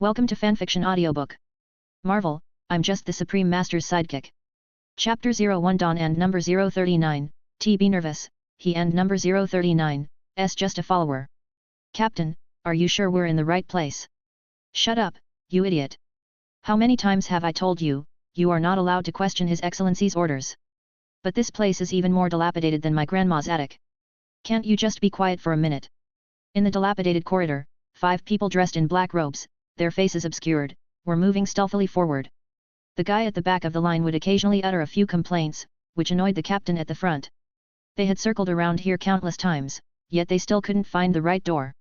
Welcome to Fanfiction Audiobook. Marvel, I'm just the Supreme Master's sidekick. Chapter 01 Dawn and number 039, T. Be nervous, he and number 039, S. just a follower. Captain, are you sure we're in the right place? Shut up, you idiot. How many times have I told you, you are not allowed to question His Excellency's orders? But this place is even more dilapidated than my grandma's attic. Can't you just be quiet for a minute? In the dilapidated corridor, 5 people dressed in black robes, their faces obscured, were moving stealthily forward. The guy at the back of the line would occasionally utter a few complaints, which annoyed the captain at the front. They had circled around here countless times, yet they still couldn't find the right door.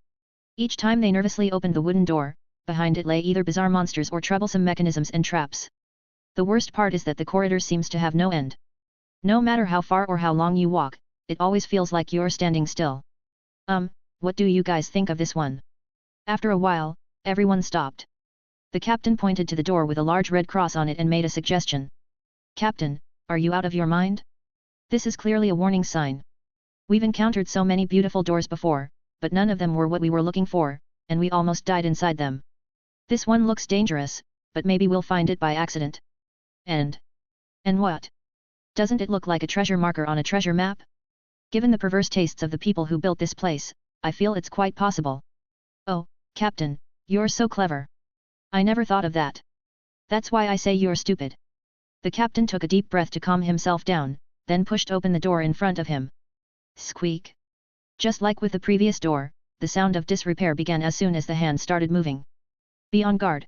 Each time they nervously opened the wooden door, behind it lay either bizarre monsters or troublesome mechanisms and traps. The worst part is that the corridor seems to have no end. No matter how far or how long you walk, it always feels like you're standing still. What do you guys think of this one? After a while, everyone stopped. The captain pointed to the door with a large red cross on it and made a suggestion. Captain, are you out of your mind? This is clearly a warning sign. We've encountered so many beautiful doors before, but none of them were what we were looking for, and we almost died inside them. This one looks dangerous, but maybe we'll find it by accident. And what? Doesn't it look like a treasure marker on a treasure map? Given the perverse tastes of the people who built this place, I feel it's quite possible. Oh, Captain, you're so clever. I never thought of that. That's why I say you're stupid. The captain took a deep breath to calm himself down, then pushed open the door in front of him. Squeak. Just like with the previous door, the sound of disrepair began as soon as the hand started moving. Be on guard.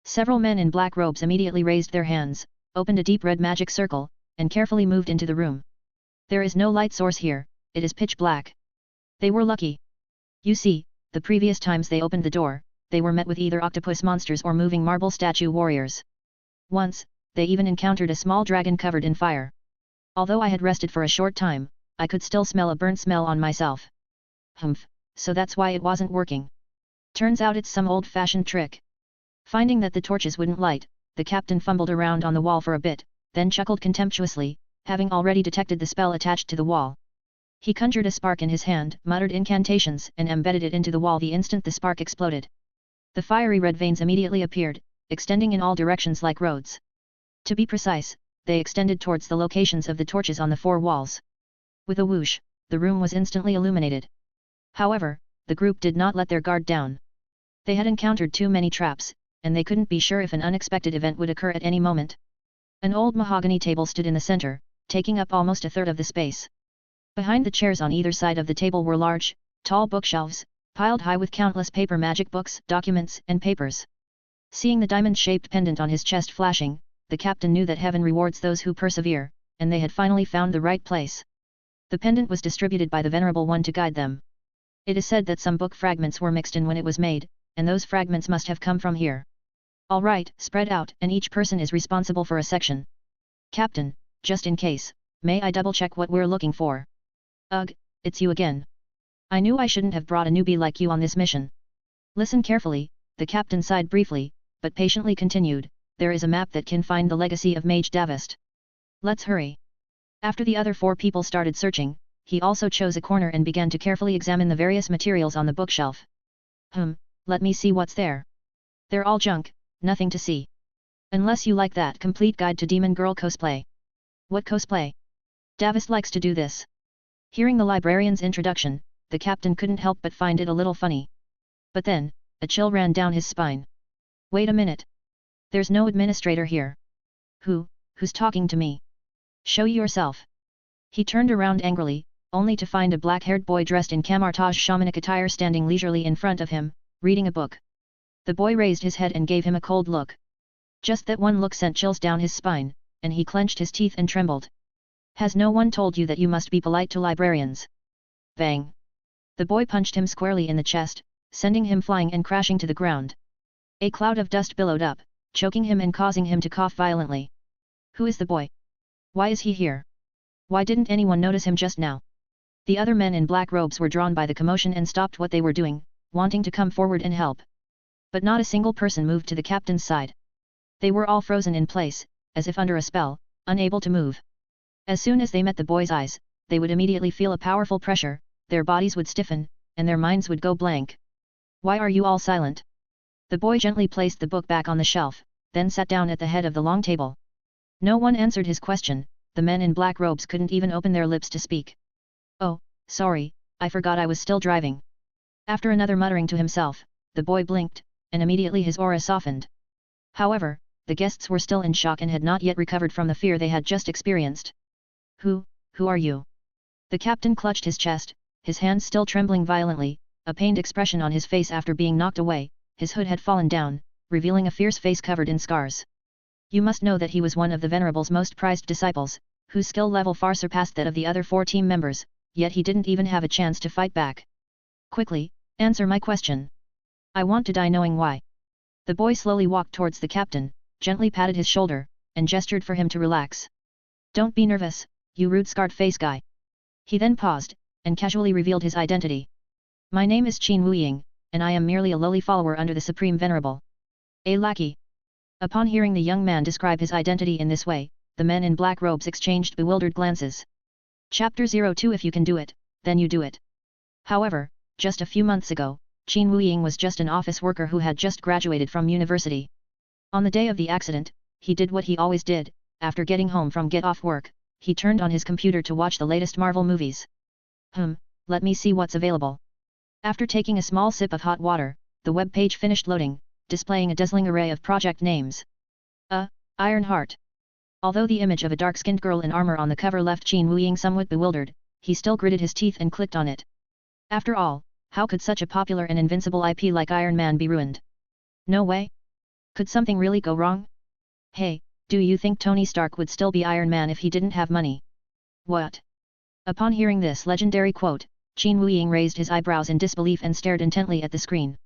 Several men in black robes immediately raised their hands, opened a deep red magic circle, and carefully moved into the room. There is no light source here, it is pitch black. They were lucky. You see, the previous times they opened the door, they were met with either octopus monsters or moving marble statue warriors. Once, they even encountered a small dragon covered in fire. Although I had rested for a short time, I could still smell a burnt smell on myself. Humph, so that's why it wasn't working. Turns out it's some old-fashioned trick. Finding that the torches wouldn't light, the captain fumbled around on the wall for a bit, then chuckled contemptuously, having already detected the spell attached to the wall. He conjured a spark in his hand, muttered incantations, and embedded it into the wall the instant the spark exploded. The fiery red veins immediately appeared, extending in all directions like roads. To be precise, they extended towards the locations of the torches on the 4 walls. With a whoosh, the room was instantly illuminated. However, the group did not let their guard down. They had encountered too many traps, and they couldn't be sure if an unexpected event would occur at any moment. An old mahogany table stood in the center, taking up almost a third of the space. Behind the chairs on either side of the table were large, tall bookshelves, piled high with countless paper magic books, documents, and papers. Seeing the diamond-shaped pendant on his chest flashing, the captain knew that heaven rewards those who persevere, and they had finally found the right place. The pendant was distributed by the Venerable One to guide them. It is said that some book fragments were mixed in when it was made, and those fragments must have come from here. All right, spread out, and each person is responsible for a section. Captain, just in case, may I double-check what we're looking for? Ugh, it's you again. I knew I shouldn't have brought a newbie like you on this mission. Listen carefully, the captain sighed briefly, but patiently continued, there is a map that can find the legacy of Mage Davist. Let's hurry. After the other 4 people started searching, he also chose a corner and began to carefully examine the various materials on the bookshelf. Let me see what's there. They're all junk, nothing to see. Unless you like that complete guide to Demon Girl cosplay. What cosplay? Davist likes to do this. Hearing the librarian's introduction, the captain couldn't help but find it a little funny. But then, a chill ran down his spine. Wait a minute. There's no administrator here. Who's talking to me? Show yourself. He turned around angrily, only to find a black-haired boy dressed in camartage shamanic attire standing leisurely in front of him, reading a book. The boy raised his head and gave him a cold look. Just that one look sent chills down his spine, and he clenched his teeth and trembled. Has no one told you that you must be polite to librarians? Bang! The boy punched him squarely in the chest, sending him flying and crashing to the ground. A cloud of dust billowed up, choking him and causing him to cough violently. Who is the boy? Why is he here? Why didn't anyone notice him just now? The other men in black robes were drawn by the commotion and stopped what they were doing, wanting to come forward and help. But not a single person moved to the captain's side. They were all frozen in place, as if under a spell, unable to move. As soon as they met the boy's eyes, they would immediately feel a powerful pressure, their bodies would stiffen, and their minds would go blank. Why are you all silent? The boy gently placed the book back on the shelf, then sat down at the head of the long table. No one answered his question, the men in black robes couldn't even open their lips to speak. Oh, sorry, I forgot I was still driving. After another muttering to himself, the boy blinked, and immediately his aura softened. However, the guests were still in shock and had not yet recovered from the fear they had just experienced. Who are you? The captain clutched his chest, his hands still trembling violently, a pained expression on his face after being knocked away. His hood had fallen down, revealing a fierce face covered in scars. You must know that he was one of the Venerable's most prized disciples, whose skill level far surpassed that of the other 4 team members, yet he didn't even have a chance to fight back. Quickly, answer my question. I want to die knowing why. The boy slowly walked towards the captain, gently patted his shoulder, and gestured for him to relax. Don't be nervous, you rude scarred face guy. He then paused, and casually revealed his identity. My name is Qin Wuying, and I am merely a lowly follower under the Supreme Venerable. A lackey. Upon hearing the young man describe his identity in this way, the men in black robes exchanged bewildered glances. Chapter 02. If you can do it, then you do it. However, just a few months ago, Qin Wuying was just an office worker who had just graduated from university. On the day of the accident, he did what he always did. After getting home from get off work, he turned on his computer to watch the latest Marvel movies. Let me see what's available. After taking a small sip of hot water, the web page finished loading, displaying a dazzling array of project names. Ironheart. Although the image of a dark-skinned girl in armor on the cover left Qin Wuying somewhat bewildered, he still gritted his teeth and clicked on it. After all, how could such a popular and invincible IP like Iron Man be ruined? No way. Could something really go wrong? Hey, do you think Tony Stark would still be Iron Man if he didn't have money? What? Upon hearing this legendary quote, Qin Wuying raised his eyebrows in disbelief and stared intently at the screen.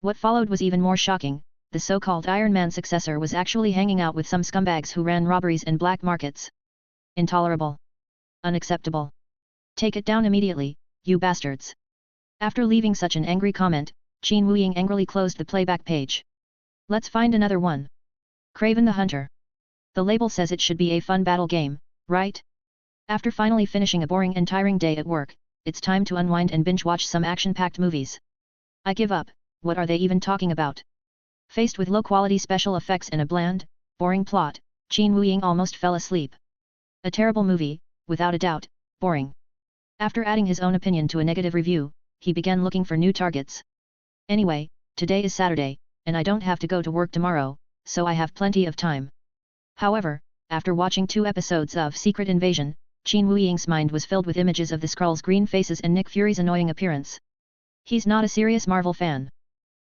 What followed was even more shocking. The so-called Iron Man successor was actually hanging out with some scumbags who ran robberies and black markets. Intolerable. Unacceptable. Take it down immediately, you bastards. After leaving such an angry comment, Qin Wuying angrily closed the playback page. Let's find another one. Kraven the Hunter. The label says it should be a fun battle game, right? After finally finishing a boring and tiring day at work, it's time to unwind and binge-watch some action-packed movies. I give up, what are they even talking about? Faced with low-quality special effects and a bland, boring plot, Qin Wuying almost fell asleep. A terrible movie, without a doubt, boring. After adding his own opinion to a negative review, he began looking for new targets. Anyway, today is Saturday, and I don't have to go to work tomorrow, so I have plenty of time. However, after watching 2 episodes of Secret Invasion, Qin Wuying's mind was filled with images of the Skrulls' green faces and Nick Fury's annoying appearance. He's not a serious Marvel fan.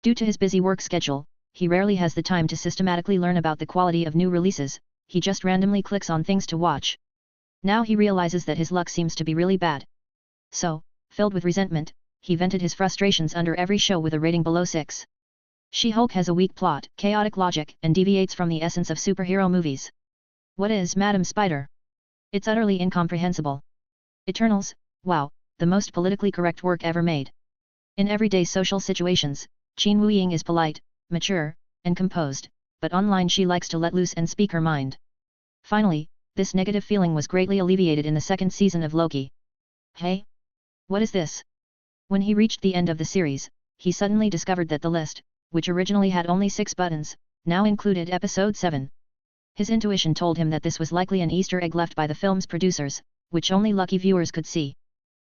Due to his busy work schedule, he rarely has the time to systematically learn about the quality of new releases, he just randomly clicks on things to watch. Now he realizes that his luck seems to be really bad. So, filled with resentment, he vented his frustrations under every show with a rating below 6. She-Hulk has a weak plot, chaotic logic, and deviates from the essence of superhero movies. What is Madam Spider? It's utterly incomprehensible. Eternals, wow, the most politically correct work ever made. In everyday social situations, Qin Wuying is polite, mature, and composed, but online she likes to let loose and speak her mind. Finally, this negative feeling was greatly alleviated in the 2nd season of Loki. Hey? What is this? When he reached the end of the series, he suddenly discovered that the list, which originally had only 6 buttons, now included episode 7. His intuition told him that this was likely an Easter egg left by the film's producers, which only lucky viewers could see.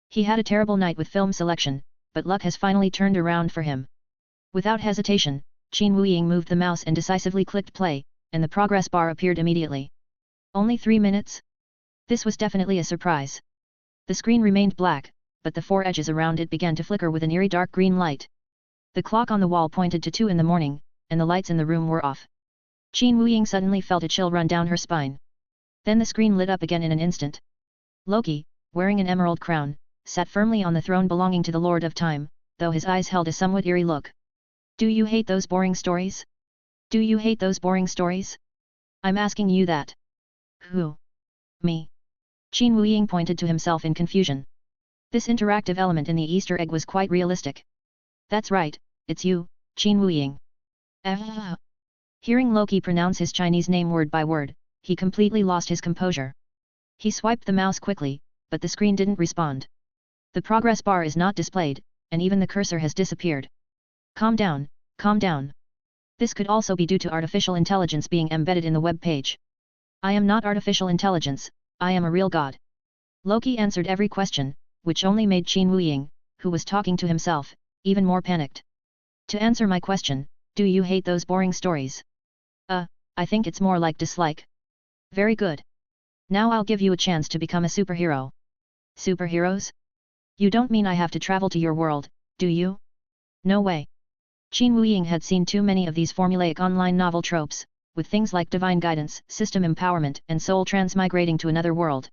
He had a terrible night with film selection, but luck has finally turned around for him. Without hesitation, Qin Wuying moved the mouse and decisively clicked play, and the progress bar appeared immediately. Only 3 minutes? This was definitely a surprise. The screen remained black, but the 4 edges around it began to flicker with an eerie dark green light. The clock on the wall pointed to 2 in the morning, and the lights in the room were off. Qin Wuying suddenly felt a chill run down her spine. Then the screen lit up again in an instant. Loki, wearing an emerald crown, sat firmly on the throne belonging to the Lord of Time, though his eyes held a somewhat eerie look. Do you hate those boring stories? Do you hate those boring stories? I'm asking you that. Who? Me. Qin Wuying pointed to himself in confusion. This interactive element in the Easter egg was quite realistic. That's right, it's you, Qin Wuying. Hearing Loki pronounce his Chinese name word by word, he completely lost his composure. He swiped the mouse quickly, but the screen didn't respond. The progress bar is not displayed, and even the cursor has disappeared. Calm down, This could also be due to artificial intelligence being embedded in the web page. I am not artificial intelligence, I am a real god. Loki answered every question, which only made Qin Wuying, who was talking to himself, even more panicked. To answer my question, do you hate those boring stories? I think it's more like dislike. Very good. Now I'll give you a chance to become a superhero. Superheroes? You don't mean I have to travel to your world, do you? No way. Qin Wuying had seen too many of these formulaic online novel tropes, with things like divine guidance, system empowerment and soul transmigrating to another world.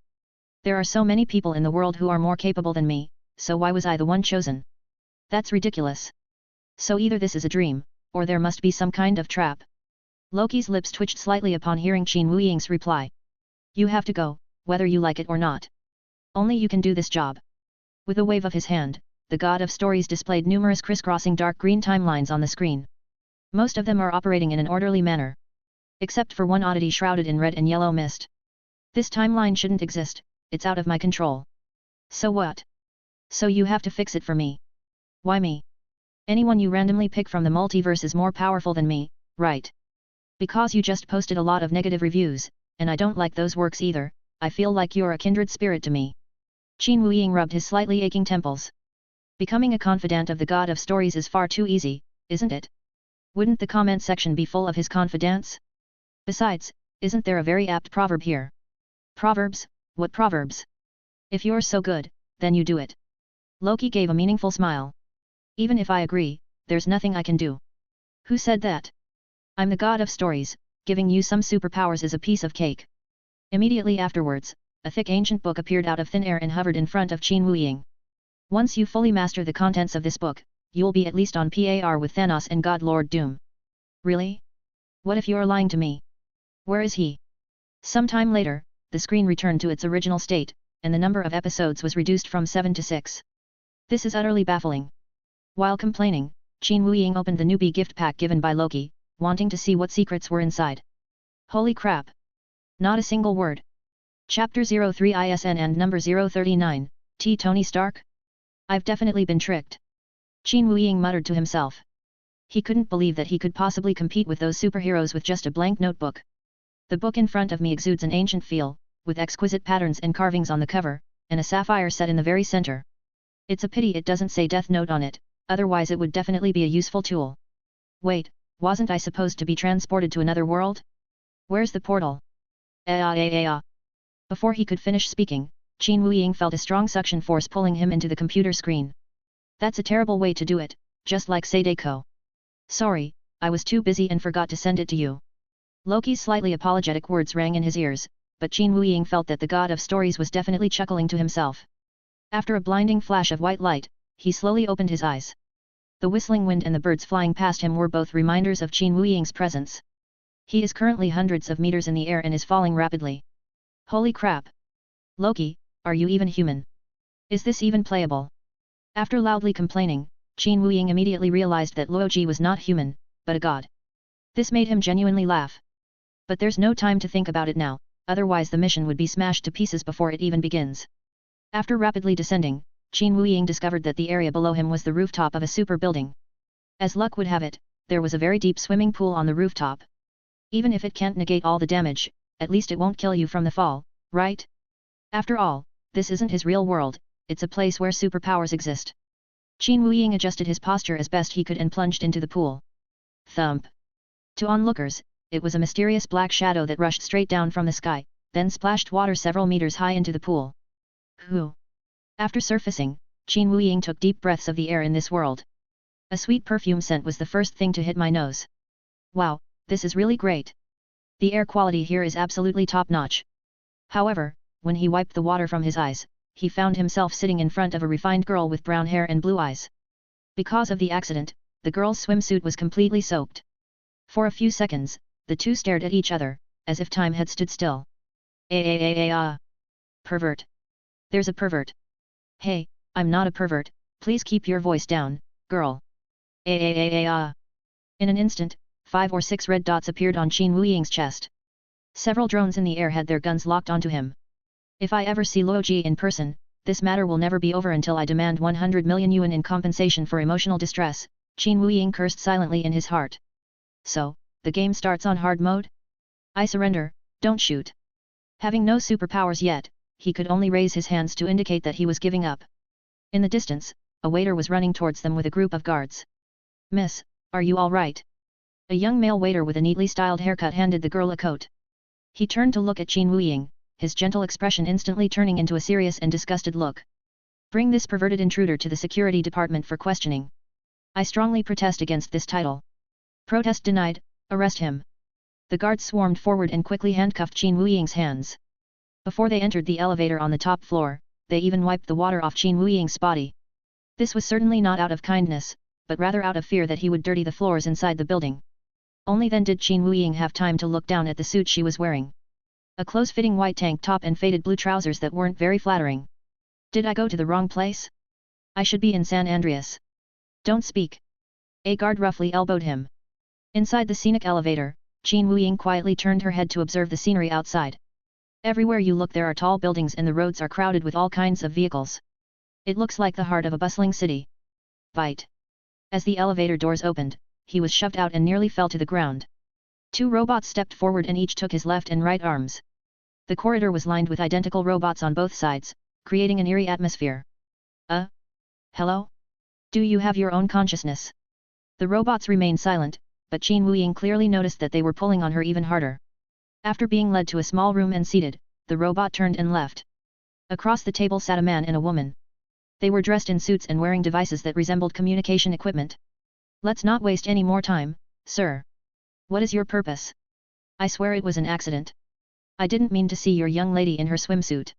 There are so many people in the world who are more capable than me, so why was I the one chosen? That's ridiculous. So either this is a dream, or there must be some kind of trap. Loki's lips twitched slightly upon hearing Qin Wuying's reply. You have to go, whether you like it or not. Only you can do this job. With a wave of his hand, the god of stories displayed numerous crisscrossing dark green timelines on the screen. Most of them are operating in an orderly manner. Except for one oddity shrouded in red and yellow mist. This timeline shouldn't exist, it's out of my control. So what? So you have to fix it for me. Why me? Anyone you randomly pick from the multiverse is more powerful than me, right? Because you just posted a lot of negative reviews, and I don't like those works either, I feel like you're a kindred spirit to me. Qin Wuying rubbed his slightly aching temples. Becoming a confidant of the god of stories is far too easy, isn't it? Wouldn't the comment section be full of his confidants? Besides, isn't there a very apt proverb here? Proverbs? What proverbs? If you're so good, then you do it. Loki gave a meaningful smile. Even if I agree, there's nothing I can do. Who said that? I'm the god of stories, giving you some superpowers is a piece of cake. Immediately afterwards, a thick ancient book appeared out of thin air and hovered in front of Qin Wuying. Once you fully master the contents of this book, you'll be at least on par with Thanos and God Lord Doom. Really? What if you're lying to me? Where is he? Some time later, the screen returned to its original state, and the number of episodes was reduced from 7 to 6. This is utterly baffling. While complaining, Qin Wuying opened the newbie gift pack given by Loki, wanting to see what secrets were inside. Holy crap! Not a single word. Chapter 03 ISN and number 039, T. Tony Stark? I've definitely been tricked. Qin Wuying muttered to himself. He couldn't believe that he could possibly compete with those superheroes with just a blank notebook. The book in front of me exudes an ancient feel, with exquisite patterns and carvings on the cover, and a sapphire set in the very center. It's a pity it doesn't say Death Note on it, otherwise it would definitely be a useful tool. Wait, wasn't I supposed to be transported to another world? Where's the portal? Before he could finish speaking, Qin Wuying felt a strong suction force pulling him into the computer screen. That's a terrible way to do it, just like Sadeko. Sorry, I was too busy and forgot to send it to you. Loki's slightly apologetic words rang in his ears, but Qin Wuying felt that the god of stories was definitely chuckling to himself. After a blinding flash of white light, he slowly opened his eyes. The whistling wind and the birds flying past him were both reminders of Qin Wuying's presence. He is currently hundreds of meters in the air and is falling rapidly. Holy crap! Loki, are you even human? Is this even playable? After loudly complaining, Qin Wuying immediately realized that Loki was not human, but a god. This made him genuinely laugh. But there's no time to think about it now, otherwise the mission would be smashed to pieces before it even begins. After rapidly descending, Qin Wuying discovered that the area below him was the rooftop of a super building. As luck would have it, there was a very deep swimming pool on the rooftop. Even if it can't negate all the damage, at least it won't kill you from the fall, right? After all, this isn't his real world, it's a place where superpowers exist. Qin Wuying adjusted his posture as best he could and plunged into the pool. Thump! To onlookers, it was a mysterious black shadow that rushed straight down from the sky, then splashed water several meters high into the pool. Whew! After surfacing, Qin Wuying took deep breaths of the air in this world. A sweet perfume scent was the first thing to hit my nose. Wow, this is really great. The air quality here is absolutely top-notch. However, when he wiped the water from his eyes, he found himself sitting in front of a refined girl with brown hair and blue eyes. Because of the accident, the girl's swimsuit was completely soaked. For a few seconds, the two stared at each other, as if time had stood still. Pervert. There's a pervert. Hey, I'm not a pervert, please keep your voice down, girl. In an instant, 5 or 6 red dots appeared on Qin Wuying's chest. Several drones in the air had their guns locked onto him. If I ever see Loki in person, this matter will never be over until I demand 100 million yuan in compensation for emotional distress, Qin Wuying cursed silently in his heart. So, the game starts on hard mode? I surrender, don't shoot. Having no superpowers yet, he could only raise his hands to indicate that he was giving up. In the distance, a waiter was running towards them with a group of guards. Miss, are you all right? A young male waiter with a neatly styled haircut handed the girl a coat. He turned to look at Qin Wuying, his gentle expression instantly turning into a serious and disgusted look. Bring this perverted intruder to the security department for questioning. I strongly protest against this title. Protest denied, arrest him. The guards swarmed forward and quickly handcuffed Qin Wuying's hands. Before they entered the elevator on the top floor, they even wiped the water off Qin Wuying's body. This was certainly not out of kindness, but rather out of fear that he would dirty the floors inside the building. Only then did Qin Wuying have time to look down at the suit she was wearing. A close-fitting white tank top and faded blue trousers that weren't very flattering. Did I go to the wrong place? I should be in San Andreas. Don't speak. A guard roughly elbowed him. Inside the scenic elevator, Qin Wuying quietly turned her head to observe the scenery outside. Everywhere you look there are tall buildings and the roads are crowded with all kinds of vehicles. It looks like the heart of a bustling city. Bite. As the elevator doors opened, he was shoved out and nearly fell to the ground. Two robots stepped forward and each took his left and right arms. The corridor was lined with identical robots on both sides, creating an eerie atmosphere. Hello? Do you have your own consciousness? The robots remained silent, but Qin Wuying clearly noticed that they were pulling on her even harder. After being led to a small room and seated, the robot turned and left. Across the table sat a man and a woman. They were dressed in suits and wearing devices that resembled communication equipment. Let's not waste any more time, sir. What is your purpose? I swear it was an accident. I didn't mean to see your young lady in her swimsuit.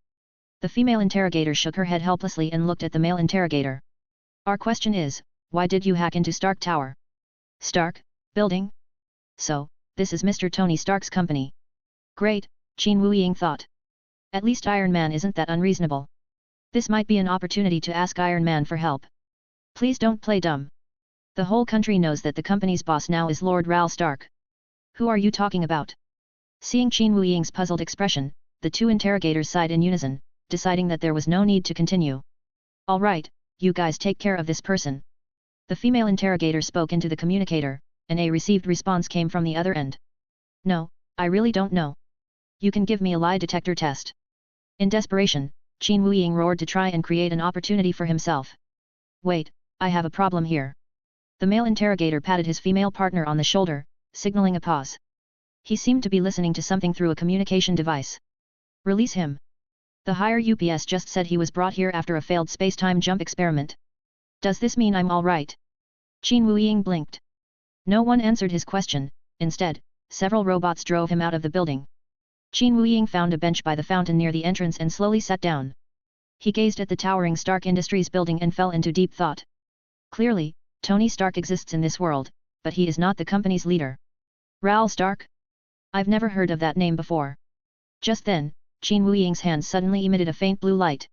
The female interrogator shook her head helplessly and looked at the male interrogator. Our question is, why did you hack into Stark Tower? Stark? Building? So, this is Mr. Tony Stark's company. Great, Qin Wuying thought. At least Iron Man isn't that unreasonable. This might be an opportunity to ask Iron Man for help. Please don't play dumb. The whole country knows that the company's boss now is Lord Ral Stark. Who are you talking about? Seeing Qin Wuying's puzzled expression, the two interrogators sighed in unison, deciding that there was no need to continue. All right, you guys take care of this person. The female interrogator spoke into the communicator, and a received response came from the other end. No, I really don't know. You can give me a lie detector test. In desperation, Qin Wuying roared to try and create an opportunity for himself. Wait, I have a problem here. The male interrogator patted his female partner on the shoulder, signaling a pause. He seemed to be listening to something through a communication device. Release him. The higher UPS just said he was brought here after a failed space-time jump experiment. Does this mean I'm all right? Qin Wuying blinked. No one answered his question. Instead, several robots drove him out of the building. Qin Wuying found a bench by the fountain near the entrance and slowly sat down. He gazed at the towering Stark Industries building and fell into deep thought. Clearly, Tony Stark exists in this world, but he is not the company's leader. Ral Stark? I've never heard of that name before. Just then, Qin Wuying's hand suddenly emitted a faint blue light.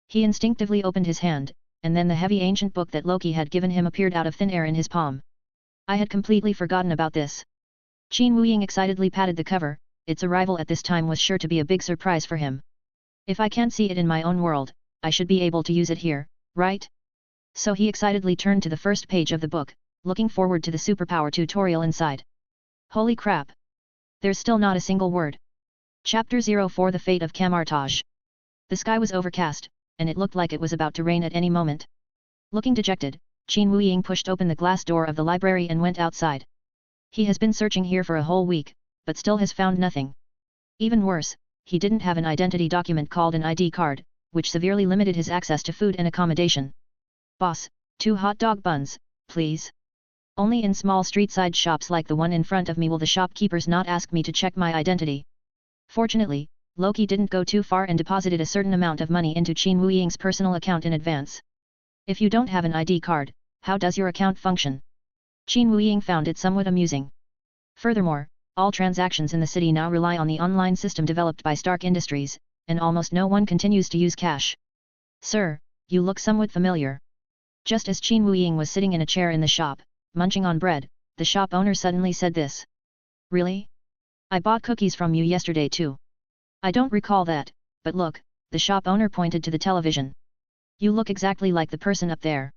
He instinctively opened his hand, and then the heavy ancient book that Loki had given him appeared out of thin air in his palm. I had completely forgotten about this. Qin Wuying excitedly patted the cover. Its arrival at this time was sure to be a big surprise for him. If I can't see it in my own world, I should be able to use it here, right? So he excitedly turned to the first page of the book, looking forward to the superpower tutorial inside. Holy crap! There's still not a single word. Chapter 04 The Fate of Camartage. The sky was overcast, and it looked like it was about to rain at any moment. Looking dejected, Qin Wuying pushed open the glass door of the library and went outside. He has been searching here for a whole week, but still has found nothing. Even worse, he didn't have an identity document called an ID card, which severely limited his access to food and accommodation. Boss, 2 hot dog buns, please. Only in small street-side shops like the one in front of me will the shopkeepers not ask me to check my identity. Fortunately, Loki didn't go too far and deposited a certain amount of money into Qin Wuying's personal account in advance. If you don't have an ID card, how does your account function? Qin Wuying found it somewhat amusing. Furthermore, all transactions in the city now rely on the online system developed by Stark Industries, and almost no one continues to use cash. Sir, you look somewhat familiar. Just as Qin Wuying was sitting in a chair in the shop, munching on bread, the shop owner suddenly said this. Really? I bought cookies from you yesterday too. I don't recall that, but look, the shop owner pointed to the television. You look exactly like the person up there.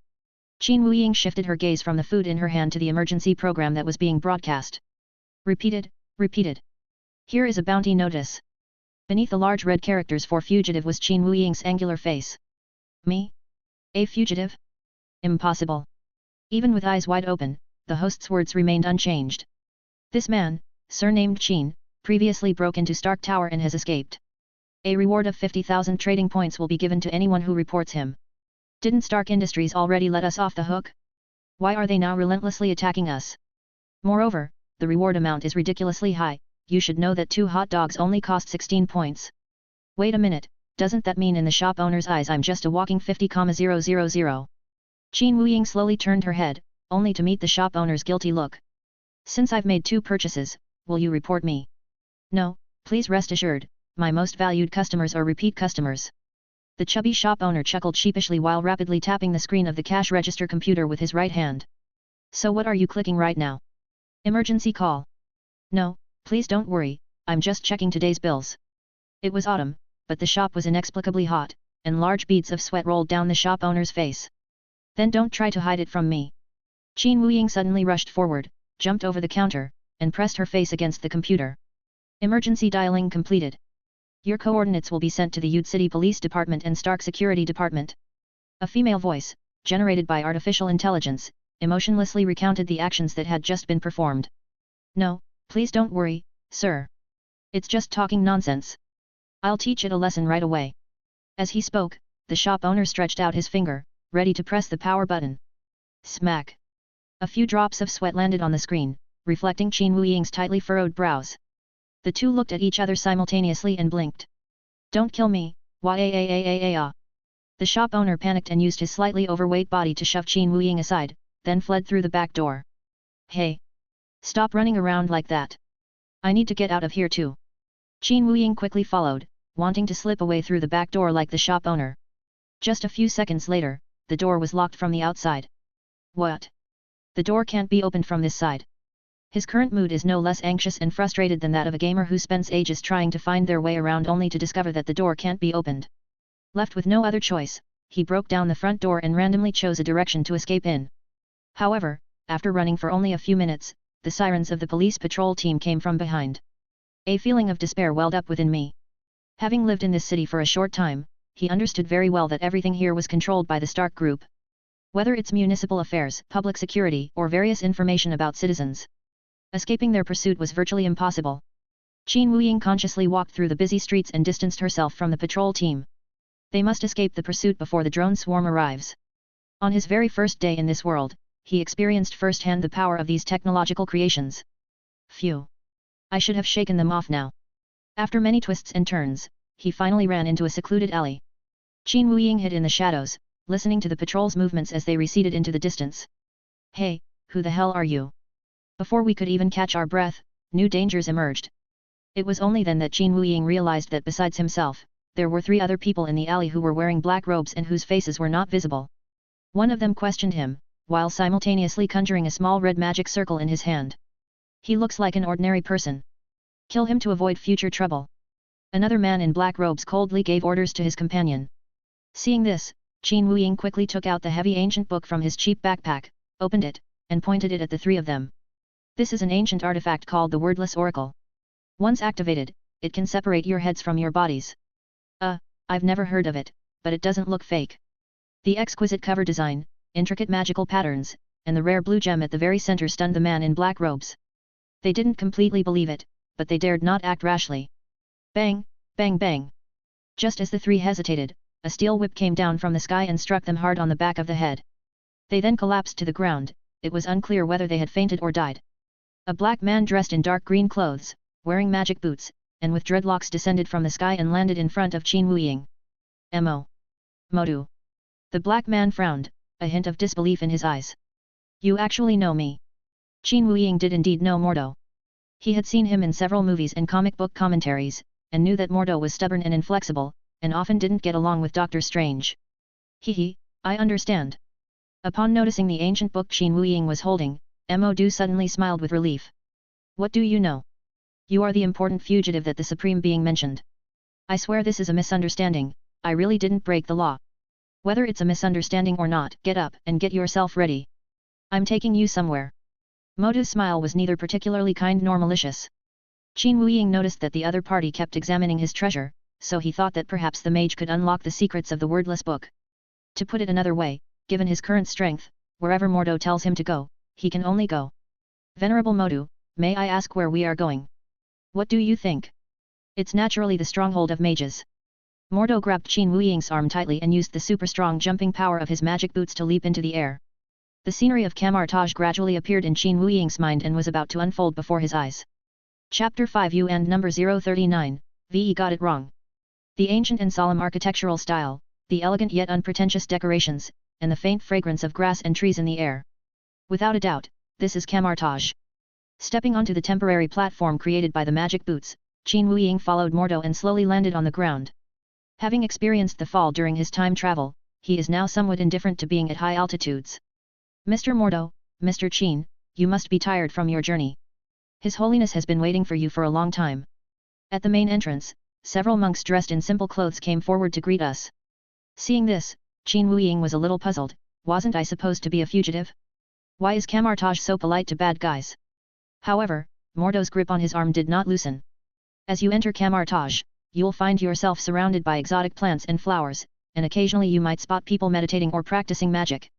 Qin Wuying shifted her gaze from the food in her hand to the emergency program that was being broadcast. Repeated. Here is a bounty notice. Beneath the large red characters for fugitive was Qin Wuying's angular face. Me? A fugitive? Impossible. Even with eyes wide open, the host's words remained unchanged. This man, surnamed Qin, previously broke into Stark Tower and has escaped. A reward of 50,000 trading points will be given to anyone who reports him. Didn't Stark Industries already let us off the hook? Why are they now relentlessly attacking us? Moreover, the reward amount is ridiculously high. You should know that 2 hot dogs only cost 16 points. Wait a minute, doesn't that mean in the shop owner's eyes I'm just a walking 50,000? Qin Wuying slowly turned her head, only to meet the shop owner's guilty look. Since I've made 2 purchases, will you report me? No, please rest assured, my most valued customers are repeat customers. The chubby shop owner chuckled sheepishly while rapidly tapping the screen of the cash register computer with his right hand. So what are you clicking right now? Emergency call. No, please don't worry, I'm just checking today's bills. It was autumn, but the shop was inexplicably hot, and large beads of sweat rolled down the shop owner's face. Then don't try to hide it from me. Qin Wuying suddenly rushed forward, jumped over the counter, and pressed her face against the computer. Emergency dialing completed. Your coordinates will be sent to the Yude City Police Department and Stark Security Department. A female voice, generated by artificial intelligence, emotionlessly recounted the actions that had just been performed. No, please don't worry, sir. It's just talking nonsense. I'll teach it a lesson right away. As he spoke, the shop owner stretched out his finger, ready to press the power button. Smack! A few drops of sweat landed on the screen, reflecting Qin Wuying's tightly furrowed brows. The two looked at each other simultaneously and blinked. Don't kill me, wah-ah-ah-ah-ah-ah. The shop owner panicked and used his slightly overweight body to shove Qin Wuying aside, then fled through the back door. Hey! Stop running around like that. I need to get out of here too. Qin Wuying quickly followed, wanting to slip away through the back door like the shop owner. Just a few seconds later, the door was locked from the outside. What? The door can't be opened from this side. His current mood is no less anxious and frustrated than that of a gamer who spends ages trying to find their way around only to discover that the door can't be opened. Left with no other choice, he broke down the front door and randomly chose a direction to escape in. However, after running for only a few minutes, the sirens of the police patrol team came from behind. A feeling of despair welled up within me. Having lived in this city for a short time, he understood very well that everything here was controlled by the Stark Group. Whether it's municipal affairs, public security, or various information about citizens. Escaping their pursuit was virtually impossible. Qin Wuying consciously walked through the busy streets and distanced herself from the patrol team. They must escape the pursuit before the drone swarm arrives. On his very first day in this world, he experienced firsthand the power of these technological creations. Phew! I should have shaken them off now. After many twists and turns, he finally ran into a secluded alley. Qin Wuying hid in the shadows, listening to the patrol's movements as they receded into the distance. Hey, who the hell are you? Before we could even catch our breath, new dangers emerged. It was only then that Qin Wuying realized that besides himself, there were 3 other people in the alley who were wearing black robes and whose faces were not visible. One of them questioned him, while simultaneously conjuring a small red magic circle in his hand. He looks like an ordinary person. Kill him to avoid future trouble. Another man in black robes coldly gave orders to his companion. Seeing this, Qin Wuying quickly took out the heavy ancient book from his cheap backpack, opened it, and pointed it at the 3 of them. This is an ancient artifact called the Wordless Oracle. Once activated, it can separate your heads from your bodies. I've never heard of it, but it doesn't look fake. The exquisite cover design, intricate magical patterns, and the rare blue gem at the very center stunned the man in black robes. They didn't completely believe it, but they dared not act rashly. Bang, bang bang. Just as the 3 hesitated, a steel whip came down from the sky and struck them hard on the back of the head. They then collapsed to the ground. It was unclear whether they had fainted or died. A black man dressed in dark green clothes, wearing magic boots, and with dreadlocks descended from the sky and landed in front of Qin Wuying. Modu. The black man frowned, a hint of disbelief in his eyes. You actually know me. Qin Wuying did indeed know Mordo. He had seen him in several movies and comic book commentaries, and knew that Mordo was stubborn and inflexible, and often didn't get along with Doctor Strange. I understand. Upon noticing the ancient book Qin Wuying was holding, Modu suddenly smiled with relief. What do you know? You are the important fugitive that the Supreme Being mentioned. I swear this is a misunderstanding, I really didn't break the law. Whether it's a misunderstanding or not, get up and get yourself ready. I'm taking you somewhere. Modu's smile was neither particularly kind nor malicious. Qin Wuying noticed that the other party kept examining his treasure, so he thought that perhaps the mage could unlock the secrets of the wordless book. To put it another way, given his current strength, wherever Mordo tells him to go, he can only go. Venerable Modu, may I ask where we are going? What do you think? It's naturally the stronghold of mages. Mordo grabbed Qin Wuying's arm tightly and used the super-strong jumping power of his magic boots to leap into the air. The scenery of Camartage gradually appeared in Qin Wuying's mind and was about to unfold before his eyes. Chapter 5 U and number 039, VE got it wrong. The ancient and solemn architectural style, the elegant yet unpretentious decorations, and the faint fragrance of grass and trees in the air. Without a doubt, this is Camartage. Stepping onto the temporary platform created by the magic boots, Qin Wuying followed Mordo and slowly landed on the ground. Having experienced the fall during his time travel, he is now somewhat indifferent to being at high altitudes. Mr. Mordo, Mr. Qin, you must be tired from your journey. His Holiness has been waiting for you for a long time. At the main entrance, several monks dressed in simple clothes came forward to greet us. Seeing this, Qin Wuying was a little puzzled. Wasn't I supposed to be a fugitive? Why is Camartage so polite to bad guys? However, Mordo's grip on his arm did not loosen. As you enter Camartage, you'll find yourself surrounded by exotic plants and flowers, and occasionally you might spot people meditating or practicing magic.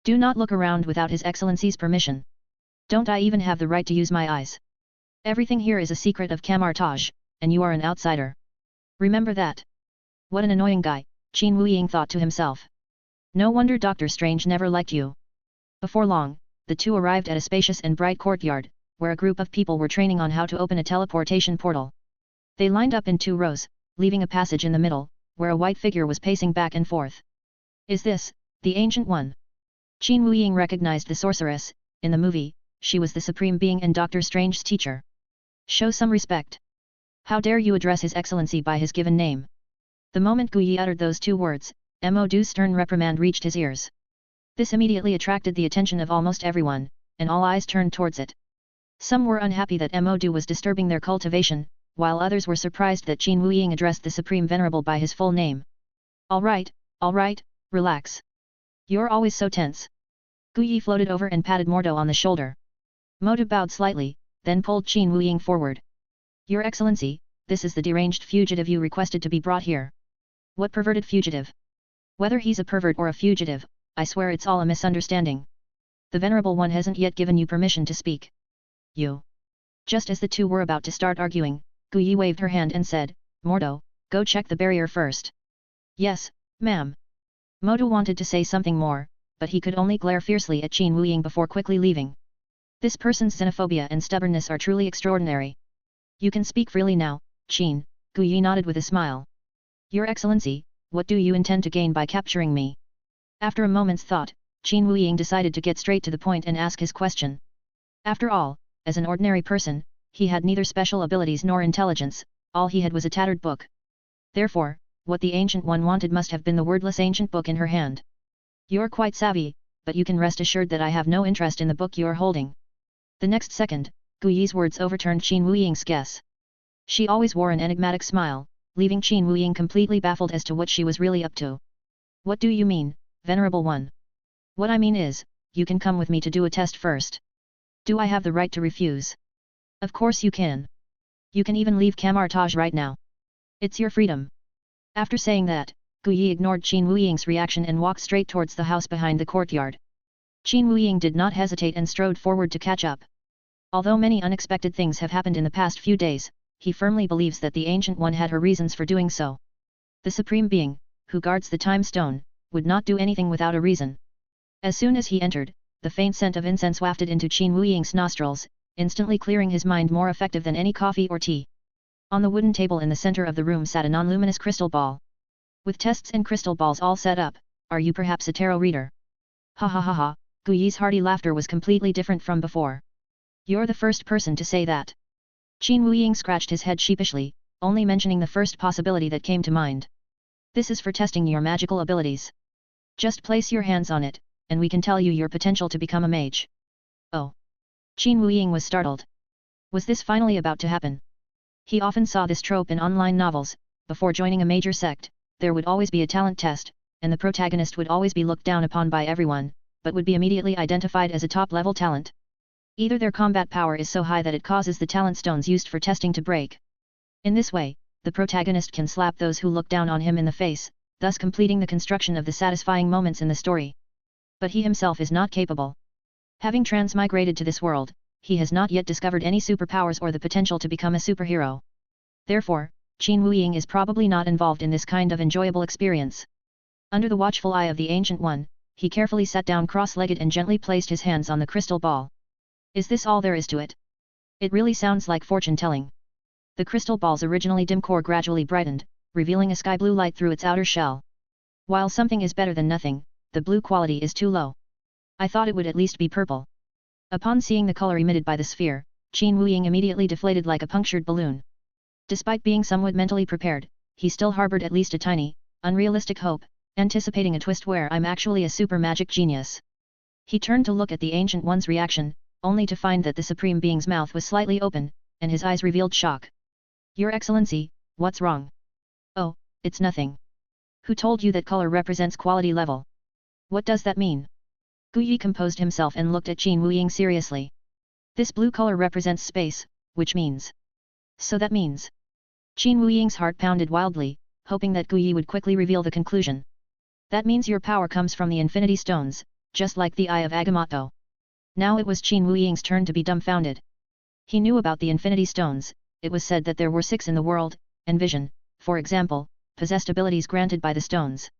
Do not look around without His Excellency's permission. Don't I even have the right to use my eyes? Everything here is a secret of Camartage, and you are an outsider. Remember that. What an annoying guy, Qin Wuying thought to himself. No wonder Doctor Strange never liked you. Before long, the two arrived at a spacious and bright courtyard, where a group of people were training on how to open a teleportation portal. They lined up in 2 rows, leaving a passage in the middle, where a white figure was pacing back and forth. Is this, the Ancient One? Qin Wuying recognized the sorceress. In the movie, she was the Supreme Being and Doctor Strange's teacher. Show some respect. How dare you address His Excellency by his given name? The moment Gu Yi uttered those 2 words, Modu's stern reprimand reached his ears. This immediately attracted the attention of almost everyone, and all eyes turned towards it. Some were unhappy that Modu was disturbing their cultivation, while others were surprised that Qin Wuying addressed the Supreme Venerable by his full name. All right, relax. You're always so tense. Gu Yi floated over and patted Mordo on the shoulder. Modu bowed slightly, then pulled Qin Wuying forward. Your Excellency, this is the deranged fugitive you requested to be brought here. What perverted fugitive? Whether he's a pervert or a fugitive, I swear it's all a misunderstanding. The Venerable One hasn't yet given you permission to speak. You. Just as the two were about to start arguing, Gu Yi waved her hand and said, Mordo, go check the barrier first. Yes, ma'am. Modu wanted to say something more, but he could only glare fiercely at Qin Wuying before quickly leaving. This person's xenophobia and stubbornness are truly extraordinary. You can speak freely now, Qin, Gu Yi nodded with a smile. Your Excellency, what do you intend to gain by capturing me? After a moment's thought, Qin Wuying decided to get straight to the point and ask his question. After all, as an ordinary person, he had neither special abilities nor intelligence, all he had was a tattered book. Therefore, what the Ancient One wanted must have been the wordless ancient book in her hand. You're quite savvy, but you can rest assured that I have no interest in the book you're holding. The next second, Gu Yi's words overturned Qin Wuying's guess. She always wore an enigmatic smile, leaving Qin Wuying completely baffled as to what she was really up to. What do you mean, Venerable One? What I mean is, you can come with me to do a test first. Do I have the right to refuse? Of course you can. You can even leave Camartage right now. It's your freedom. After saying that, Gu Yi ignored Qin Wuying's reaction and walked straight towards the house behind the courtyard. Qin Wuying did not hesitate and strode forward to catch up. Although many unexpected things have happened in the past few days, he firmly believes that the Ancient One had her reasons for doing so. The Supreme Being, who guards the Time Stone, would not do anything without a reason. As soon as he entered, the faint scent of incense wafted into Qin Wuying's nostrils, instantly clearing his mind more effective than any coffee or tea. On the wooden table in the center of the room sat a non-luminous crystal ball. With tests and crystal balls all set up, are you perhaps a tarot reader? Ha ha ha ha, Gu Yi's hearty laughter was completely different from before. You're the first person to say that. Qin Wuying scratched his head sheepishly, only mentioning the first possibility that came to mind. This is for testing your magical abilities. Just place your hands on it, and we can tell you your potential to become a mage. Oh. Qin Wuying was startled. Was this finally about to happen? He often saw this trope in online novels. Before joining a major sect, there would always be a talent test, and the protagonist would always be looked down upon by everyone, but would be immediately identified as a top-level talent. Either their combat power is so high that it causes the talent stones used for testing to break. In this way, the protagonist can slap those who look down on him in the face, thus completing the construction of the satisfying moments in the story. But he himself is not capable. Having transmigrated to this world, he has not yet discovered any superpowers or the potential to become a superhero. Therefore, Qin Wuying is probably not involved in this kind of enjoyable experience. Under the watchful eye of the Ancient One, he carefully sat down cross-legged and gently placed his hands on the crystal ball. Is this all there is to it? It really sounds like fortune-telling. The crystal ball's originally dim core gradually brightened, revealing a sky-blue light through its outer shell. While something is better than nothing, the blue quality is too low. I thought it would at least be purple. Upon seeing the color emitted by the sphere, Qin Wuying immediately deflated like a punctured balloon. Despite being somewhat mentally prepared, he still harbored at least a tiny, unrealistic hope, anticipating a twist where I'm actually a super magic genius. He turned to look at the Ancient One's reaction, only to find that the Supreme Being's mouth was slightly open, and his eyes revealed shock. Your Excellency, what's wrong? Oh, it's nothing. Who told you that color represents quality level? What does that mean? Gu Yi composed himself and looked at Qin Wuying seriously. This blue color represents space, which means... So that means... Qin Wuying's heart pounded wildly, hoping that Gu Yi would quickly reveal the conclusion. That means your power comes from the Infinity Stones, just like the Eye of Agamotto. Now it was Qin Wuying's turn to be dumbfounded. He knew about the Infinity Stones. It was said that there were 6 in the world, and vision, for example, possessed abilities granted by the stones.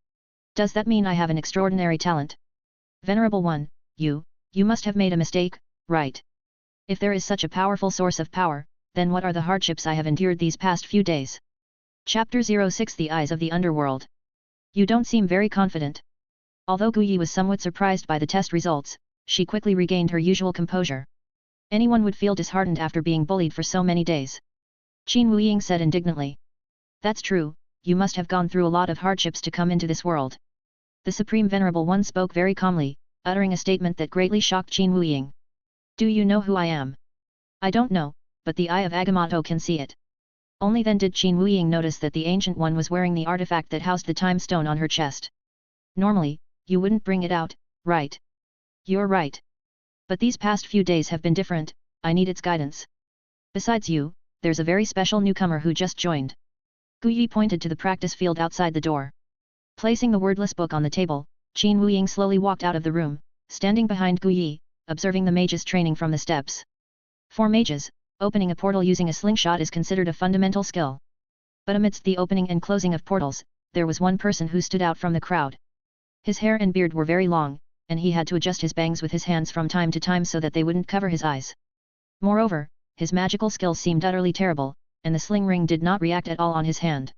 Does that mean I have an extraordinary talent? Venerable One, you must have made a mistake, right? If there is such a powerful source of power, then what are the hardships I have endured these past few days? Chapter 06 The Eyes of the Underworld. You don't seem very confident. Although Gu Yi was somewhat surprised by the test results, she quickly regained her usual composure. Anyone would feel disheartened after being bullied for so many days. Qin Wuying said indignantly. That's true, you must have gone through a lot of hardships to come into this world. The Supreme Venerable One spoke very calmly, uttering a statement that greatly shocked Qin Wuying. Do you know who I am? I don't know, but the Eye of Agamotto can see it. Only then did Qin Wuying notice that the Ancient One was wearing the artifact that housed the time stone on her chest. Normally, you wouldn't bring it out, right? You're right. But these past few days have been different, I need its guidance. Besides you, there's a very special newcomer who just joined. Gu Yi pointed to the practice field outside the door. Placing the wordless book on the table, Qin Wuying slowly walked out of the room, standing behind Gu Yi, observing the mage's training from the steps. For mages, opening a portal using a slingshot is considered a fundamental skill. But amidst the opening and closing of portals, there was one person who stood out from the crowd. His hair and beard were very long, and he had to adjust his bangs with his hands from time to time so that they wouldn't cover his eyes. Moreover, his magical skills seemed utterly terrible, and the sling ring did not react at all on his hand.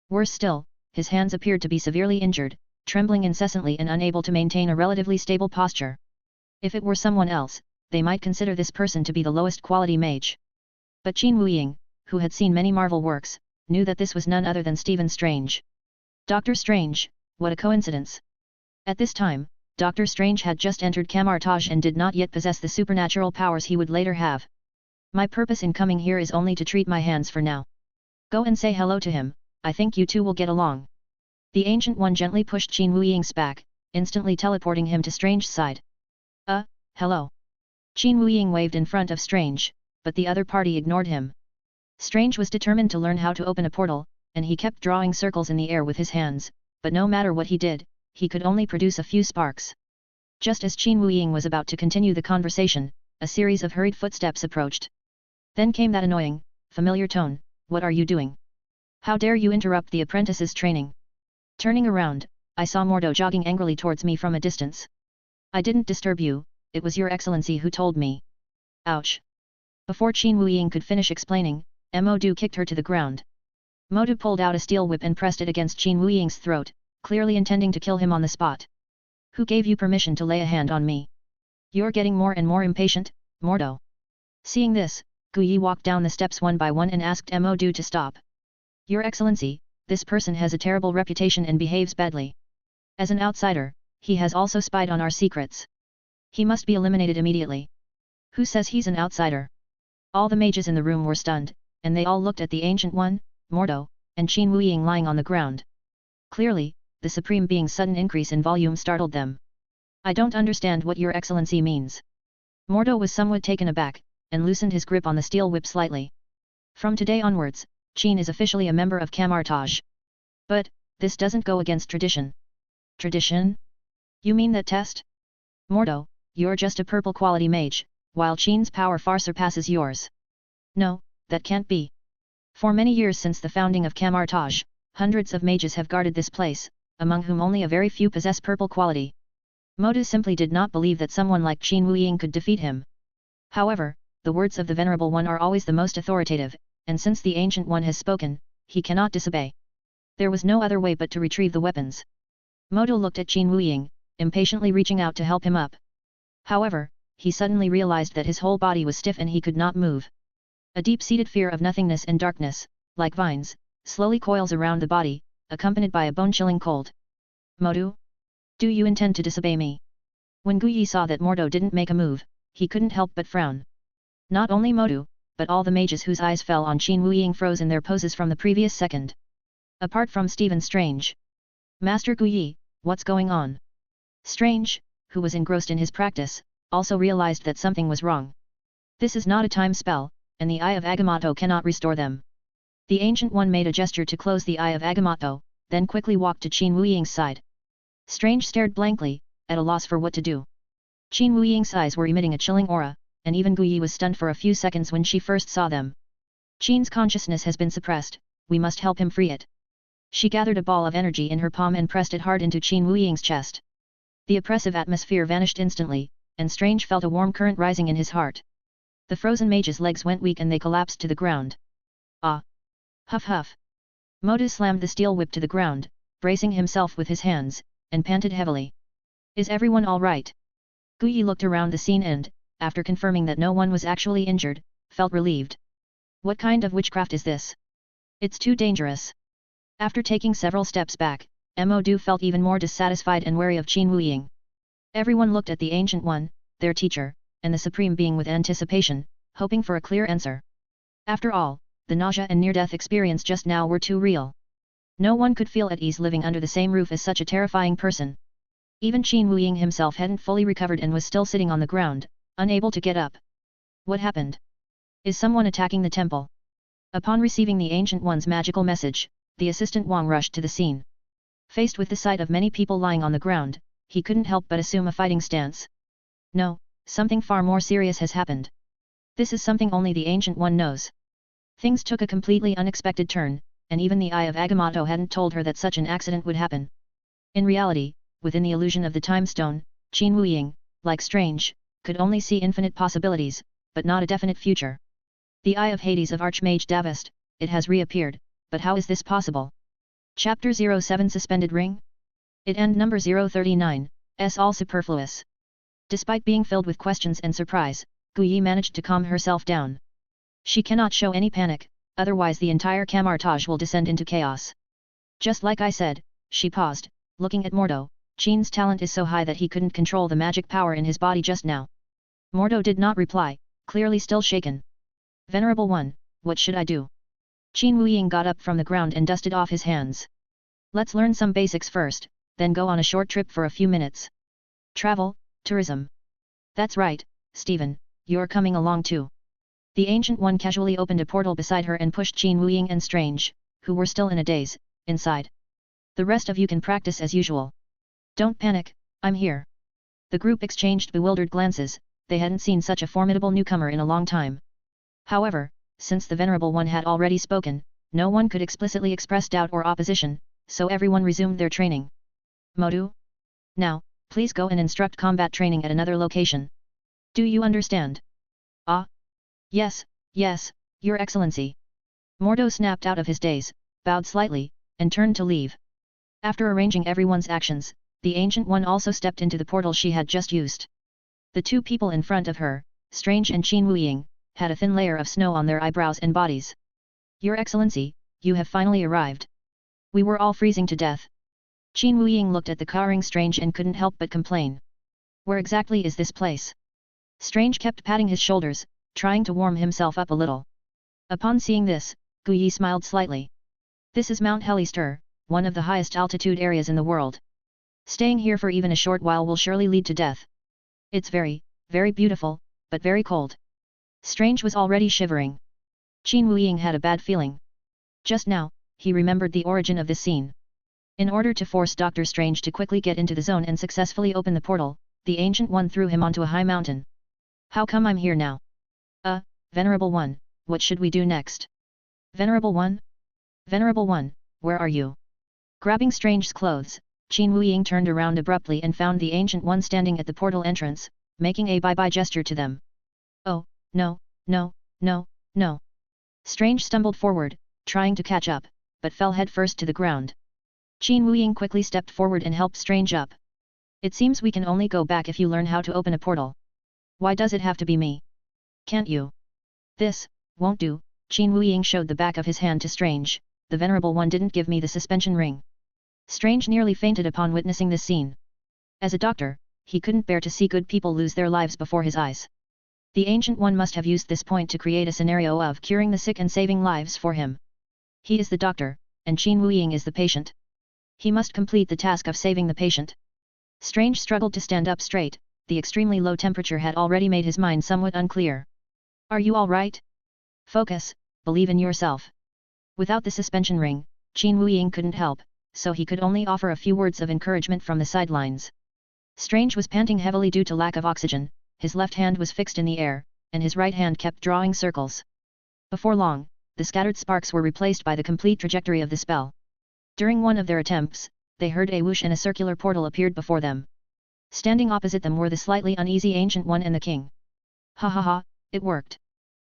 Worse still, his hands appeared to be severely injured, trembling incessantly and unable to maintain a relatively stable posture. If it were someone else, they might consider this person to be the lowest quality mage. But Qin Wuying, who had seen many Marvel works, knew that this was none other than Stephen Strange. Doctor Strange, what a coincidence! At this time, Doctor Strange had just entered Camartage and did not yet possess the supernatural powers he would later have. My purpose in coming here is only to treat my hands for now. Go and say hello to him, I think you two will get along. The Ancient One gently pushed Qin Wuying's back, instantly teleporting him to Strange's side. Hello. Qin Wuying waved in front of Strange, but the other party ignored him. Strange was determined to learn how to open a portal, and he kept drawing circles in the air with his hands, but no matter what he did, he could only produce a few sparks. Just as Qin Wuying was about to continue the conversation, a series of hurried footsteps approached. Then came that annoying, familiar tone, what are you doing? How dare you interrupt the apprentice's training? Turning around, I saw Mordo jogging angrily towards me from a distance. I didn't disturb you, it was your excellency who told me. Ouch! Before Qin Wuying could finish explaining, Modu kicked her to the ground. Modu pulled out a steel whip and pressed it against Qin Wuying's throat, clearly intending to kill him on the spot. Who gave you permission to lay a hand on me? You're getting more and more impatient, Mordo. Seeing this, Gu Yi walked down the steps one by one and asked Modu to stop. Your excellency, this person has a terrible reputation and behaves badly. As an outsider, he has also spied on our secrets. He must be eliminated immediately. Who says he's an outsider? All the mages in the room were stunned, and they all looked at the Ancient One, Mordo, and Qin Wuying lying on the ground. Clearly, the the Supreme Being's sudden increase in volume startled them. I don't understand what your excellency means. Mordo was somewhat taken aback, and loosened his grip on the steel whip slightly. From today onwards, Qin is officially a member of Kamartaj. But, this doesn't go against tradition. Tradition? You mean that test? Mordo, you're just a purple quality mage, while Qin's power far surpasses yours. No, that can't be. For many years since the founding of Kamartaj, hundreds of mages have guarded this place, among whom only a very few possess purple quality. Mordo simply did not believe that someone like Qin Wuying could defeat him. However, the words of the Venerable One are always the most authoritative, and since the Ancient One has spoken, he cannot disobey. There was no other way but to retrieve the weapons. Mordo looked at Qin Wuying, impatiently reaching out to help him up. However, he suddenly realized that his whole body was stiff and he could not move. A deep-seated fear of nothingness and darkness, like vines, slowly coils around the body, accompanied by a bone-chilling cold. Mordo? Do you intend to disobey me? When Guyi saw that Mordo didn't make a move, he couldn't help but frown. Not only Mordo, but all the mages whose eyes fell on Qin Wuying froze in their poses from the previous second. Apart from Stephen Strange. Master Guyi, what's going on? Strange, who was engrossed in his practice, also realized that something was wrong. This is not a time spell, and the Eye of Agamotto cannot restore them. The Ancient One made a gesture to close the Eye of Agamotto, then quickly walked to Qin Wuying's side. Strange stared blankly, at a loss for what to do. Qin Wuying's eyes were emitting a chilling aura, and even Guyi was stunned for a few seconds when she first saw them. Qin's consciousness has been suppressed, we must help him free it. She gathered a ball of energy in her palm and pressed it hard into Qin Wuying's chest. The oppressive atmosphere vanished instantly, and Strange felt a warm current rising in his heart. The frozen mage's legs went weak and they collapsed to the ground. Ah! Huff huff! Mordo slammed the steel whip to the ground, bracing himself with his hands, and panted heavily. Is everyone all right? Guyi looked around the scene and, after confirming that no one was actually injured, felt relieved. What kind of witchcraft is this? It's too dangerous. After taking several steps back, Mordo felt even more dissatisfied and wary of Qin Wuying. Everyone looked at the Ancient One, their teacher, and the Supreme Being with anticipation, hoping for a clear answer. After all, the nausea and near-death experience just now were too real. No one could feel at ease living under the same roof as such a terrifying person. Even Qin Wuying himself hadn't fully recovered and was still sitting on the ground, unable to get up. What happened? Is someone attacking the temple? Upon receiving the Ancient One's magical message, the assistant Wang rushed to the scene. Faced with the sight of many people lying on the ground, he couldn't help but assume a fighting stance. No, something far more serious has happened. This is something only the Ancient One knows. Things took a completely unexpected turn, and even the Eye of Agamotto hadn't told her that such an accident would happen. In reality, within the illusion of the Time Stone, Qin Wuying, like Strange, could only see infinite possibilities, but not a definite future. The Eye of Hades of Archmage Davist, it has reappeared, but how is this possible? Chapter 07 Suspended Ring? It end number 039, s all superfluous. Despite being filled with questions and surprise, Guyi managed to calm herself down. She cannot show any panic, otherwise the entire Kamartaj will descend into chaos. Just like I said, she paused, looking at Mordo. Qin's talent is so high that he couldn't control the magic power in his body just now. Mordo did not reply, clearly still shaken. Venerable One, what should I do? Qin Wuying got up from the ground and dusted off his hands. Let's learn some basics first, then go on a short trip for a few minutes. Travel, tourism. That's right, Stephen, you're coming along too. The Ancient One casually opened a portal beside her and pushed Qin Wuying and Strange, who were still in a daze, inside. The rest of you can practice as usual. Don't panic, I'm here. The group exchanged bewildered glances, they hadn't seen such a formidable newcomer in a long time. However, since the Venerable One had already spoken, no one could explicitly express doubt or opposition, so everyone resumed their training. Mordo? Now, please go and instruct combat training at another location. Do you understand? Ah? Yes, yes, Your Excellency. Mordo snapped out of his daze, bowed slightly, and turned to leave. After arranging everyone's actions, the Ancient One also stepped into the portal she had just used. The two people in front of her, Strange and Qin Wuying, had a thin layer of snow on their eyebrows and bodies. Your Excellency, you have finally arrived. We were all freezing to death. Qin Wuying looked at the cowering Strange and couldn't help but complain. Where exactly is this place? Strange kept patting his shoulders, trying to warm himself up a little. Upon seeing this, Guyi smiled slightly. This is Mount Hellister, one of the highest altitude areas in the world. Staying here for even a short while will surely lead to death. It's very, very beautiful, but very cold. Strange was already shivering. Qin Wuying had a bad feeling. Just now, he remembered the origin of this scene. In order to force Dr. Strange to quickly get into the zone and successfully open the portal, the Ancient One threw him onto a high mountain. How come I'm here now? Venerable One, what should we do next? Venerable One? Venerable One, where are you? Grabbing Strange's clothes, Qin Wuying turned around abruptly and found the Ancient One standing at the portal entrance, making a bye-bye gesture to them. Oh, no, no, no, no. Strange stumbled forward, trying to catch up, but fell headfirst to the ground. Qin Wuying quickly stepped forward and helped Strange up. It seems we can only go back if you learn how to open a portal. Why does it have to be me? Can't you? This won't do. Qin Wuying showed the back of his hand to Strange. The Venerable One didn't give me the suspension ring. Strange nearly fainted upon witnessing this scene. As a doctor, he couldn't bear to see good people lose their lives before his eyes. The Ancient One must have used this point to create a scenario of curing the sick and saving lives for him. He is the doctor, and Qin Wuying is the patient. He must complete the task of saving the patient. Strange struggled to stand up straight. The extremely low temperature had already made his mind somewhat unclear. Are you all right? Focus, believe in yourself. Without the suspension ring, Qin Wuying couldn't help, so he could only offer a few words of encouragement from the sidelines. Strange was panting heavily due to lack of oxygen, his left hand was fixed in the air, and his right hand kept drawing circles. Before long, the scattered sparks were replaced by the complete trajectory of the spell. During one of their attempts, they heard a whoosh and a circular portal appeared before them. Standing opposite them were the slightly uneasy Ancient One and the King. Ha ha ha, it worked.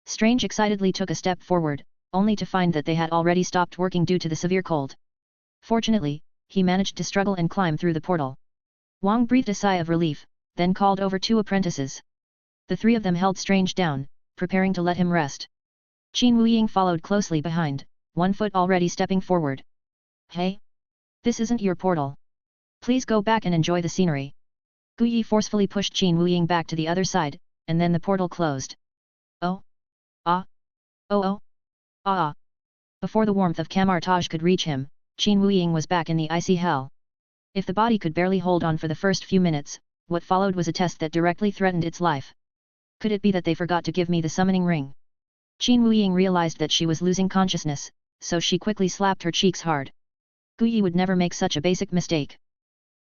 Strange excitedly took a step forward, only to find that they had already stopped working due to the severe cold. Fortunately, he managed to struggle and climb through the portal. Wang breathed a sigh of relief, then called over 2 apprentices. The 3 of them held Strange down, preparing to let him rest. Qin Wuying followed closely behind, 1 foot already stepping forward. Hey? This isn't your portal. Please go back and enjoy the scenery. Gu Yi forcefully pushed Qin Wuying back to the other side, and then the portal closed. Oh? Ah? Oh oh? Ah ah. Before the warmth of Camartage could reach him, Qin Wuying was back in the icy hell. If the body could barely hold on for the first few minutes, what followed was a test that directly threatened its life. Could it be that they forgot to give me the summoning ring? Qin Wuying realized that she was losing consciousness, so she quickly slapped her cheeks hard. Gu Yi would never make such a basic mistake.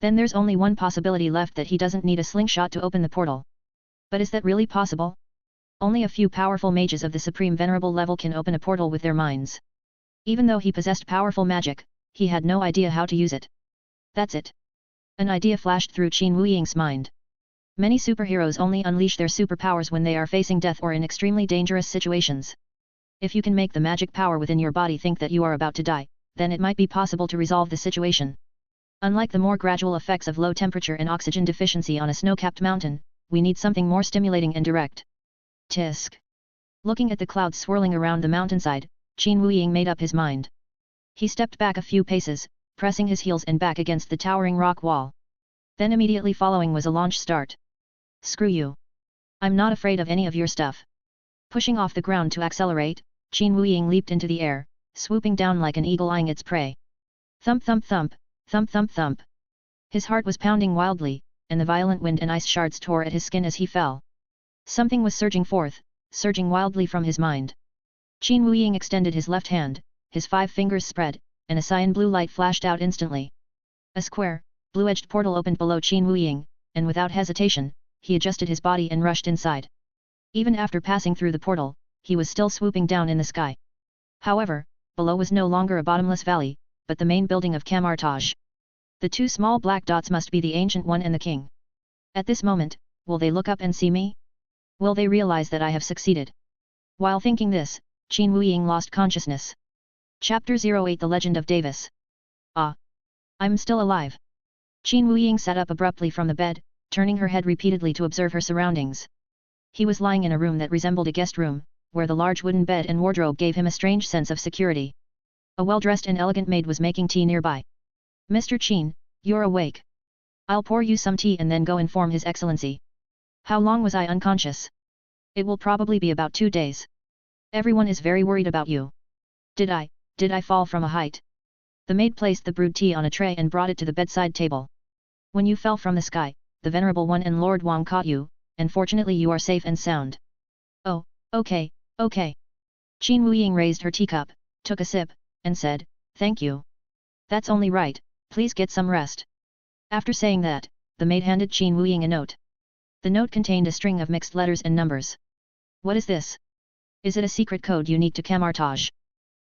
Then there's only one possibility left, that he doesn't need a slingshot to open the portal. But is that really possible? Only a few powerful mages of the Supreme Venerable level can open a portal with their minds. Even though he possessed powerful magic, he had no idea how to use it. That's it. An idea flashed through Qin Wuying's mind. Many superheroes only unleash their superpowers when they are facing death or in extremely dangerous situations. If you can make the magic power within your body think that you are about to die, then it might be possible to resolve the situation. Unlike the more gradual effects of low temperature and oxygen deficiency on a snow-capped mountain, we need something more stimulating and direct. Tisk. Looking at the clouds swirling around the mountainside, Qin Wuying made up his mind. He stepped back a few paces, pressing his heels and back against the towering rock wall. Then immediately following was a launch start. Screw you. I'm not afraid of any of your stuff. Pushing off the ground to accelerate, Qin Wuying leaped into the air, swooping down like an eagle eyeing its prey. Thump thump thump, thump thump thump. His heart was pounding wildly, and the violent wind and ice shards tore at his skin as he fell. Something was surging forth, surging wildly from his mind. Qin Wuying extended his left hand, his 5 fingers spread, and a cyan blue light flashed out instantly. A square, blue-edged portal opened below Qin Wuying, and without hesitation, he adjusted his body and rushed inside. Even after passing through the portal, he was still swooping down in the sky. However, below was no longer a bottomless valley, but the main building of Camartage. The 2 small black dots must be the Ancient One and the King. At this moment, will they look up and see me? Will they realize that I have succeeded? While thinking this, Qin Wuying lost consciousness. Chapter 08 The Legend of Davis. Ah! I'm still alive. Qin Wuying sat up abruptly from the bed, turning her head repeatedly to observe her surroundings. He was lying in a room that resembled a guest room, where the large wooden bed and wardrobe gave him a strange sense of security. A well-dressed and elegant maid was making tea nearby. Mr. Qin, you're awake. I'll pour you some tea and then go inform His Excellency. How long was I unconscious? It will probably be about 2 days. Everyone is very worried about you. Did I fall from a height? The maid placed the brewed tea on a tray and brought it to the bedside table. When you fell from the sky, the Venerable One and Lord Wang caught you, and fortunately you are safe and sound. Oh, okay, okay. Qin Wuying raised her teacup, took a sip, and said, thank you. That's only right, please get some rest. After saying that, the maid handed Qin Wuying a note. The note contained a string of mixed letters and numbers. What is this? Is it a secret code unique to Camartage?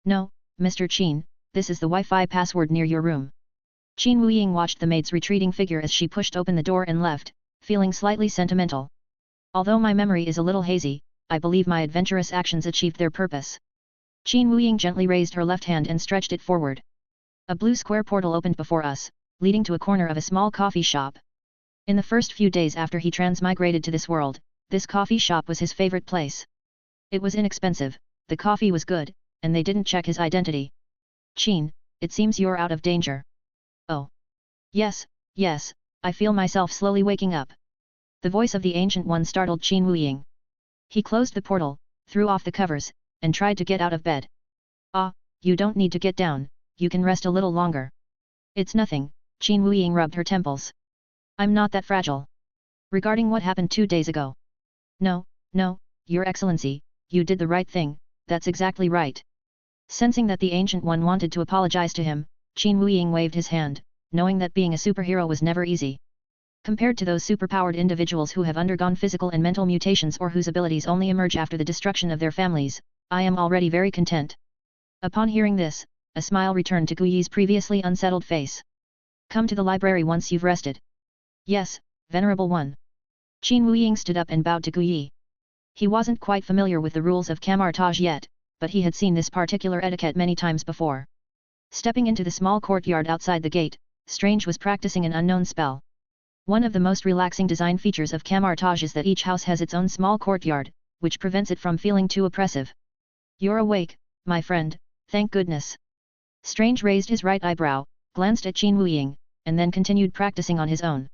No, Mr. Qin, this is the Wi-Fi password near your room. Qin Wuying watched the maid's retreating figure as she pushed open the door and left, feeling slightly sentimental. Although my memory is a little hazy, I believe my adventurous actions achieved their purpose. Qin Wuying gently raised her left hand and stretched it forward. A blue square portal opened before us, leading to a corner of a small coffee shop. In the first few days after he transmigrated to this world, this coffee shop was his favorite place. It was inexpensive, the coffee was good, and they didn't check his identity. Qin, it seems you're out of danger. Oh. Yes, yes, I feel myself slowly waking up. The voice of the Ancient One startled Qin Wuying. He closed the portal, threw off the covers, and tried to get out of bed. Ah, you don't need to get down, you can rest a little longer. It's nothing, Qin Wuying rubbed her temples. I'm not that fragile. Regarding what happened 2 days ago. No, Your Excellency, you did the right thing, that's exactly right. Sensing that the Ancient One wanted to apologize to him, Qin Wuying waved his hand, knowing that being a superhero was never easy. Compared to those superpowered individuals who have undergone physical and mental mutations or whose abilities only emerge after the destruction of their families, I am already very content. Upon hearing this, a smile returned to Gu Yi's previously unsettled face. Come to the library once you've rested. Yes, Venerable One. Qin Wuying stood up and bowed to Gu Yi. He wasn't quite familiar with the rules of Camartage yet, but he had seen this particular etiquette many times before. Stepping into the small courtyard outside the gate, Strange was practicing an unknown spell. One of the most relaxing design features of Camartage is that each house has its own small courtyard, which prevents it from feeling too oppressive. You're awake, my friend, thank goodness. Strange raised his right eyebrow, glanced at Qin Wuying, and then continued practicing on his own.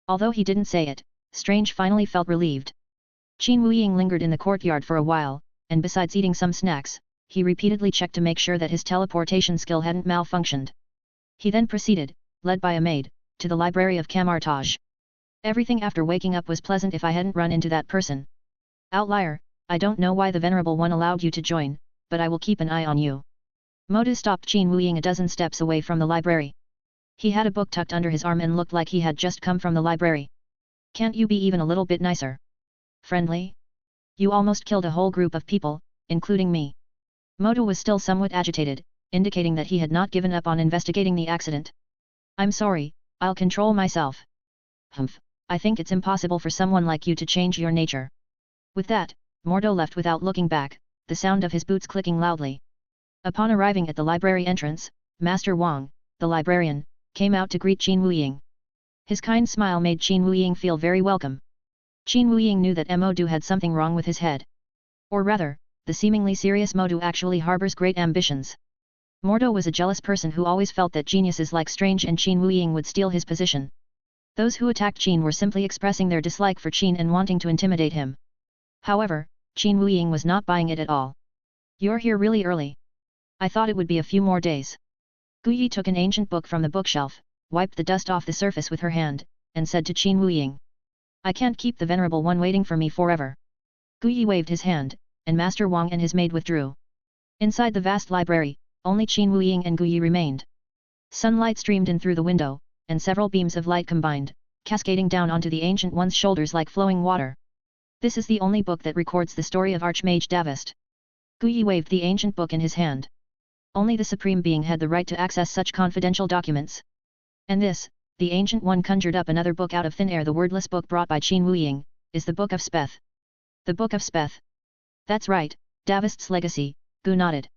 Although he didn't say it, Strange finally felt relieved. Qin Wuying lingered in the courtyard for a while, and besides eating some snacks, he repeatedly checked to make sure that his teleportation skill hadn't malfunctioned. He then proceeded, led by a maid, to the library of Camartage. Everything after waking up was pleasant if I hadn't run into that person. Outlier, I don't know why the Venerable One allowed you to join, but I will keep an eye on you. Modu stopped Qin Wuying a dozen steps away from the library. He had a book tucked under his arm and looked like he had just come from the library. Can't you be even a little bit nicer? Friendly? You almost killed a whole group of people, including me. Modu was still somewhat agitated, indicating that he had not given up on investigating the accident. I'm sorry, I'll control myself. Humph, I think it's impossible for someone like you to change your nature. With that, Mordo left without looking back, the sound of his boots clicking loudly. Upon arriving at the library entrance, Master Wang, the librarian, came out to greet Qin Wuying. His kind smile made Qin Wuying feel very welcome. Qin Wuying knew that Modu had something wrong with his head. Or rather, the seemingly serious Modu actually harbors great ambitions. Mordo was a jealous person who always felt that geniuses like Strange and Qin Wuying would steal his position. Those who attacked Qin were simply expressing their dislike for Qin and wanting to intimidate him. However, Qin Wuying was not buying it at all. You're here really early. I thought it would be a few more days. Gu Yi took an ancient book from the bookshelf, wiped the dust off the surface with her hand, and said to Qin Wuying. I can't keep the Venerable One waiting for me forever. Gu Yi waved his hand, and Master Wang and his maid withdrew. Inside the vast library, only Qin Wuying and Gu Yi remained. Sunlight streamed in through the window, and several beams of light combined, cascading down onto the Ancient One's shoulders like flowing water. This is the only book that records the story of Archmage Davist. Gu Yi waved the ancient book in his hand. Only the Supreme Being had the right to access such confidential documents. And this, the Ancient One conjured up another book out of thin air. The wordless book brought by Qin Wuying, is the Book of Speth. The Book of Speth. That's right, Davist's legacy, Gu nodded.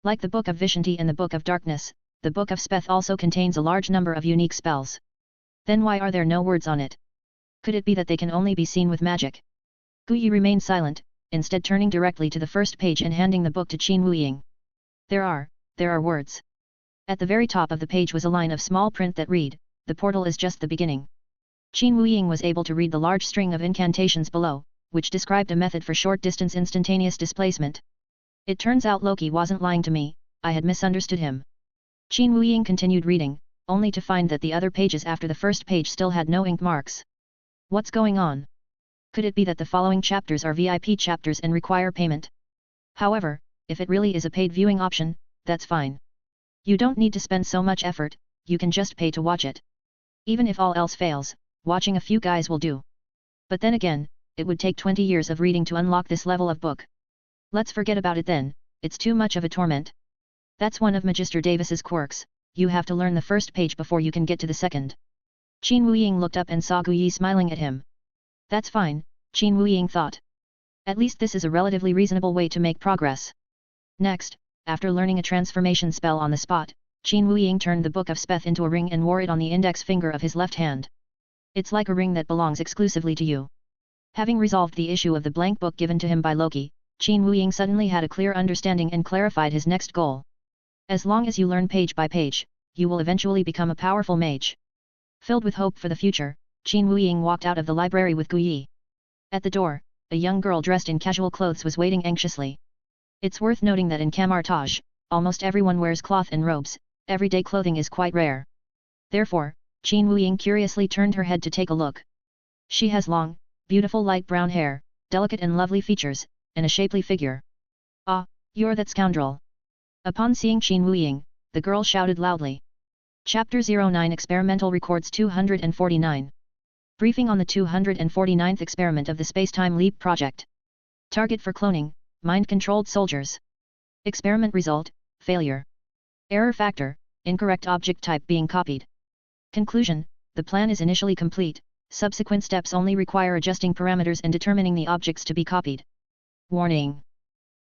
Like the Book of Vishanti and the Book of Darkness, the Book of Speth also contains a large number of unique spells. Then why are there no words on it? Could it be that they can only be seen with magic? Gu Yi remained silent, instead turning directly to the first page and handing the book to Qin Wuying. There are words. At the very top of the page was a line of small print that read, "The portal is just the beginning." Qin Wuying was able to read the large string of incantations below, which described a method for short-distance instantaneous displacement. It turns out Loki wasn't lying to me, I had misunderstood him. Qin Wuying continued reading, only to find that the other pages after the first page still had no ink marks. What's going on? Could it be that the following chapters are VIP chapters and require payment? However, if it really is a paid viewing option, that's fine. You don't need to spend so much effort, you can just pay to watch it. Even if all else fails, watching a few guys will do. But then again, it would take 20 years of reading to unlock this level of book. Let's forget about it then, it's too much of a torment. That's one of Magister Davis's quirks, you have to learn the first page before you can get to the second. Qin Wuying looked up and saw Guyi smiling at him. That's fine, Qin Wuying thought. At least this is a relatively reasonable way to make progress. Next, after learning a transformation spell on the spot, Qin Wuying turned the Book of Speth into a ring and wore it on the index finger of his left hand. It's like a ring that belongs exclusively to you. Having resolved the issue of the blank book given to him by Loki, Qin Wuying suddenly had a clear understanding and clarified his next goal. As long as you learn page by page, you will eventually become a powerful mage. Filled with hope for the future, Qin Wuying walked out of the library with Guyi. At the door, a young girl dressed in casual clothes was waiting anxiously. It's worth noting that in Camartage, almost everyone wears cloth and robes, everyday clothing is quite rare. Therefore, Qin Wuying curiously turned her head to take a look. She has long, beautiful light brown hair, delicate and lovely features, and a shapely figure. Ah, you're that scoundrel. Upon seeing Qin Wuying, the girl shouted loudly. Chapter 09 Experimental Records 249. Briefing on the 249th experiment of the Spacetime Leap Project. Target for cloning, mind-controlled soldiers. Experiment result, failure. Error factor, incorrect object type being copied. Conclusion, the plan is initially complete, subsequent steps only require adjusting parameters and determining the objects to be copied. Warning.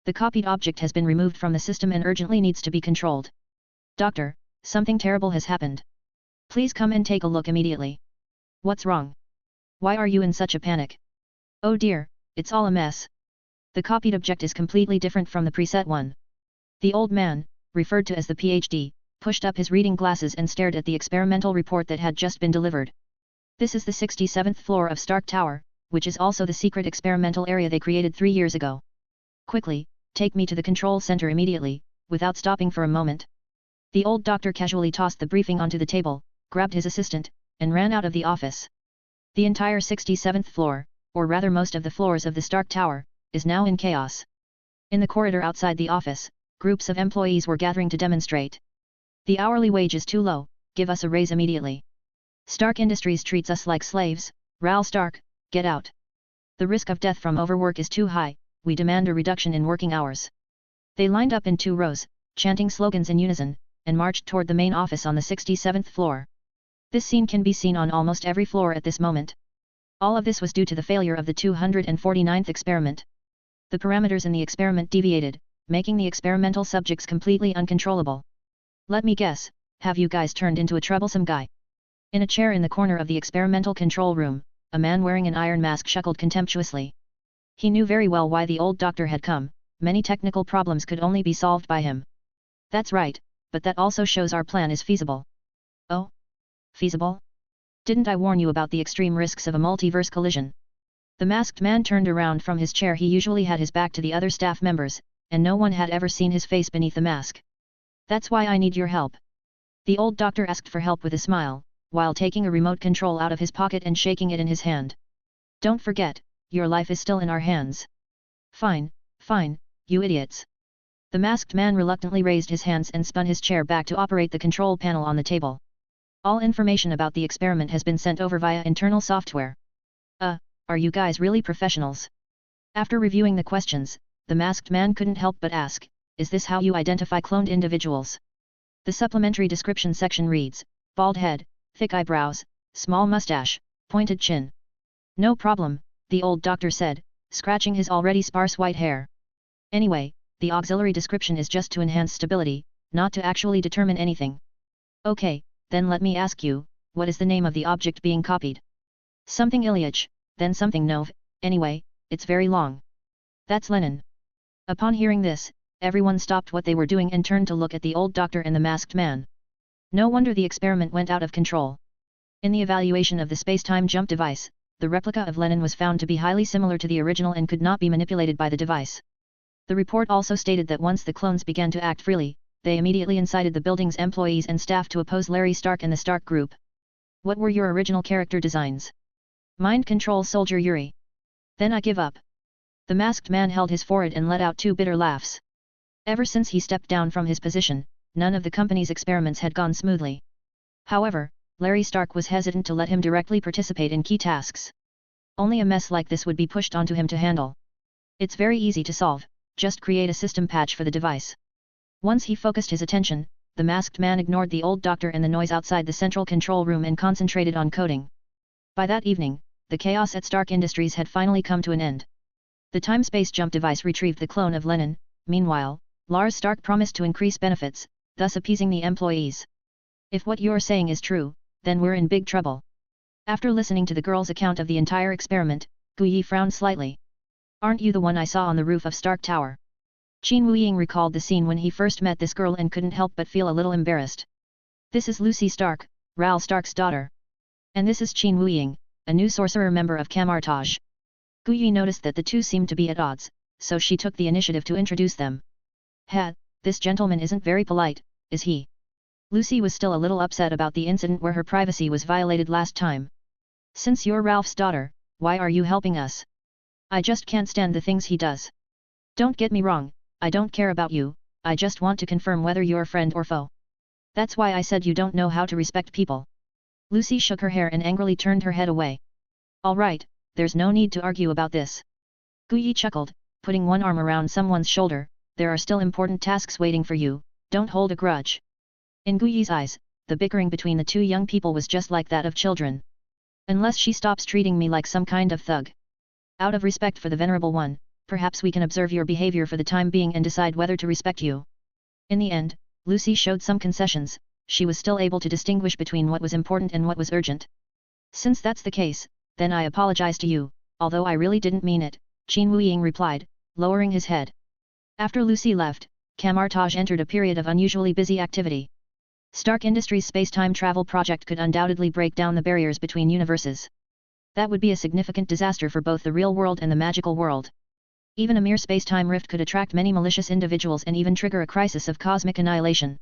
The copied object has been removed from the system and urgently needs to be controlled. Doctor, something terrible has happened. Please come and take a look immediately. What's wrong? Why are you in such a panic? Oh dear, it's all a mess. The copied object is completely different from the preset one. The old man, referred to as the PhD, pushed up his reading glasses and stared at the experimental report that had just been delivered. This is the 67th floor of Stark Tower, which is also the secret experimental area they created 3 years ago. Quickly, take me to the control center immediately, without stopping for a moment. The old doctor casually tossed the briefing onto the table, grabbed his assistant, and ran out of the office. The entire 67th floor, or rather most of the floors of the Stark Tower, is now in chaos. In the corridor outside the office, groups of employees were gathering to demonstrate. The hourly wage is too low, give us a raise immediately. Stark Industries treats us like slaves, Ral Stark, get out. The risk of death from overwork is too high, we demand a reduction in working hours. They lined up in 2 rows, chanting slogans in unison, and marched toward the main office on the 67th floor. This scene can be seen on almost every floor at this moment. All of this was due to the failure of the 249th experiment. The parameters in the experiment deviated, making the experimental subjects completely uncontrollable. Let me guess, have you guys turned into a troublesome guy? In a chair in the corner of the experimental control room, a man wearing an iron mask chuckled contemptuously. He knew very well why the old doctor had come, many technical problems could only be solved by him. That's right, but that also shows our plan is feasible. Oh? Feasible? Didn't I warn you about the extreme risks of a multiverse collision? The masked man turned around from his chair. He usually had his back to the other staff members, and no one had ever seen his face beneath the mask. That's why I need your help. The old doctor asked for help with a smile, while taking a remote control out of his pocket and shaking it in his hand. Don't forget, your life is still in our hands. Fine, fine, you idiots. The masked man reluctantly raised his hands and spun his chair back to operate the control panel on the table. All information about the experiment has been sent over via internal software. Are you guys really professionals? After reviewing the questions, the masked man couldn't help but ask, is this how you identify cloned individuals? The supplementary description section reads, bald head, thick eyebrows, small mustache, pointed chin. No problem, the old doctor said, scratching his already sparse white hair. Anyway, the auxiliary description is just to enhance stability, not to actually determine anything. Okay, then let me ask you, what is the name of the object being copied? Something Ilyich, then something Nov, anyway, it's very long. That's Lenin. Upon hearing this, everyone stopped what they were doing and turned to look at the old doctor and the masked man. No wonder the experiment went out of control. In the evaluation of the space-time jump device, the replica of Lenin was found to be highly similar to the original and could not be manipulated by the device. The report also stated that once the clones began to act freely, they immediately incited the building's employees and staff to oppose Larry Stark and the Stark Group. What were your original character designs? Mind control soldier Yuri. Then I give up. The masked man held his forehead and let out 2 bitter laughs. Ever since he stepped down from his position, none of the company's experiments had gone smoothly. However, Larry Stark was hesitant to let him directly participate in key tasks. Only a mess like this would be pushed onto him to handle. It's very easy to solve, just create a system patch for the device. Once he focused his attention, the masked man ignored the old doctor and the noise outside the central control room and concentrated on coding. By that evening, the chaos at Stark Industries had finally come to an end. The time-space jump device retrieved the clone of Lenin. Meanwhile, Lars Stark promised to increase benefits, thus appeasing the employees. If what you're saying is true, then we're in big trouble. After listening to the girl's account of the entire experiment, Guyi frowned slightly. Aren't you the one I saw on the roof of Stark Tower? Qin Wuying recalled the scene when he first met this girl and couldn't help but feel a little embarrassed. This is Lucy Stark, Ral Stark's daughter. And this is Qin Wuying, a new sorcerer member of Camartage. Guyi noticed that the two seemed to be at odds, so she took the initiative to introduce them. This gentleman isn't very polite, is he? Lucy was still a little upset about the incident where her privacy was violated last time. Since you're Ralph's daughter, why are you helping us? I just can't stand the things he does. Don't get me wrong, I don't care about you, I just want to confirm whether you're friend or foe. That's why I said you don't know how to respect people. Lucy shook her hair and angrily turned her head away. All right, there's no need to argue about this. Guyi chuckled, putting one arm around someone's shoulder. There are still important tasks waiting for you, don't hold a grudge. In Guyi's eyes, the bickering between the two young people was just like that of children. Unless she stops treating me like some kind of thug. Out of respect for the Venerable One, perhaps we can observe your behavior for the time being and decide whether to respect you. In the end, Lucy showed some concessions, she was still able to distinguish between what was important and what was urgent. Since that's the case, then I apologize to you, although I really didn't mean it, Qin Wuying replied, lowering his head. After Lucy left, Camartage entered a period of unusually busy activity. Stark Industries' space-time travel project could undoubtedly break down the barriers between universes. That would be a significant disaster for both the real world and the magical world. Even a mere space-time rift could attract many malicious individuals and even trigger a crisis of cosmic annihilation.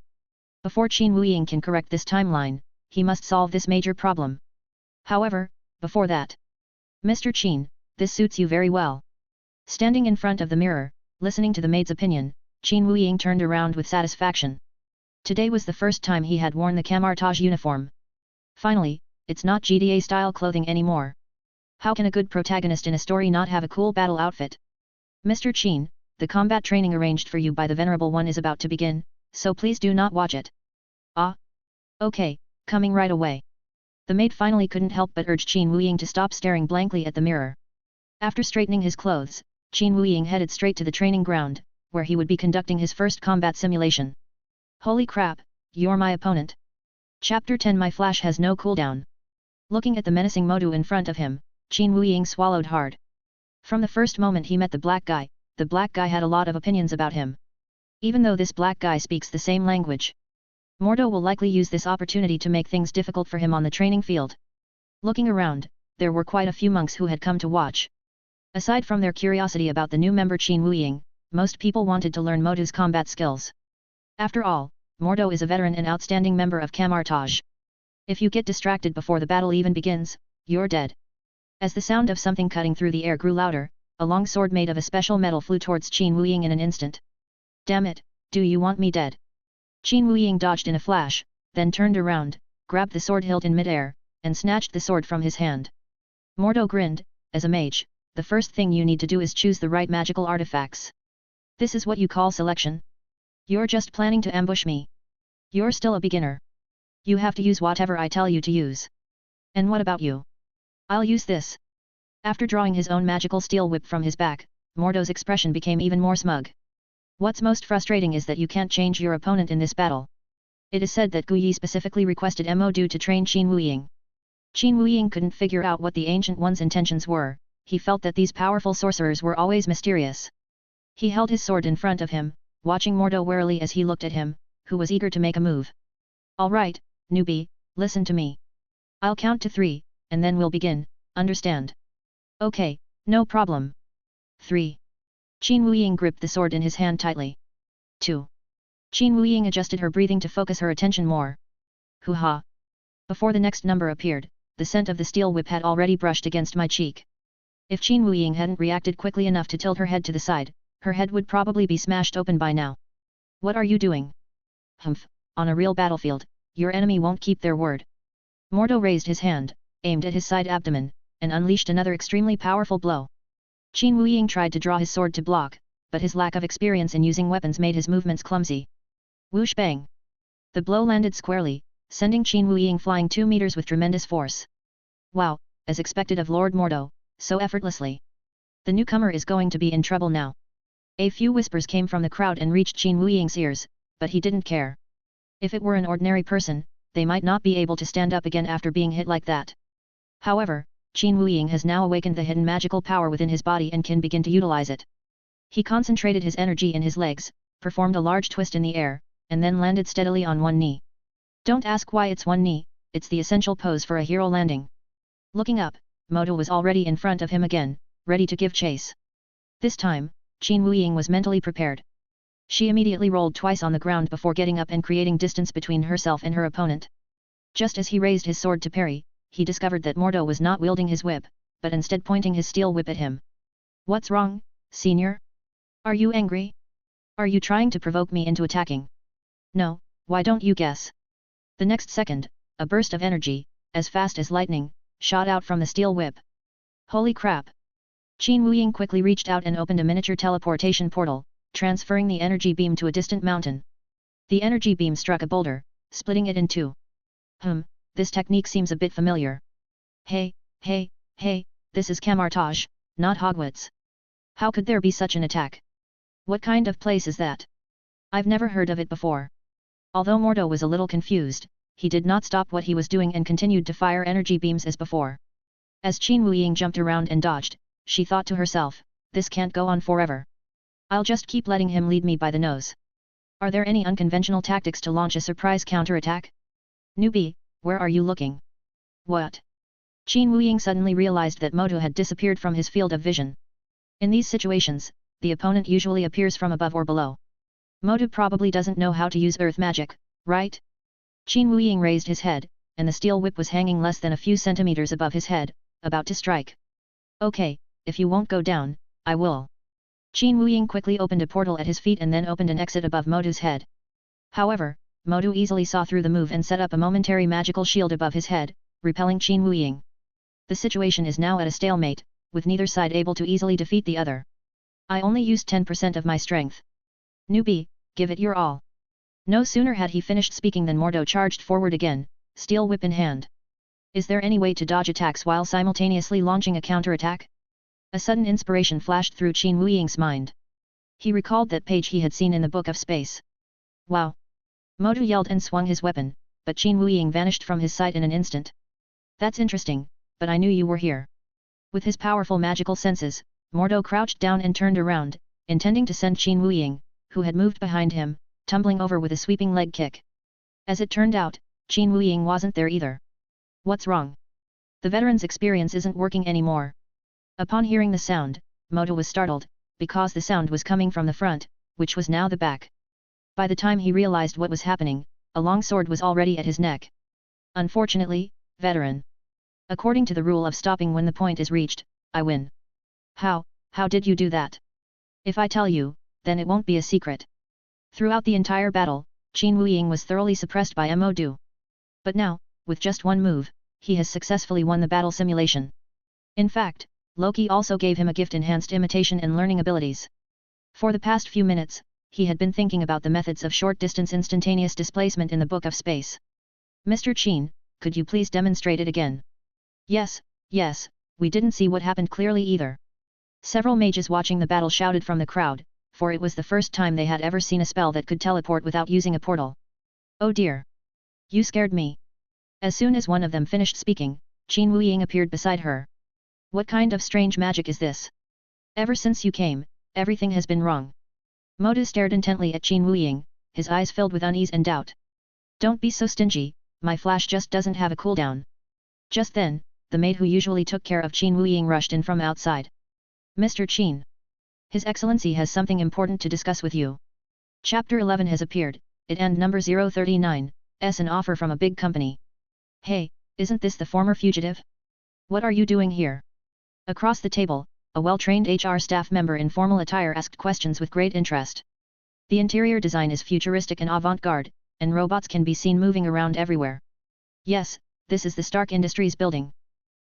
Before Qin Wuying can correct this timeline, he must solve this major problem. However, before that, Mr. Qin, this suits you very well. Standing in front of the mirror, listening to the maid's opinion, Qin Wuying turned around with satisfaction. Today was the first time he had worn the Camartage uniform. Finally, it's not GDA-style clothing anymore. How can a good protagonist in a story not have a cool battle outfit? Mr. Qin, the combat training arranged for you by the Venerable One is about to begin, so please do not watch it. Ah? Okay, coming right away. The maid finally couldn't help but urge Qin Wuying to stop staring blankly at the mirror. After straightening his clothes, Qin Wuying headed straight to the training ground, where he would be conducting his first combat simulation. Holy crap, you're my opponent. Chapter 10 My flash has no cooldown. Looking at the menacing Modu in front of him, Qin Wuying swallowed hard. From the first moment he met the black guy had a lot of opinions about him. Even though this black guy speaks the same language, Mordo will likely use this opportunity to make things difficult for him on the training field. Looking around, there were quite a few monks who had come to watch. Aside from their curiosity about the new member Qin Wuying, most people wanted to learn Modu's combat skills. After all, Mordo is a veteran and outstanding member of Camartage. If you get distracted before the battle even begins, you're dead. As the sound of something cutting through the air grew louder, a long sword made of a special metal flew towards Qin Wuying in an instant. Damn it, do you want me dead? Qin Wuying dodged in a flash, then turned around, grabbed the sword hilt in midair, and snatched the sword from his hand. Mordo grinned, as a mage, the first thing you need to do is choose the right magical artifacts. This is what you call selection? You're just planning to ambush me. You're still a beginner. You have to use whatever I tell you to use. And what about you? I'll use this. After drawing his own magical steel whip from his back, Mordo's expression became even more smug. What's most frustrating is that you can't change your opponent in this battle. It is said that Guyi specifically requested Modu to train Qin Wuying. Qin Wuying couldn't figure out what the Ancient One's intentions were, he felt that these powerful sorcerers were always mysterious. He held his sword in front of him, watching Mordo warily as he looked at him, who was eager to make a move. Alright, newbie, listen to me. I'll count to 3, and then we'll begin, understand? Okay, no problem. 3. Qin Wuying gripped the sword in his hand tightly. 2. Qin Wuying adjusted her breathing to focus her attention more. Hoo-ha! Before the next number appeared, the scent of the steel whip had already brushed against my cheek. If Qin Wuying hadn't reacted quickly enough to tilt her head to the side, her head would probably be smashed open by now. What are you doing? Humph, on a real battlefield, your enemy won't keep their word. Mordo raised his hand, aimed at his side abdomen, and unleashed another extremely powerful blow. Qin Wuying tried to draw his sword to block, but his lack of experience in using weapons made his movements clumsy. Whoosh bang! The blow landed squarely, sending Qin Wuying flying 2 meters with tremendous force. Wow, as expected of Lord Mordo, so effortlessly. The newcomer is going to be in trouble now. A few whispers came from the crowd and reached Qin Wuying's ears, but he didn't care. If it were an ordinary person, they might not be able to stand up again after being hit like that. However, Qin Wuying has now awakened the hidden magical power within his body and can begin to utilize it. He concentrated his energy in his legs, performed a large twist in the air, and then landed steadily on one knee. Don't ask why it's one knee, it's the essential pose for a hero landing. Looking up, Mordo was already in front of him again, ready to give chase. This time, Qin Wuying was mentally prepared. She immediately rolled twice on the ground before getting up and creating distance between herself and her opponent. Just as he raised his sword to parry, he discovered that Mordo was not wielding his whip, but instead pointing his steel whip at him. What's wrong, senior? Are you angry? Are you trying to provoke me into attacking? No, why don't you guess? The next second, a burst of energy, as fast as lightning, shot out from the steel whip. Holy crap! Qin Wuying quickly reached out and opened a miniature teleportation portal, transferring the energy beam to a distant mountain. The energy beam struck a boulder, splitting it in two. This technique seems a bit familiar. Hey, this is Camartage, not Hogwarts. How could there be such an attack? What kind of place is that? I've never heard of it before. Although Mordo was a little confused, he did not stop what he was doing and continued to fire energy beams as before. As Qin Wuying jumped around and dodged, she thought to herself, this can't go on forever. I'll just keep letting him lead me by the nose. Are there any unconventional tactics to launch a surprise counterattack? Newbie, where are you looking? What? Qin Wuying suddenly realized that Mordo had disappeared from his field of vision. In these situations, the opponent usually appears from above or below. Mordo probably doesn't know how to use earth magic, right? Qin Wuying raised his head, and the steel whip was hanging less than a few centimeters above his head, about to strike. Okay, if you won't go down, I will. Qin Wuying quickly opened a portal at his feet and then opened an exit above Mordo's head. However, Mordo easily saw through the move and set up a momentary magical shield above his head, repelling Qin Wuying. The situation is now at a stalemate, with neither side able to easily defeat the other. I only used 10% of my strength. Newbie, give it your all. No sooner had he finished speaking than Mordo charged forward again, steel whip in hand. Is there any way to dodge attacks while simultaneously launching a counterattack? A sudden inspiration flashed through Qin Wuying's mind. He recalled that page he had seen in the Book of Space. Wow! Mordo yelled and swung his weapon, but Qin Wuying vanished from his sight in an instant. That's interesting, but I knew you were here. With his powerful magical senses, Mordo crouched down and turned around, intending to send Qin Wuying, who had moved behind him, tumbling over with a sweeping leg kick. As it turned out, Qin Wuying wasn't there either. What's wrong? The veteran's experience isn't working anymore. Upon hearing the sound, Mordo was startled, because the sound was coming from the front, which was now the back. By the time he realized what was happening, a long sword was already at his neck. Unfortunately, veteran. According to the rule of stopping when the point is reached, I win. How did you do that? If I tell you, then it won't be a secret. Throughout the entire battle, Qin Wuying was thoroughly suppressed by Mordo. But now, with just one move, he has successfully won the battle simulation. In fact, Loki also gave him a gift-enhanced imitation and learning abilities. For the past few minutes, he had been thinking about the methods of short-distance instantaneous displacement in the Book of Space. Mr. Qin, could you please demonstrate it again? Yes, we didn't see what happened clearly either. Several mages watching the battle shouted from the crowd, for it was the first time they had ever seen a spell that could teleport without using a portal. Oh dear! You scared me. As soon as one of them finished speaking, Qin Wuying appeared beside her. What kind of strange magic is this? Ever since you came, everything has been wrong. Mordo stared intently at Qin Wuying, his eyes filled with unease and doubt. Don't be so stingy, my flash just doesn't have a cooldown. Just then, the maid who usually took care of Qin Wuying rushed in from outside. Mr. Qin. His Excellency has something important to discuss with you. Chapter 11 has appeared, it and number 039, an offer from a big company. Hey, isn't this the former fugitive? What are you doing here? Across the table, a well-trained HR staff member in formal attire asked questions with great interest. The interior design is futuristic and avant-garde, and robots can be seen moving around everywhere. Yes, this is the Stark Industries building.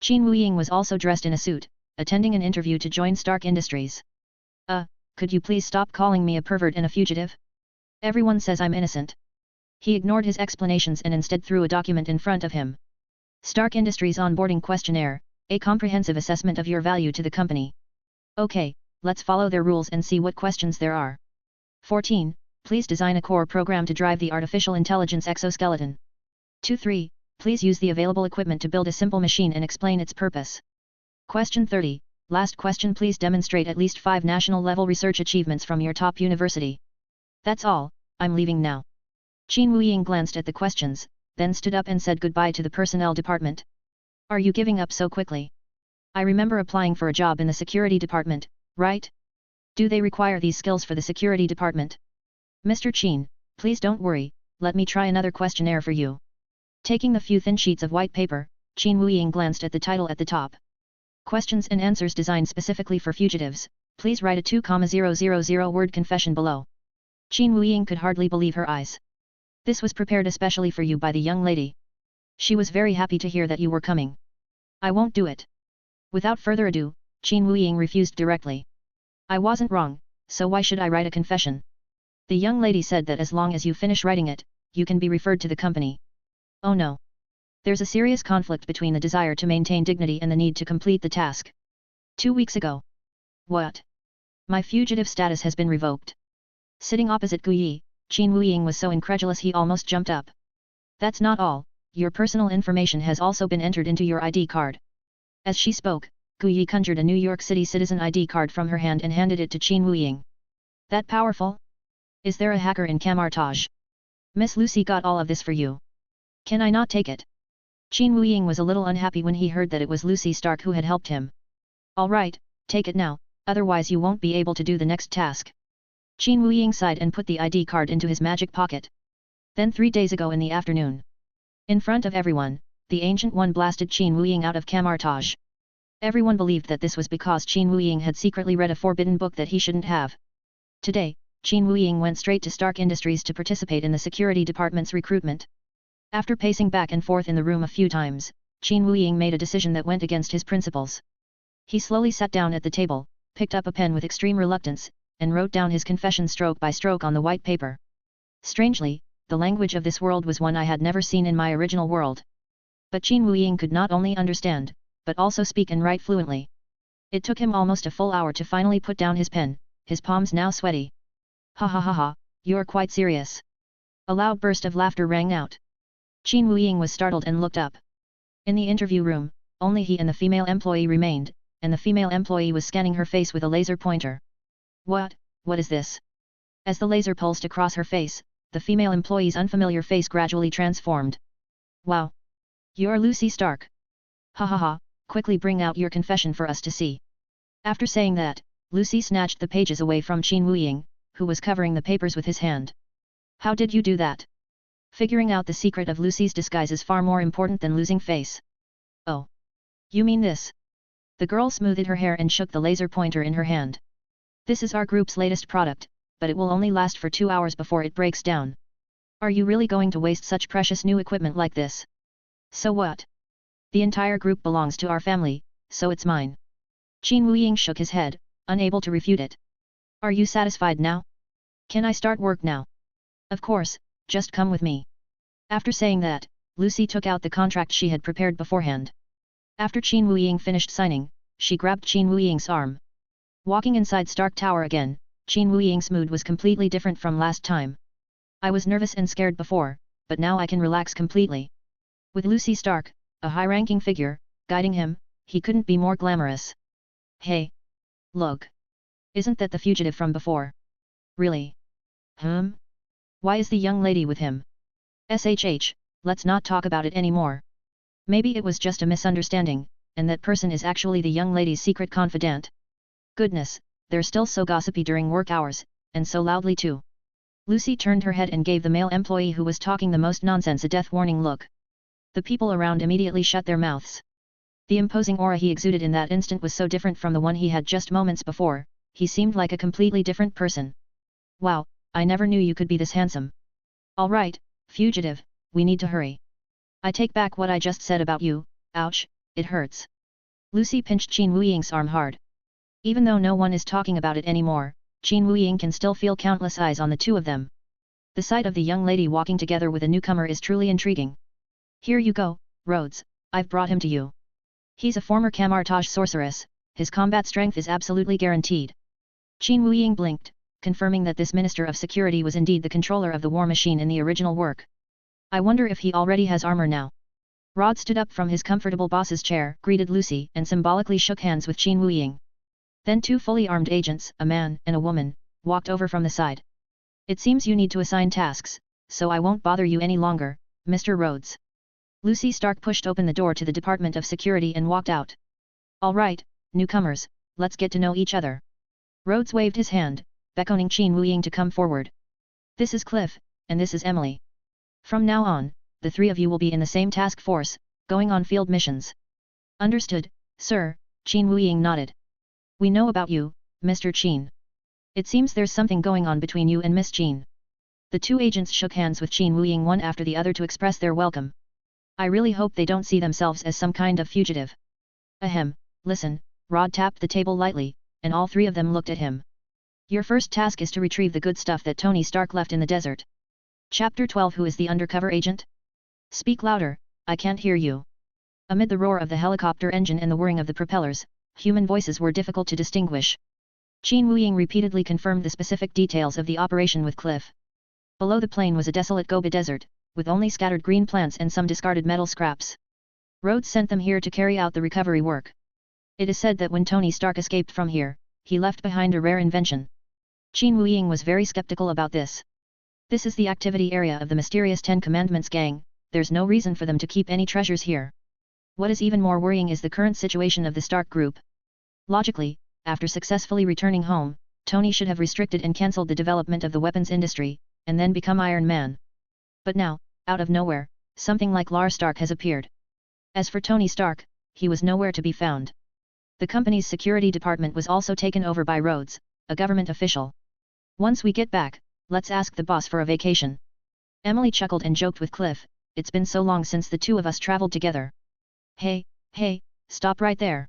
Qin Wuying was also dressed in a suit, attending an interview to join Stark Industries. Could you please stop calling me a pervert and a fugitive? Everyone says I'm innocent. He ignored his explanations and instead threw a document in front of him. Stark Industries onboarding questionnaire, a comprehensive assessment of your value to the company. Okay, let's follow their rules and see what questions there are. 14. Please design a core program to drive the artificial intelligence exoskeleton. 2-3. Please use the available equipment to build a simple machine and explain its purpose. Question 30. Last question, please demonstrate at least 5 national-level research achievements from your top university. That's all, I'm leaving now. Qin Wuying glanced at the questions, then stood up and said goodbye to the personnel department. Are you giving up so quickly? I remember applying for a job in the security department, right? Do they require these skills for the security department? Mr. Qin, please don't worry, let me try another questionnaire for you. Taking the few thin sheets of white paper, Qin Wuying glanced at the title at the top. Questions and answers designed specifically for fugitives, please write a 2,000 word confession below. Qin Wuying could hardly believe her eyes. This was prepared especially for you by the young lady. She was very happy to hear that you were coming. I won't do it. Without further ado, Qin Wuying refused directly. I wasn't wrong, so why should I write a confession? The young lady said that as long as you finish writing it, you can be referred to the company. Oh no. There's a serious conflict between the desire to maintain dignity and the need to complete the task. 2 weeks ago. What? My fugitive status has been revoked. Sitting opposite Guyi, Qin Wuying was so incredulous he almost jumped up. That's not all, your personal information has also been entered into your ID card. As she spoke, Guyi conjured a New York City citizen ID card from her hand and handed it to Qin Wuying. That powerful? Is there a hacker in Camartage? Miss Lucy got all of this for you. Can I not take it? Qin Wuying was a little unhappy when he heard that it was Lucy Stark who had helped him. All right, take it now, otherwise you won't be able to do the next task. Qin Wuying sighed and put the ID card into his magic pocket. Then 3 days ago in the afternoon. In front of everyone, the Ancient One blasted Qin Wuying out of Camartage. Everyone believed that this was because Qin Wuying had secretly read a forbidden book that he shouldn't have. Today, Qin Wuying went straight to Stark Industries to participate in the security department's recruitment. After pacing back and forth in the room a few times, Qin Wuying made a decision that went against his principles. He slowly sat down at the table, picked up a pen with extreme reluctance, and wrote down his confession stroke by stroke on the white paper. Strangely, the language of this world was one I had never seen in my original world. But Qin Wuying could not only understand, but also speak and write fluently. It took him almost a full hour to finally put down his pen, his palms now sweaty. Ha ha ha ha, you're quite serious. A loud burst of laughter rang out. Qin Wuying was startled and looked up. In the interview room, only he and the female employee remained, and the female employee was scanning her face with a laser pointer. What is this? As the laser pulsed across her face, the female employee's unfamiliar face gradually transformed. Wow! You're Lucy Stark. Ha ha ha, quickly bring out your confession for us to see. After saying that, Lucy snatched the pages away from Qin Wuying, who was covering the papers with his hand. How did you do that? Figuring out the secret of Lucy's disguise is far more important than losing face. Oh. You mean this? The girl smoothed her hair and shook the laser pointer in her hand. This is our group's latest product, but it will only last for 2 hours before it breaks down. Are you really going to waste such precious new equipment like this? So what? The entire group belongs to our family, so it's mine. Qin Wuying shook his head, unable to refute it. Are you satisfied now? Can I start work now? Of course, just come with me. After saying that, Lucy took out the contract she had prepared beforehand. After Qin Wuying finished signing, she grabbed Qin Wuying's arm. Walking inside Stark Tower again, Qin Wuying's mood was completely different from last time. I was nervous and scared before, but now I can relax completely. With Lucy Stark, a high-ranking figure, guiding him, he couldn't be more glamorous. Hey! Look! Isn't that the fugitive from before? Really? Why is the young lady with him? SHH, let's not talk about it anymore. Maybe it was just a misunderstanding, and that person is actually the young lady's secret confidant. Goodness, they're still so gossipy during work hours, and so loudly too. Lucy turned her head and gave the male employee who was talking the most nonsense a death warning look. The people around immediately shut their mouths. The imposing aura he exuded in that instant was so different from the one he had just moments before, he seemed like a completely different person. Wow, I never knew you could be this handsome. All right, fugitive, we need to hurry. I take back what I just said about you, ouch, it hurts. Lucy pinched Qin Wuying's arm hard. Even though no one is talking about it anymore, Qin Wuying can still feel countless eyes on the two of them. The sight of the young lady walking together with a newcomer is truly intriguing. Here you go, Rhodes, I've brought him to you. He's a former Camartage sorceress, his combat strength is absolutely guaranteed. Qin Wuying blinked, confirming that this Minister of Security was indeed the controller of the war machine in the original work. I wonder if he already has armor now. Rod stood up from his comfortable boss's chair, greeted Lucy, and symbolically shook hands with Qin Wuying. Then two fully armed agents, a man and a woman, walked over from the side. It seems you need to assign tasks, so I won't bother you any longer, Mr. Rhodes. Lucy Stark pushed open the door to the Department of Security and walked out. All right, newcomers, let's get to know each other. Rhodes waved his hand, beckoning Qin Wuying to come forward. This is Cliff, and this is Emily. From now on, the three of you will be in the same task force, going on field missions. Understood, sir, Qin Wuying nodded. We know about you, Mr. Qin. It seems there's something going on between you and Miss Qin. The two agents shook hands with Qin Wuying one after the other to express their welcome. I really hope they don't see themselves as some kind of fugitive. Ahem, listen, Rod tapped the table lightly, and all three of them looked at him. Your first task is to retrieve the good stuff that Tony Stark left in the desert. Chapter 12 Who is the undercover agent? Speak louder, I can't hear you. Amid the roar of the helicopter engine and the whirring of the propellers, human voices were difficult to distinguish. Qin Wuying repeatedly confirmed the specific details of the operation with Cliff. Below the plane was a desolate Gobi desert, with only scattered green plants and some discarded metal scraps. Rhodes sent them here to carry out the recovery work. It is said that when Tony Stark escaped from here, he left behind a rare invention. Qin Wuying was very skeptical about this. This is the activity area of the mysterious Ten Commandments gang, there's no reason for them to keep any treasures here. What is even more worrying is the current situation of the Stark group. Logically, after successfully returning home, Tony should have restricted and cancelled the development of the weapons industry, and then become Iron Man. But now, out of nowhere, something like Lar Stark has appeared. As for Tony Stark, he was nowhere to be found. The company's security department was also taken over by Rhodes, a government official. Once we get back, let's ask the boss for a vacation. Emily chuckled and joked with Cliff, it's been so long since the two of us traveled together. Hey, stop right there.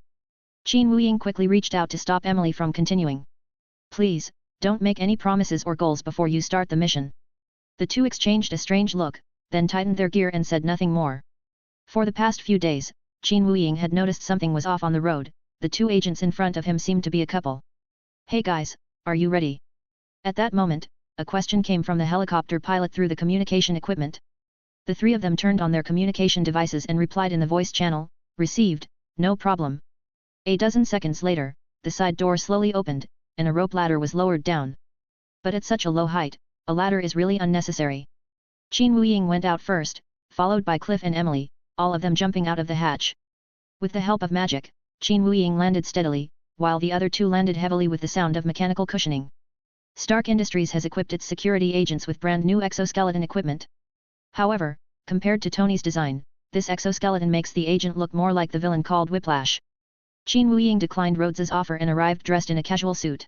Qin Wuying quickly reached out to stop Emily from continuing. Please, don't make any promises or goals before you start the mission. The two exchanged a strange look, then tightened their gear and said nothing more. For the past few days, Qin Wuying had noticed something was off on the road, the two agents in front of him seemed to be a couple. Hey guys, are you ready? At that moment, a question came from the helicopter pilot through the communication equipment. The three of them turned on their communication devices and replied in the voice channel, received, no problem. A dozen seconds later, the side door slowly opened, and a rope ladder was lowered down. But at such a low height, a ladder is really unnecessary. Qin Wuying went out first, followed by Cliff and Emily, all of them jumping out of the hatch. With the help of magic, Qin Wuying landed steadily, while the other two landed heavily with the sound of mechanical cushioning. Stark Industries has equipped its security agents with brand new exoskeleton equipment. However, compared to Tony's design, this exoskeleton makes the agent look more like the villain called Whiplash. Qin Wuying declined Rhodes's offer and arrived dressed in a casual suit.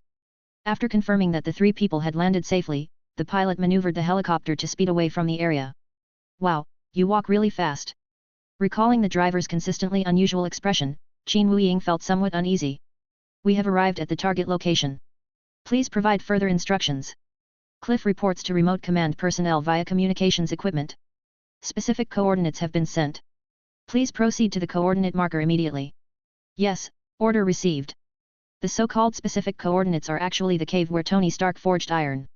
After confirming that the three people had landed safely, the pilot maneuvered the helicopter to speed away from the area. Wow, you walk really fast. Recalling the driver's consistently unusual expression, Qin Wuying felt somewhat uneasy. We have arrived at the target location. Please provide further instructions. Cliff reports to remote command personnel via communications equipment. Specific coordinates have been sent. Please proceed to the coordinate marker immediately. Yes, order received. The so-called specific coordinates are actually the cave where Tony Stark forged iron.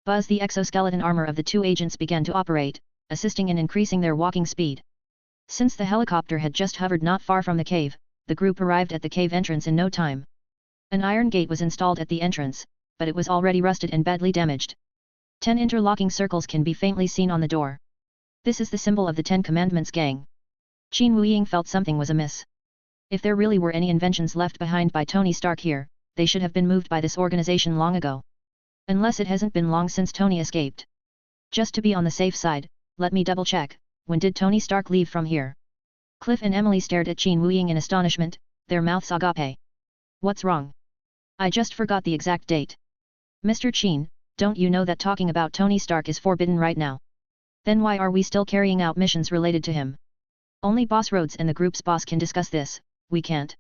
Buzz, the exoskeleton armor of the two agents began to operate, assisting in increasing their walking speed. Since the helicopter had just hovered not far from the cave, the group arrived at the cave entrance in no time. An iron gate was installed at the entrance, but it was already rusted and badly damaged. 10 interlocking circles can be faintly seen on the door. This is the symbol of the Ten Commandments gang. Qin Wuying felt something was amiss. If there really were any inventions left behind by Tony Stark here, they should have been moved by this organization long ago. Unless it hasn't been long since Tony escaped. Just to be on the safe side, let me double check, when did Tony Stark leave from here? Cliff and Emily stared at Qin Wuying in astonishment, their mouths agape. What's wrong? I just forgot the exact date. Mr. Qin, don't you know that talking about Tony Stark is forbidden right now? Then why are we still carrying out missions related to him? Only Boss Rhodes and the group's boss can discuss this, we can't.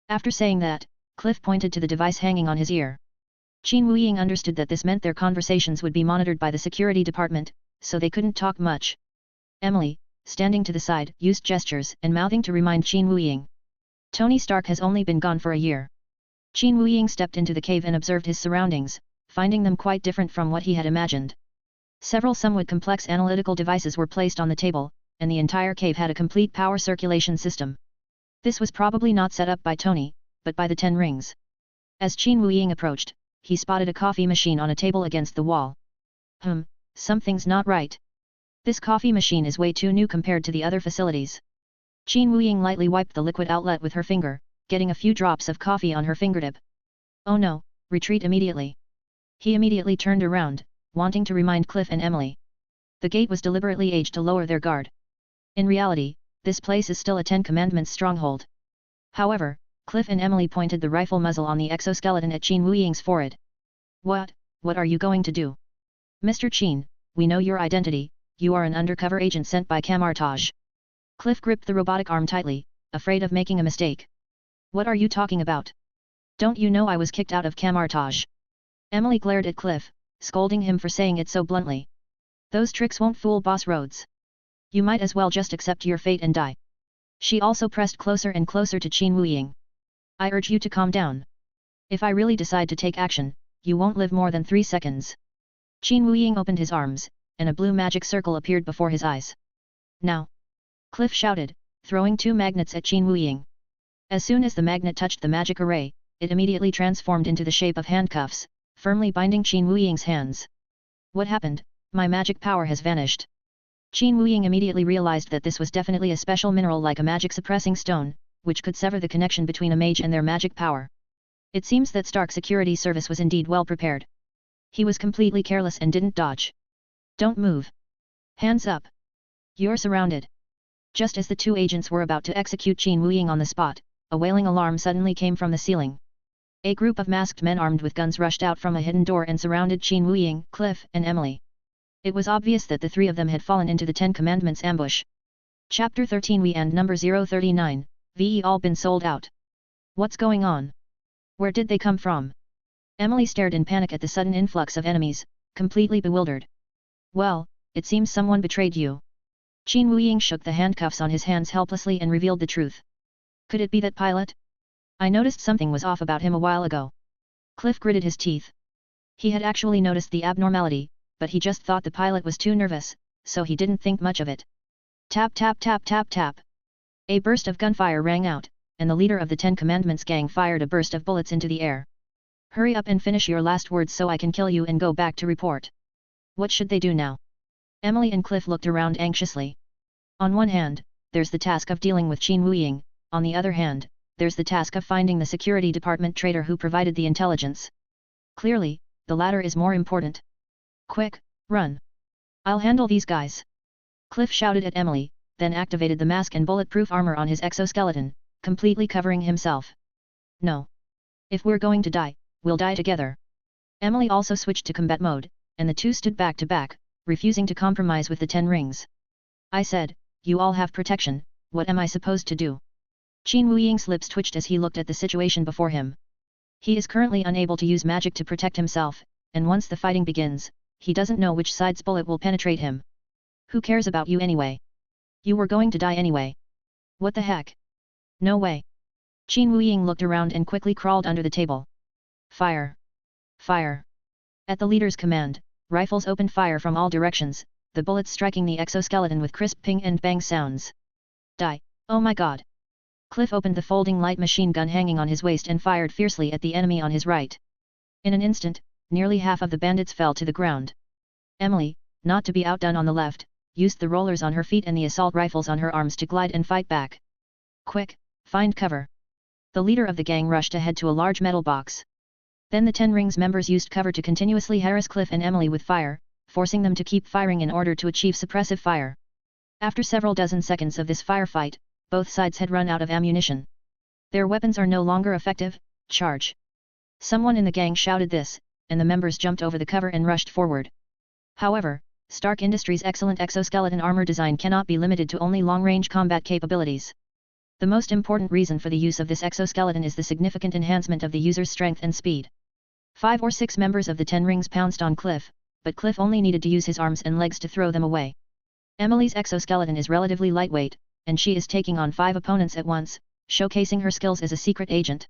After saying that, Cliff pointed to the device hanging on his ear. Qin Wuying understood that this meant their conversations would be monitored by the security department, so they couldn't talk much. Emily, standing to the side, used gestures and mouthing to remind Qin Wuying. Tony Stark has only been gone for a year. Qin Wuying stepped into the cave and observed his surroundings, finding them quite different from what he had imagined. Several somewhat complex analytical devices were placed on the table, and the entire cave had a complete power circulation system. This was probably not set up by Tony, but by the 10 rings. As Qin Wuying approached, he spotted a coffee machine on a table against the wall. Something's not right. This coffee machine is way too new compared to the other facilities. Qin Wuying lightly wiped the liquid outlet with her finger, getting a few drops of coffee on her fingertip. Oh no, retreat immediately. He immediately turned around, wanting to remind Cliff and Emily. The gate was deliberately aged to lower their guard. In reality, this place is still a 10 Commandments stronghold. However, Cliff and Emily pointed the rifle muzzle on the exoskeleton at Qin Wuying's forehead. What are you going to do? Mr. Qin, we know your identity, you are an undercover agent sent by Camartage. Cliff gripped the robotic arm tightly, afraid of making a mistake. What are you talking about? Don't you know I was kicked out of Camartage? Emily glared at Cliff, scolding him for saying it so bluntly. Those tricks won't fool Boss Rhodes. You might as well just accept your fate and die. She also pressed closer and closer to Qin Wuying. I urge you to calm down. If I really decide to take action, you won't live more than 3 seconds. Qin Wuying opened his arms, and a blue magic circle appeared before his eyes. Now! Cliff shouted, throwing 2 magnets at Qin Wuying. As soon as the magnet touched the magic array, it immediately transformed into the shape of handcuffs, firmly binding Qin Wuying's hands. What happened? My magic power has vanished. Qin Wuying immediately realized that this was definitely a special mineral like a magic-suppressing stone, which could sever the connection between a mage and their magic power. It seems that Stark Security Service was indeed well prepared. He was completely careless and didn't dodge. Don't move. Hands up. You're surrounded. Just as the 2 agents were about to execute Qin Wuying on the spot, a wailing alarm suddenly came from the ceiling. A group of masked men armed with guns rushed out from a hidden door and surrounded Qin Wuying, Cliff, and Emily. It was obvious that the 3 of them had fallen into the 10 Commandments ambush. Chapter 13 We and number 039, VE all been sold out. What's going on? Where did they come from? Emily stared in panic at the sudden influx of enemies, completely bewildered. Well, it seems someone betrayed you. Qin Wuying shook the handcuffs on his hands helplessly and revealed the truth. Could it be that pilot? I noticed something was off about him a while ago. Cliff gritted his teeth. He had actually noticed the abnormality, but he just thought the pilot was too nervous, so he didn't think much of it. Tap tap tap tap tap. A burst of gunfire rang out, and the leader of the 10 Commandments gang fired a burst of bullets into the air. Hurry up and finish your last words so I can kill you and go back to report. What should they do now? Emily and Cliff looked around anxiously. On one hand, there's the task of dealing with Qin Wuying, on the other hand, there's the task of finding the security department traitor who provided the intelligence. Clearly, the latter is more important. Quick, run. I'll handle these guys. Cliff shouted at Emily, then activated the mask and bulletproof armor on his exoskeleton, completely covering himself. No. If we're going to die, we'll die together. Emily also switched to combat mode, and the 2 stood back to back, refusing to compromise with the 10 rings. I said, you all have protection, what am I supposed to do? Qin Wuying's lips twitched as he looked at the situation before him. He is currently unable to use magic to protect himself, and once the fighting begins, he doesn't know which side's bullet will penetrate him. Who cares about you anyway? You were going to die anyway. What the heck? No way. Qin Wuying looked around and quickly crawled under the table. Fire! Fire! At the leader's command, rifles opened fire from all directions, the bullets striking the exoskeleton with crisp ping and bang sounds. Die! Oh my god! Cliff opened the folding light machine gun hanging on his waist and fired fiercely at the enemy on his right. In an instant, nearly half of the bandits fell to the ground. Emily, not to be outdone on the left, used the rollers on her feet and the assault rifles on her arms to glide and fight back. Quick, find cover! The leader of the gang rushed ahead to a large metal box. Then the Ten Rings members used cover to continuously harass Cliff and Emily with fire, forcing them to keep firing in order to achieve suppressive fire. After several dozen seconds of this firefight, both sides had run out of ammunition. Their weapons are no longer effective, charge. Someone in the gang shouted this, and the members jumped over the cover and rushed forward. However, Stark Industries' excellent exoskeleton armor design cannot be limited to only long-range combat capabilities. The most important reason for the use of this exoskeleton is the significant enhancement of the user's strength and speed. 5 or 6 members of the Ten Rings pounced on Cliff, but Cliff only needed to use his arms and legs to throw them away. Emily's exoskeleton is relatively lightweight, and she is taking on 5 opponents at once, showcasing her skills as a secret agent.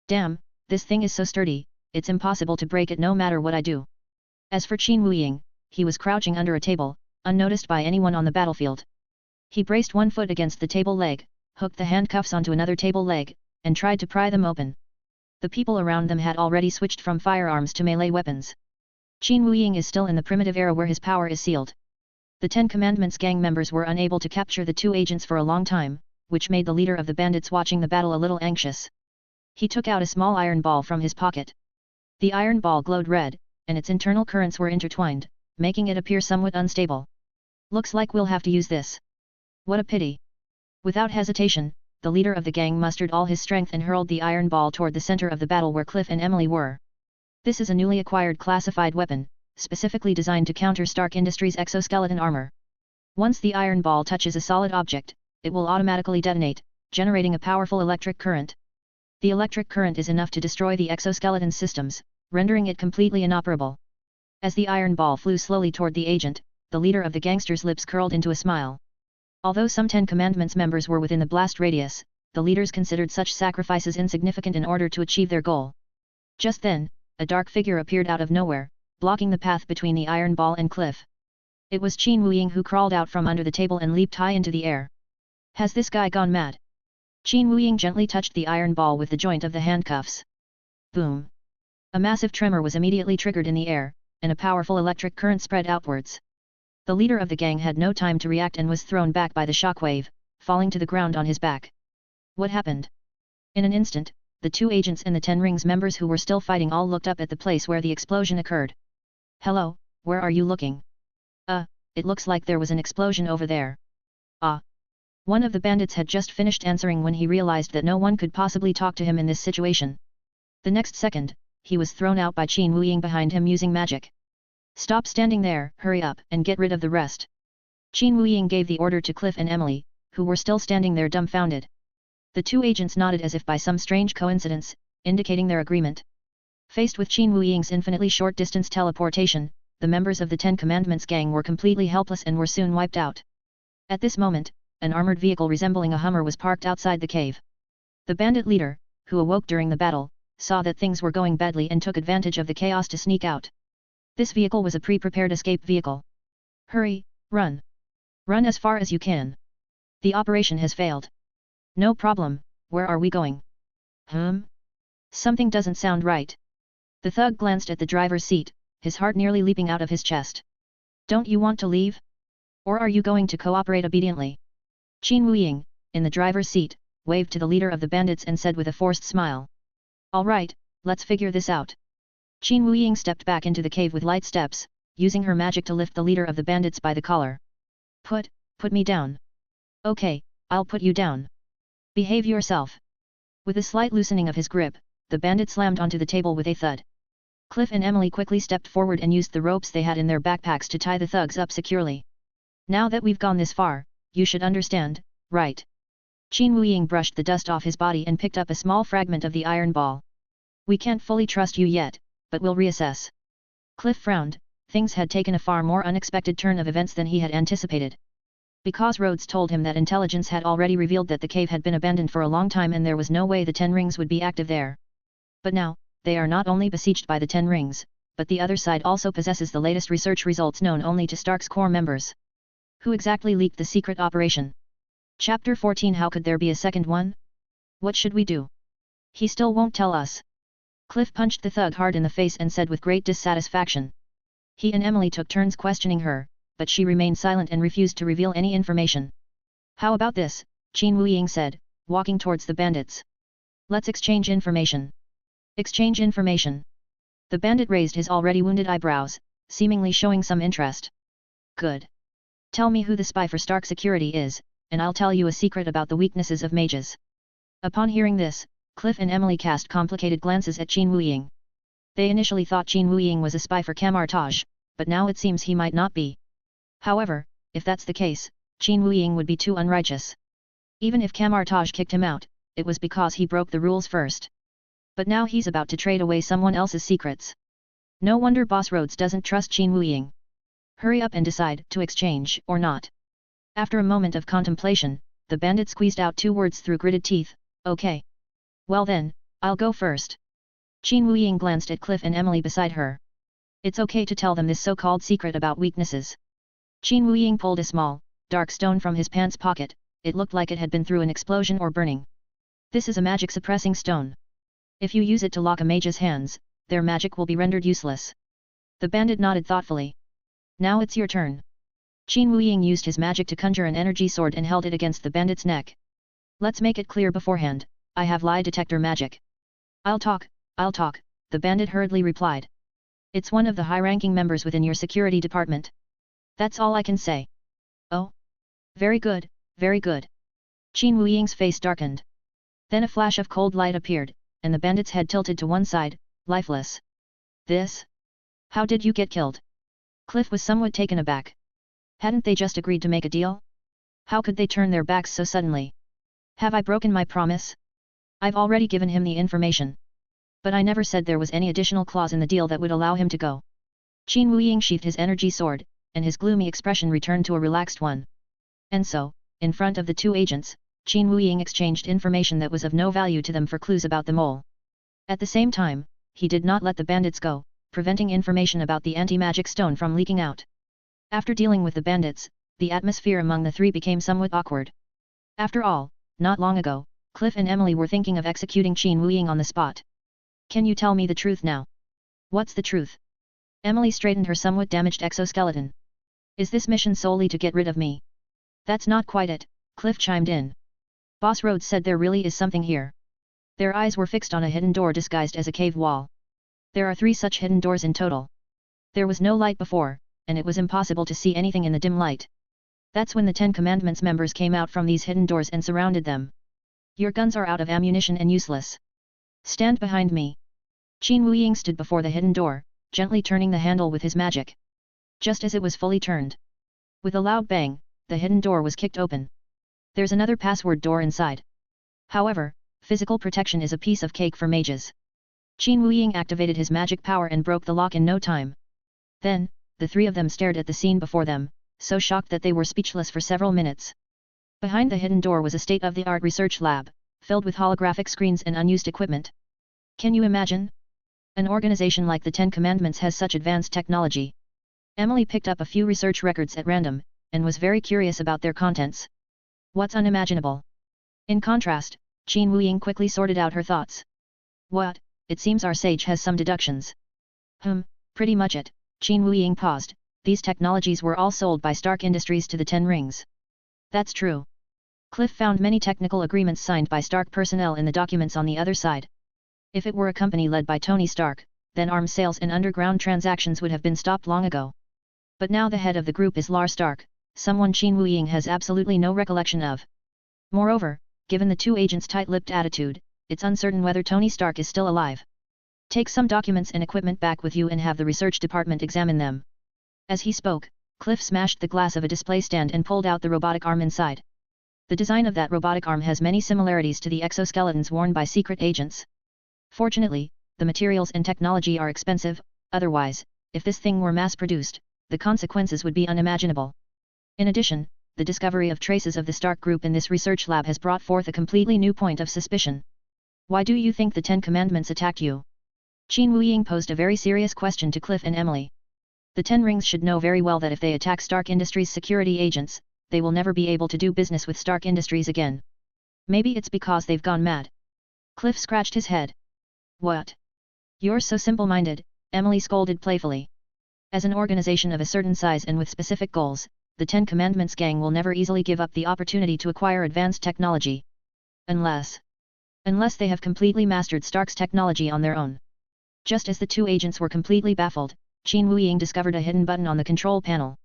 Damn, this thing is so sturdy, it's impossible to break it no matter what I do. As for Qin Wuying, he was crouching under a table, unnoticed by anyone on the battlefield. He braced one foot against the table leg, hooked the handcuffs onto another table leg, and tried to pry them open. The people around them had already switched from firearms to melee weapons. Qin Wuying is still in the primitive era where his power is sealed. The Ten Commandments gang members were unable to capture the 2 agents for a long time, which made the leader of the bandits watching the battle a little anxious. He took out a small iron ball from his pocket. The iron ball glowed red, and its internal currents were intertwined, making it appear somewhat unstable. Looks like we'll have to use this. What a pity. Without hesitation, the leader of the gang mustered all his strength and hurled the iron ball toward the center of the battle where Cliff and Emily were. This is a newly acquired classified weapon, specifically designed to counter Stark Industries' exoskeleton armor. Once the iron ball touches a solid object, it will automatically detonate, generating a powerful electric current. The electric current is enough to destroy the exoskeleton systems, rendering it completely inoperable. As the iron ball flew slowly toward the agent, the leader of the gangsters' lips curled into a smile. Although some Ten Commandments members were within the blast radius, the leaders considered such sacrifices insignificant in order to achieve their goal. Just then, a dark figure appeared out of nowhere, blocking the path between the iron ball and Cliff. It was Qin Wuying who crawled out from under the table and leaped high into the air. Has this guy gone mad? Qin Wuying gently touched the iron ball with the joint of the handcuffs. Boom! A massive tremor was immediately triggered in the air, and a powerful electric current spread outwards. The leader of the gang had no time to react and was thrown back by the shockwave, falling to the ground on his back. What happened? In an instant, the 2 agents and the Ten Rings members who were still fighting all looked up at the place where the explosion occurred. Hello, where are you looking? It looks like there was an explosion over there. Ah! One of the bandits had just finished answering when he realized that no one could possibly talk to him in this situation. The next second, he was thrown out by Qin Wuying behind him using magic. Stop standing there, hurry up and get rid of the rest. Qin Wuying gave the order to Cliff and Emily, who were still standing there dumbfounded. The 2 agents nodded as if by some strange coincidence, indicating their agreement. Faced with Qin Wuying's infinitely short-distance teleportation, the members of the Ten Commandments gang were completely helpless and were soon wiped out. At this moment, an armored vehicle resembling a Hummer was parked outside the cave. The bandit leader, who awoke during the battle, saw that things were going badly and took advantage of the chaos to sneak out. This vehicle was a pre-prepared escape vehicle. Hurry, run! Run as far as you can. The operation has failed. No problem, where are we going? Something doesn't sound right. The thug glanced at the driver's seat, his heart nearly leaping out of his chest. Don't you want to leave? Or are you going to cooperate obediently? Qin Wuying, in the driver's seat, waved to the leader of the bandits and said with a forced smile. All right, let's figure this out. Qin Wuying stepped back into the cave with light steps, using her magic to lift the leader of the bandits by the collar. Put me down. Okay, I'll put you down. Behave yourself. With a slight loosening of his grip, the bandit slammed onto the table with a thud. Cliff and Emily quickly stepped forward and used the ropes they had in their backpacks to tie the thugs up securely. Now that we've gone this far, you should understand, right? Qin Wuying brushed the dust off his body and picked up a small fragment of the iron ball. We can't fully trust you yet, but we'll reassess. Cliff frowned, things had taken a far more unexpected turn of events than he had anticipated. Because Rhodes told him that intelligence had already revealed that the cave had been abandoned for a long time and there was no way the Ten Rings would be active there. But now, they are not only besieged by the Ten Rings, but the other side also possesses the latest research results known only to Stark's core members. Who exactly leaked the secret operation? Chapter 14. How could there be a second one? What should we do? He still won't tell us. Cliff punched the thug hard in the face and said with great dissatisfaction. He and Emily took turns questioning her, but she remained silent and refused to reveal any information. How about this? Qin Wuying said, walking towards the bandits. Let's exchange information. Exchange information. The bandit raised his already wounded eyebrows, seemingly showing some interest. Good. Tell me who the spy for Stark Security is, and I'll tell you a secret about the weaknesses of mages. Upon hearing this, Cliff and Emily cast complicated glances at Qin Wuying. They initially thought Qin Wuying was a spy for Camartage, but now it seems he might not be. However, if that's the case, Qin Wuying would be too unrighteous. Even if Camartage kicked him out, it was because he broke the rules first. But now he's about to trade away someone else's secrets. No wonder Boss Rhodes doesn't trust Qin Wuying. Hurry up and decide to exchange or not. After a moment of contemplation, the bandit squeezed out 2 words through gritted teeth, okay. Well then, I'll go first. Qin Wuying glanced at Cliff and Emily beside her. It's okay to tell them this so-called secret about weaknesses. Qin Wuying pulled a small, dark stone from his pants pocket. It looked like it had been through an explosion or burning. This is a magic suppressing stone. If you use it to lock a mage's hands, their magic will be rendered useless. The bandit nodded thoughtfully. Now it's your turn. Qin Wuying used his magic to conjure an energy sword and held it against the bandit's neck. Let's make it clear beforehand, I have lie detector magic. I'll talk, the bandit hurriedly replied. It's one of the high-ranking members within your security department. That's all I can say. Oh? Very good, very good. Qin Wuying's face darkened. Then a flash of cold light appeared, and the bandit's head tilted to one side, lifeless. This? How did you get killed? Cliff was somewhat taken aback. Hadn't they just agreed to make a deal? How could they turn their backs so suddenly? Have I broken my promise? I've already given him the information. But I never said there was any additional clause in the deal that would allow him to go. Qin Wuying sheathed his energy sword, and his gloomy expression returned to a relaxed one. And so, in front of the 2 agents, Qin Wuying exchanged information that was of no value to them for clues about the mole. At the same time, he did not let the bandits go, preventing information about the anti-magic stone from leaking out. After dealing with the bandits, the atmosphere among the 3 became somewhat awkward. After all, not long ago, Cliff and Emily were thinking of executing Qin Wuying on the spot. Can you tell me the truth now? What's the truth? Emily straightened her somewhat damaged exoskeleton. Is this mission solely to get rid of me? That's not quite it, Cliff chimed in. Boss Rhodes said there really is something here. Their eyes were fixed on a hidden door disguised as a cave wall. There are 3 such hidden doors in total. There was no light before, and it was impossible to see anything in the dim light. That's when the 10 Commandments members came out from these hidden doors and surrounded them. Your guns are out of ammunition and useless. Stand behind me. Qin Wuying stood before the hidden door, gently turning the handle with his magic. Just as it was fully turned. With a loud bang, the hidden door was kicked open. There's another password door inside. However, physical protection is a piece of cake for mages. Qin Wuying activated his magic power and broke the lock in no time. Then, the 3 of them stared at the scene before them, so shocked that they were speechless for several minutes. Behind the hidden door was a state-of-the-art research lab, filled with holographic screens and unused equipment. Can you imagine? An organization like the 10 Commandments has such advanced technology. Emily picked up a few research records at random, and was very curious about their contents. What's unimaginable? In contrast, Qin Wuying quickly sorted out her thoughts. What, it seems our sage has some deductions. Pretty much it, Qin Wuying paused, these technologies were all sold by Stark Industries to the 10 Rings. That's true. Cliff found many technical agreements signed by Stark personnel in the documents on the other side. If it were a company led by Tony Stark, then arms sales and underground transactions would have been stopped long ago. But now the head of the group is Lar Stark, someone Qin Wuying has absolutely no recollection of. Moreover, given the 2 agents' tight-lipped attitude, it's uncertain whether Tony Stark is still alive. Take some documents and equipment back with you and have the research department examine them. As he spoke, Cliff smashed the glass of a display stand and pulled out the robotic arm inside. The design of that robotic arm has many similarities to the exoskeletons worn by secret agents. Fortunately, the materials and technology are expensive, otherwise, if this thing were mass-produced, the consequences would be unimaginable. In addition, the discovery of traces of the Stark group in this research lab has brought forth a completely new point of suspicion. Why do you think the 10 Commandments attacked you? Qin Wuying posed a very serious question to Cliff and Emily. The 10 Rings should know very well that if they attack Stark Industries security agents, they will never be able to do business with Stark Industries again. Maybe it's because they've gone mad. Cliff scratched his head. What? You're so simple-minded, Emily scolded playfully. As an organization of a certain size and with specific goals, the 10 Commandments gang will never easily give up the opportunity to acquire advanced technology. Unless they have completely mastered Stark's technology on their own. Just as the two agents were completely baffled, Qin Wuying discovered a hidden button on the control panel.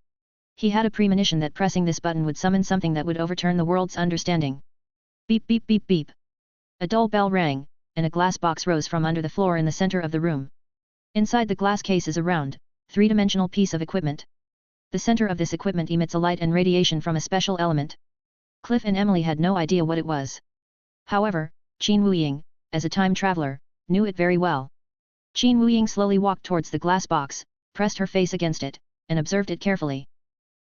He had a premonition that pressing this button would summon something that would overturn the world's understanding. Beep beep beep beep. A dull bell rang, and a glass box rose from under the floor in the center of the room. Inside the glass case is a round, three-dimensional piece of equipment. The center of this equipment emits a light and radiation from a special element. Cliff and Emily had no idea what it was. However, Qin Wuying, as a time traveler, knew it very well. Qin Wuying slowly walked towards the glass box, pressed her face against it, and observed it carefully.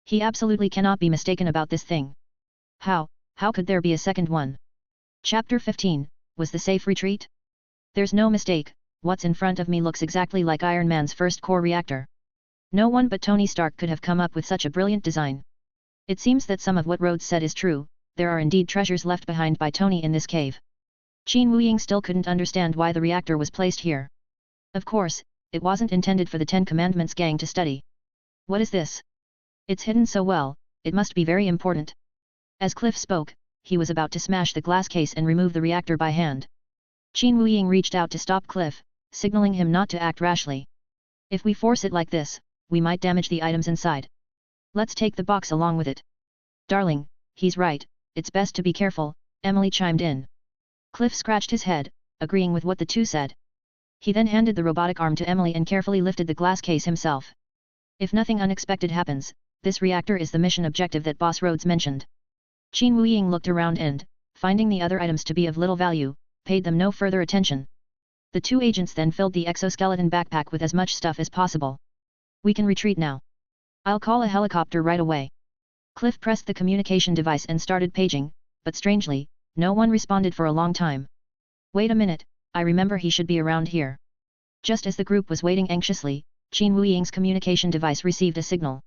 He absolutely cannot be mistaken about this thing. How could there be a second one? Chapter 15, was the safe retreat? There's no mistake, what's in front of me looks exactly like Iron Man's first core reactor. No one but Tony Stark could have come up with such a brilliant design. It seems that some of what Rhodes said is true, there are indeed treasures left behind by Tony in this cave. Qin Wuying still couldn't understand why the reactor was placed here. Of course, it wasn't intended for the Ten Commandments gang to study. What is this? It's hidden so well, it must be very important. As Cliff spoke, he was about to smash the glass case and remove the reactor by hand. Qin Wuying reached out to stop Cliff, signaling him not to act rashly. If we force it like this, we might damage the items inside. Let's take the box along with it. Darling, he's right, it's best to be careful, Emily chimed in. Cliff scratched his head, agreeing with what the two said. He then handed the robotic arm to Emily and carefully lifted the glass case himself. If nothing unexpected happens, this reactor is the mission objective that Boss Rhodes mentioned. Qin Wuying looked around and, finding the other items to be of little value, paid them no further attention. The two agents then filled the exoskeleton backpack with as much stuff as possible. We can retreat now. I'll call a helicopter right away. Cliff pressed the communication device and started paging, but strangely, no one responded for a long time. Wait a minute, I remember he should be around here. Just as the group was waiting anxiously, Qin Wuying's communication device received a signal.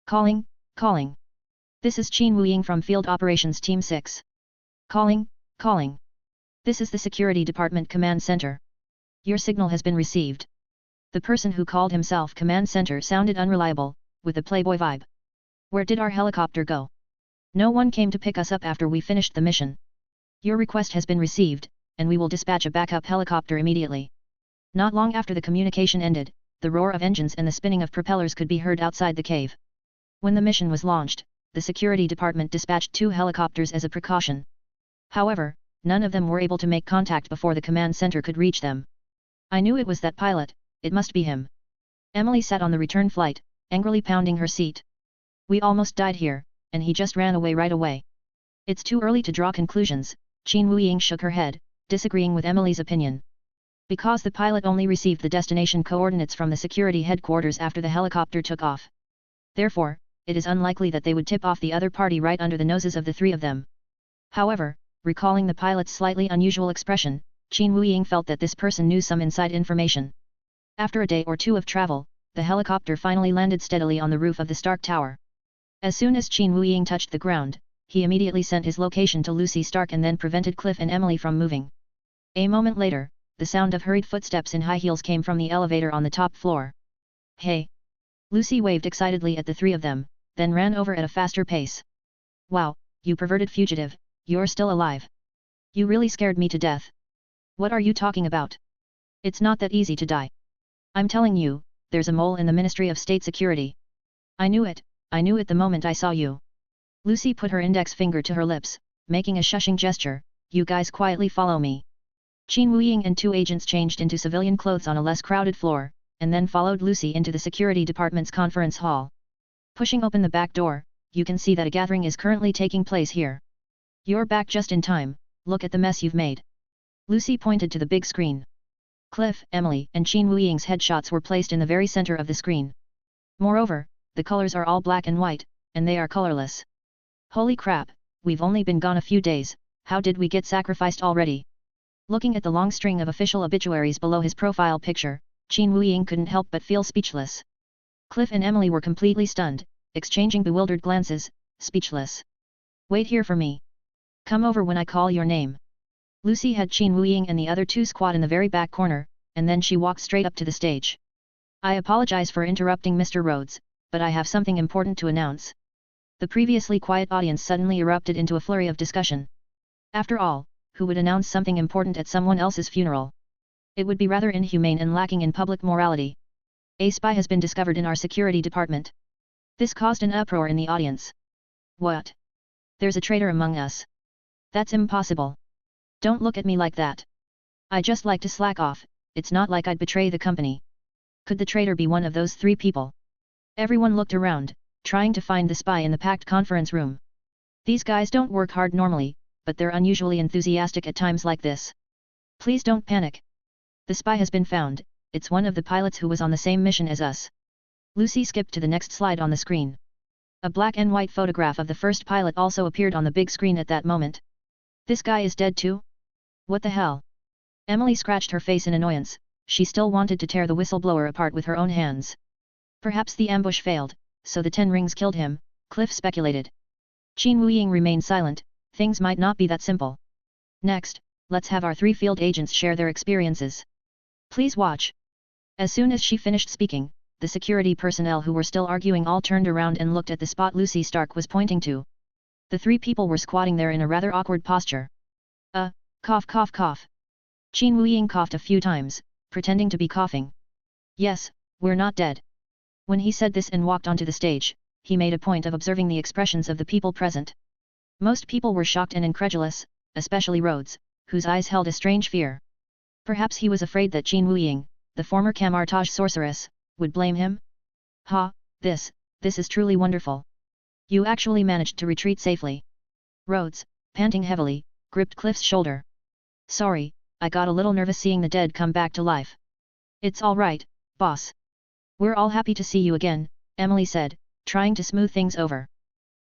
Calling. This is Qin Wuying from Field Operations Team 6. Calling. This is the Security Department Command Center. Your signal has been received. The person who called himself Command Center sounded unreliable, with a playboy vibe. Where did our helicopter go? No one came to pick us up after we finished the mission. Your request has been received, and we will dispatch a backup helicopter immediately. Not long after the communication ended, the roar of engines and the spinning of propellers could be heard outside the cave. When the mission was launched, the security department dispatched 2 helicopters as a precaution. However, none of them were able to make contact before the command center could reach them. I knew it was that pilot, it must be him. Emily sat on the return flight, angrily pounding her seat. We almost died here, and he just ran away right away. It's too early to draw conclusions, Qin Wuying shook her head, disagreeing with Emily's opinion. Because the pilot only received the destination coordinates from the security headquarters after the helicopter took off. Therefore, it is unlikely that they would tip off the other party right under the noses of the 3 of them. However, recalling the pilot's slightly unusual expression, Qin Wuying felt that this person knew some inside information. After a day or 2 of travel, the helicopter finally landed steadily on the roof of the Stark Tower. As soon as Qin Wuying touched the ground, he immediately sent his location to Lucy Stark and then prevented Cliff and Emily from moving. A moment later, the sound of hurried footsteps in high heels came from the elevator on the top floor. Hey! Lucy waved excitedly at the 3 of them, then ran over at a faster pace. Wow, you perverted fugitive, you're still alive. You really scared me to death. What are you talking about? It's not that easy to die. I'm telling you, there's a mole in the Ministry of State Security. I knew it the moment I saw you. Lucy put her index finger to her lips, making a shushing gesture. You guys quietly follow me. Qin Wuying and 2 agents changed into civilian clothes on a less crowded floor, and then followed Lucy into the security department's conference hall. Pushing open the back door, you can see that a gathering is currently taking place here. You're back just in time, look at the mess you've made. Lucy pointed to the big screen. Cliff, Emily, and Qin Wuying's headshots were placed in the very center of the screen. Moreover, the colors are all black and white, and they are colorless. Holy crap, we've only been gone a few days, how did we get sacrificed already? Looking at the long string of official obituaries below his profile picture, Qin Wuying couldn't help but feel speechless. Cliff and Emily were completely stunned, exchanging bewildered glances, speechless. Wait here for me. Come over when I call your name. Lucy had Qin Wuying and the other 2 squat in the very back corner, and then she walked straight up to the stage. I apologize for interrupting Mr. Rhodes, but I have something important to announce. The previously quiet audience suddenly erupted into a flurry of discussion. After all, who would announce something important at someone else's funeral? It would be rather inhumane and lacking in public morality. A spy has been discovered in our security department. This caused an uproar in the audience. What? There's a traitor among us. That's impossible. Don't look at me like that. I just like to slack off, it's not like I'd betray the company. Could the traitor be one of those 3 people? Everyone looked around, trying to find the spy in the packed conference room. These guys don't work hard normally, but they're unusually enthusiastic at times like this. Please don't panic. The spy has been found, it's one of the pilots who was on the same mission as us. Lucy skipped to the next slide on the screen. A black and white photograph of the first pilot also appeared on the big screen at that moment. This guy is dead too? What the hell? Emily scratched her face in annoyance, she still wanted to tear the whistleblower apart with her own hands. Perhaps the ambush failed, so the 10 rings killed him, Cliff speculated. Qin Wuying remained silent, things might not be that simple. Next, let's have our 3 field agents share their experiences. Please watch. As soon as she finished speaking, the security personnel who were still arguing all turned around and looked at the spot Lucy Stark was pointing to. The 3 people were squatting there in a rather awkward posture. Cough cough cough. Qin Wuying coughed a few times, pretending to be coughing. Yes, we're not dead. When he said this and walked onto the stage, he made a point of observing the expressions of the people present. Most people were shocked and incredulous, especially Rhodes, whose eyes held a strange fear. Perhaps he was afraid that Qin Wuying, the former Camartage sorceress, would blame him? Ha, this is truly wonderful. You actually managed to retreat safely. Rhodes, panting heavily, gripped Cliff's shoulder. Sorry, I got a little nervous seeing the dead come back to life. It's all right, boss. We're all happy to see you again, Emily said, trying to smooth things over.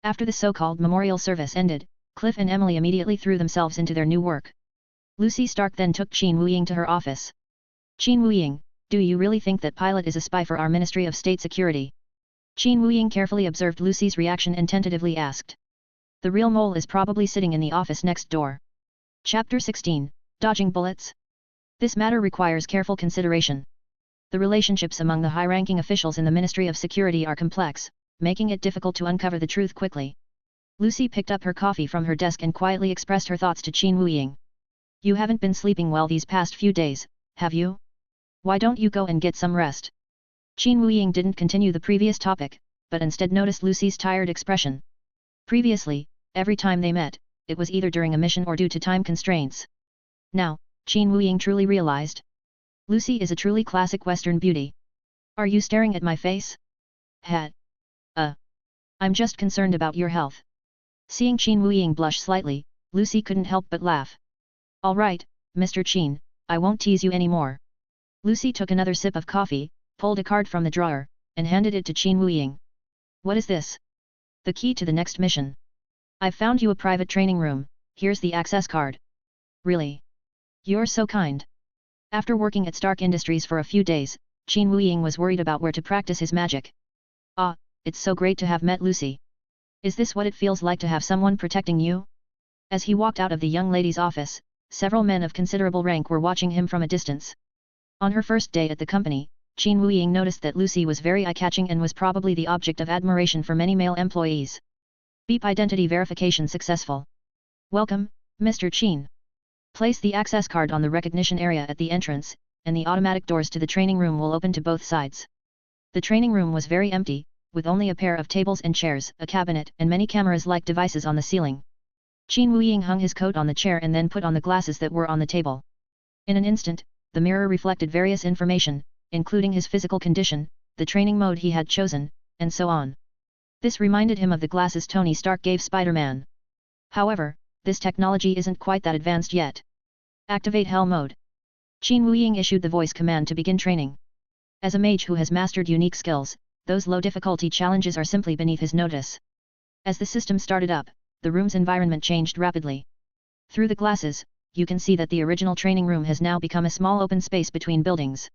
After the so-called memorial service ended, Cliff and Emily immediately threw themselves into their new work. Lucy Stark then took Qin Wuying to her office. Qin Wuying, do you really think that pilot is a spy for our Ministry of State Security? Qin Wuying carefully observed Lucy's reaction and tentatively asked. The real mole is probably sitting in the office next door. Chapter 16, Dodging Bullets. This matter requires careful consideration. The relationships among the high-ranking officials in the Ministry of Security are complex, making it difficult to uncover the truth quickly. Lucy picked up her coffee from her desk and quietly expressed her thoughts to Qin Wuying. You haven't been sleeping well these past few days, have you? Why don't you go and get some rest? Qin Wuying didn't continue the previous topic, but instead noticed Lucy's tired expression. Previously, every time they met, it was either during a mission or due to time constraints. Now, Qin Wuying truly realized. Lucy is a truly classic Western beauty. Are you staring at my face? I'm just concerned about your health. Seeing Qin Wuying blush slightly, Lucy couldn't help but laugh. All right, Mr. Qin, I won't tease you anymore. Lucy took another sip of coffee, pulled a card from the drawer, and handed it to Qin Wuying. What is this? The key to the next mission. I've found you a private training room, here's the access card. Really? You're so kind. After working at Stark Industries for a few days, Qin Wuying was worried about where to practice his magic. Ah, it's so great to have met Lucy. Is this what it feels like to have someone protecting you? As he walked out of the young lady's office, several men of considerable rank were watching him from a distance. On her first day at the company, Qin Wuying noticed that Lucy was very eye-catching and was probably the object of admiration for many male employees. Beep identity verification successful. Welcome, Mr. Qin. Place the access card on the recognition area at the entrance, and the automatic doors to the training room will open to both sides. The training room was very empty, with only a pair of tables and chairs, a cabinet, and many cameras-like devices on the ceiling. Qin Wuying hung his coat on the chair and then put on the glasses that were on the table. In an instant, the mirror reflected various information, including his physical condition, the training mode he had chosen, and so on. This reminded him of the glasses Tony Stark gave Spider-Man. However, this technology isn't quite that advanced yet. Activate Hell Mode. Qin Wuying issued the voice command to begin training. As a mage who has mastered unique skills, those low-difficulty challenges are simply beneath his notice. As the system started up, the room's environment changed rapidly. Through the glasses, you can see that the original training room has now become a small open space between buildings.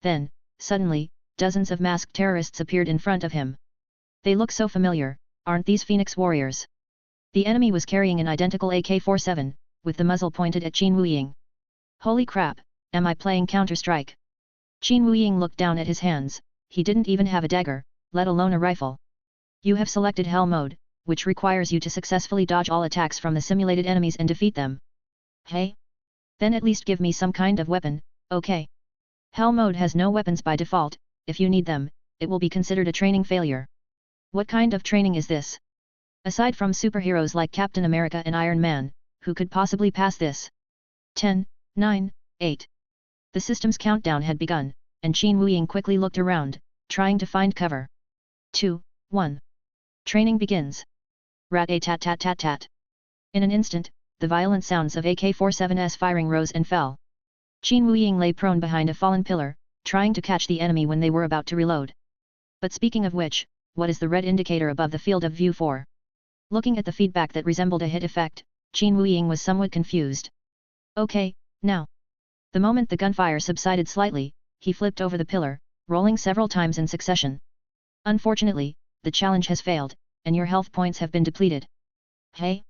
Then, suddenly, dozens of masked terrorists appeared in front of him. They look so familiar, aren't these Phoenix warriors? The enemy was carrying an identical AK-47, with the muzzle pointed at Qin Wuying. Holy crap, am I playing Counter-Strike? Qin Wuying looked down at his hands, he didn't even have a dagger, let alone a rifle. You have selected Hell Mode, which requires you to successfully dodge all attacks from the simulated enemies and defeat them. Hey? Then at least give me some kind of weapon, Okay. Hell mode has no weapons by default, if you need them, it will be considered a training failure. What kind of training is this? Aside from superheroes like Captain America and Iron Man, who could possibly pass this? 10, 9, 8. The system's countdown had begun, and Qin Wuying quickly looked around, trying to find cover. 2, 1. Training begins. Rat-a-tat-tat-tat-tat. In an instant, the violent sounds of AK-47's firing rose and fell. Qin Wuying lay prone behind a fallen pillar, trying to catch the enemy when they were about to reload. But speaking of which, what is the red indicator above the field of view for? Looking at the feedback that resembled a hit effect, Qin Wuying was somewhat confused. Okay, now. The moment the gunfire subsided slightly, he flipped over the pillar, rolling several times in succession. Unfortunately, the challenge has failed, and your health points have been depleted. Hey?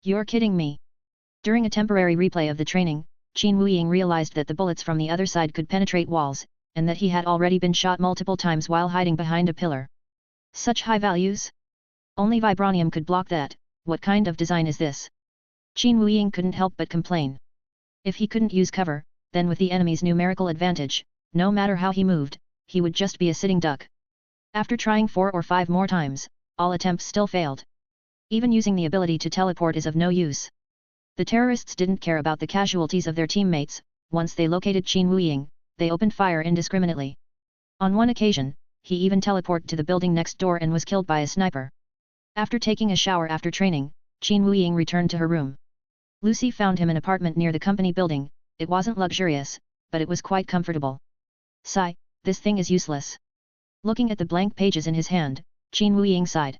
You're kidding me. During a temporary replay of the training, Qin Wuying realized that the bullets from the other side could penetrate walls, and that he had already been shot multiple times while hiding behind a pillar. Such high values? Only vibranium could block that. What kind of design is this? Qin Wuying couldn't help but complain. If he couldn't use cover, then with the enemy's numerical advantage, no matter how he moved, he would just be a sitting duck. After trying 4 or 5 more times, all attempts still failed. Even using the ability to teleport is of no use. The terrorists didn't care about the casualties of their teammates. Once they located Qin Wuying, they opened fire indiscriminately. On one occasion, he even teleported to the building next door and was killed by a sniper. After taking a shower after training, Qin Wuying returned to her room. Lucy found him an apartment near the company building. It wasn't luxurious, but it was quite comfortable. Sigh, this thing is useless. Looking at the blank pages in his hand, Qin Wuying sighed.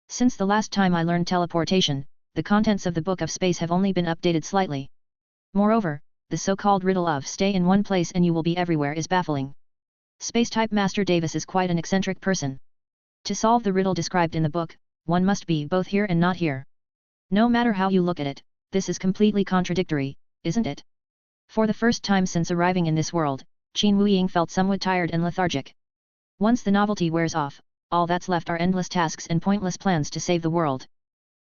Since the last time I learned teleportation, the contents of the Book of Space have only been updated slightly. Moreover, the so-called riddle of stay in one place and you will be everywhere is baffling. Space-type Master Davis is quite an eccentric person. To solve the riddle described in the book, one must be both here and not here. No matter how you look at it, this is completely contradictory, isn't it? For the first time since arriving in this world, Qin Wuying felt somewhat tired and lethargic. Once the novelty wears off, all that's left are endless tasks and pointless plans to save the world.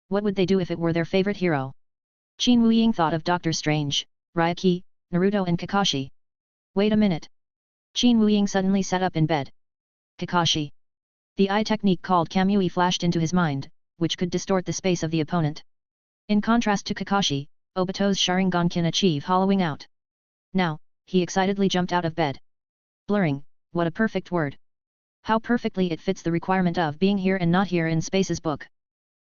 What would they do if it were their favorite hero? Qin Wuying thought of Doctor Strange, Ryuki, Naruto and Kakashi. Wait a minute. Qin Wuying suddenly sat up in bed. Kakashi. The eye technique called Kamui flashed into his mind, which could distort the space of the opponent. In contrast to Kakashi, Obito's Sharingan can achieve hollowing out. Now, he excitedly jumped out of bed. Blurring, what a perfect word. How perfectly it fits the requirement of being here and not here in Space's book.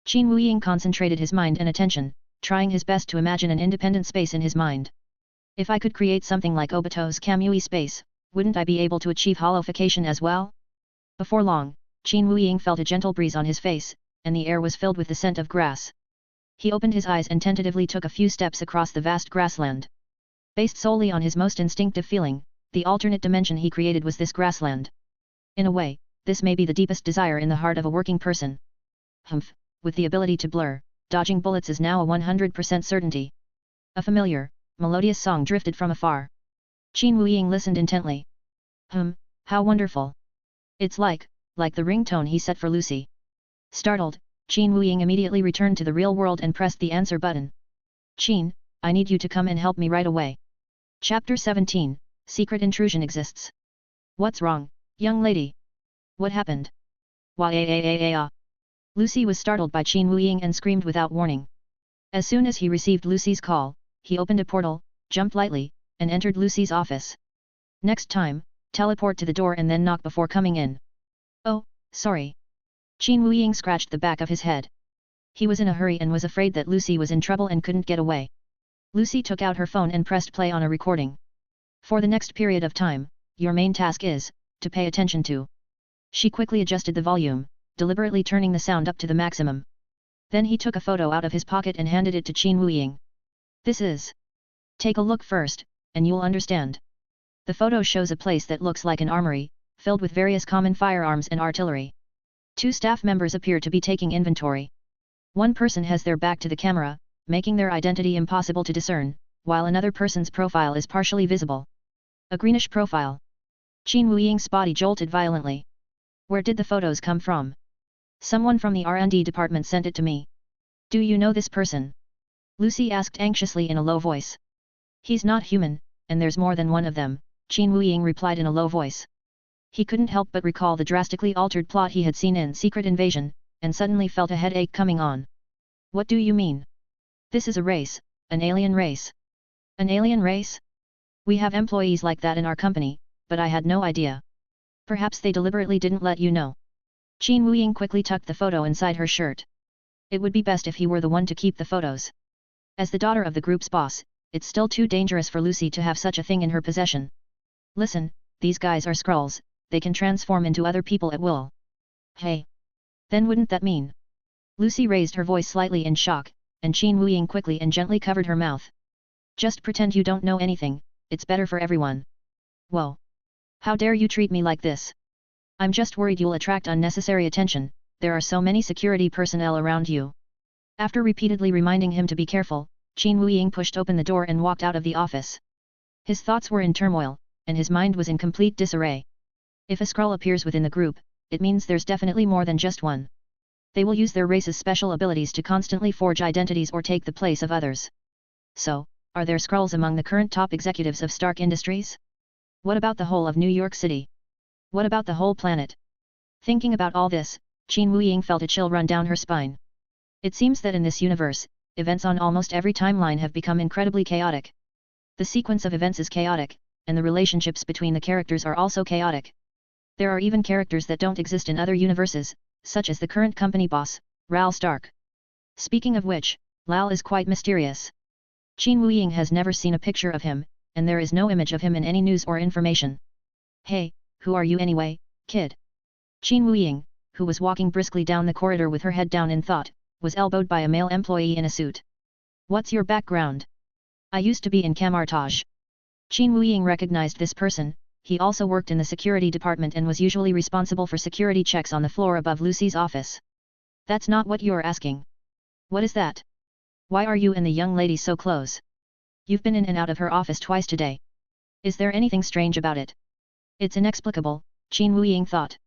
Qin Wuying concentrated his mind and attention, trying his best to imagine an independent space in his mind. If I could create something like Obito's Kamui space, wouldn't I be able to achieve hollowification as well? Before long, Qin Wuying felt a gentle breeze on his face, and the air was filled with the scent of grass. He opened his eyes and tentatively took a few steps across the vast grassland. Based solely on his most instinctive feeling, the alternate dimension he created was this grassland. In a way, this may be the deepest desire in the heart of a working person. Humph, with the ability to blur, dodging bullets is now a 100% certainty. A familiar, melodious song drifted from afar. Qin Wuying listened intently. How wonderful. It's like the ringtone he set for Lucy. Startled, Qin Wuying immediately returned to the real world and pressed the answer button. Qin, I need you to come and help me right away. Chapter 17, Secret Intrusion Exists. What's wrong, young lady? What happened? Wah-ah-ah-ah-ah. Lucy was startled by Qin Wuying and screamed without warning. As soon as he received Lucy's call, he opened a portal, jumped lightly, and entered Lucy's office. Next time, teleport to the door and then knock before coming in. Oh, sorry. Qin Wuying scratched the back of his head. He was in a hurry and was afraid that Lucy was in trouble and couldn't get away. Lucy took out her phone and pressed play on a recording. For the next period of time, your main task is to pay attention to. She quickly adjusted the volume, deliberately turning the sound up to the maximum. Then he took a photo out of his pocket and handed it to Qin Wuying. This is. Take a look first, and you'll understand. The photo shows a place that looks like an armory, filled with various common firearms and artillery. 2 staff members appear to be taking inventory. One person has their back to the camera, making their identity impossible to discern, while another person's profile is partially visible. A greenish profile. Qin Wuying's body jolted violently. Where did the photos come from? Someone from the R&D department sent it to me. Do you know this person? Lucy asked anxiously in a low voice. He's not human, and there's more than one of them, Qin Wuying replied in a low voice. He couldn't help but recall the drastically altered plot he had seen in Secret Invasion, and suddenly felt a headache coming on. What do you mean? This is a race, an alien race. An alien race? We have employees like that in our company, but I had no idea. Perhaps they deliberately didn't let you know. Qin Wuying quickly tucked the photo inside her shirt. It would be best if he were the one to keep the photos. As the daughter of the group's boss, it's still too dangerous for Lucy to have such a thing in her possession. Listen, these guys are Skrulls, they can transform into other people at will. Hey! Then wouldn't that mean? Lucy raised her voice slightly in shock, and Qin Wuying quickly and gently covered her mouth. Just pretend you don't know anything, it's better for everyone. Whoa! How dare you treat me like this? I'm just worried you'll attract unnecessary attention, there are so many security personnel around you. After repeatedly reminding him to be careful, Qin Wuying pushed open the door and walked out of the office. His thoughts were in turmoil, and his mind was in complete disarray. If a Skrull appears within the group, it means there's definitely more than just one. They will use their race's special abilities to constantly forge identities or take the place of others. So, are there Skrulls among the current top executives of Stark Industries? What about the whole of New York City? What about the whole planet? Thinking about all this, Qin Wuying felt a chill run down her spine. It seems that in this universe, events on almost every timeline have become incredibly chaotic. The sequence of events is chaotic, and the relationships between the characters are also chaotic. There are even characters that don't exist in other universes, such as the current company boss, Ral Stark. Speaking of which, Lal is quite mysterious. Qin Wuying has never seen a picture of him, and there is no image of him in any news or information. Hey, who are you anyway, kid? Qin Wuying, who was walking briskly down the corridor with her head down in thought, was elbowed by a male employee in a suit. What's your background? I used to be in Camartage. Qin Wuying recognized this person. He also worked in the security department and was usually responsible for security checks on the floor above Lucy's office. That's not what you're asking. What is that? Why are you and the young lady so close? You've been in and out of her office twice today. Is there anything strange about it? It's inexplicable, Qin Wuying thought.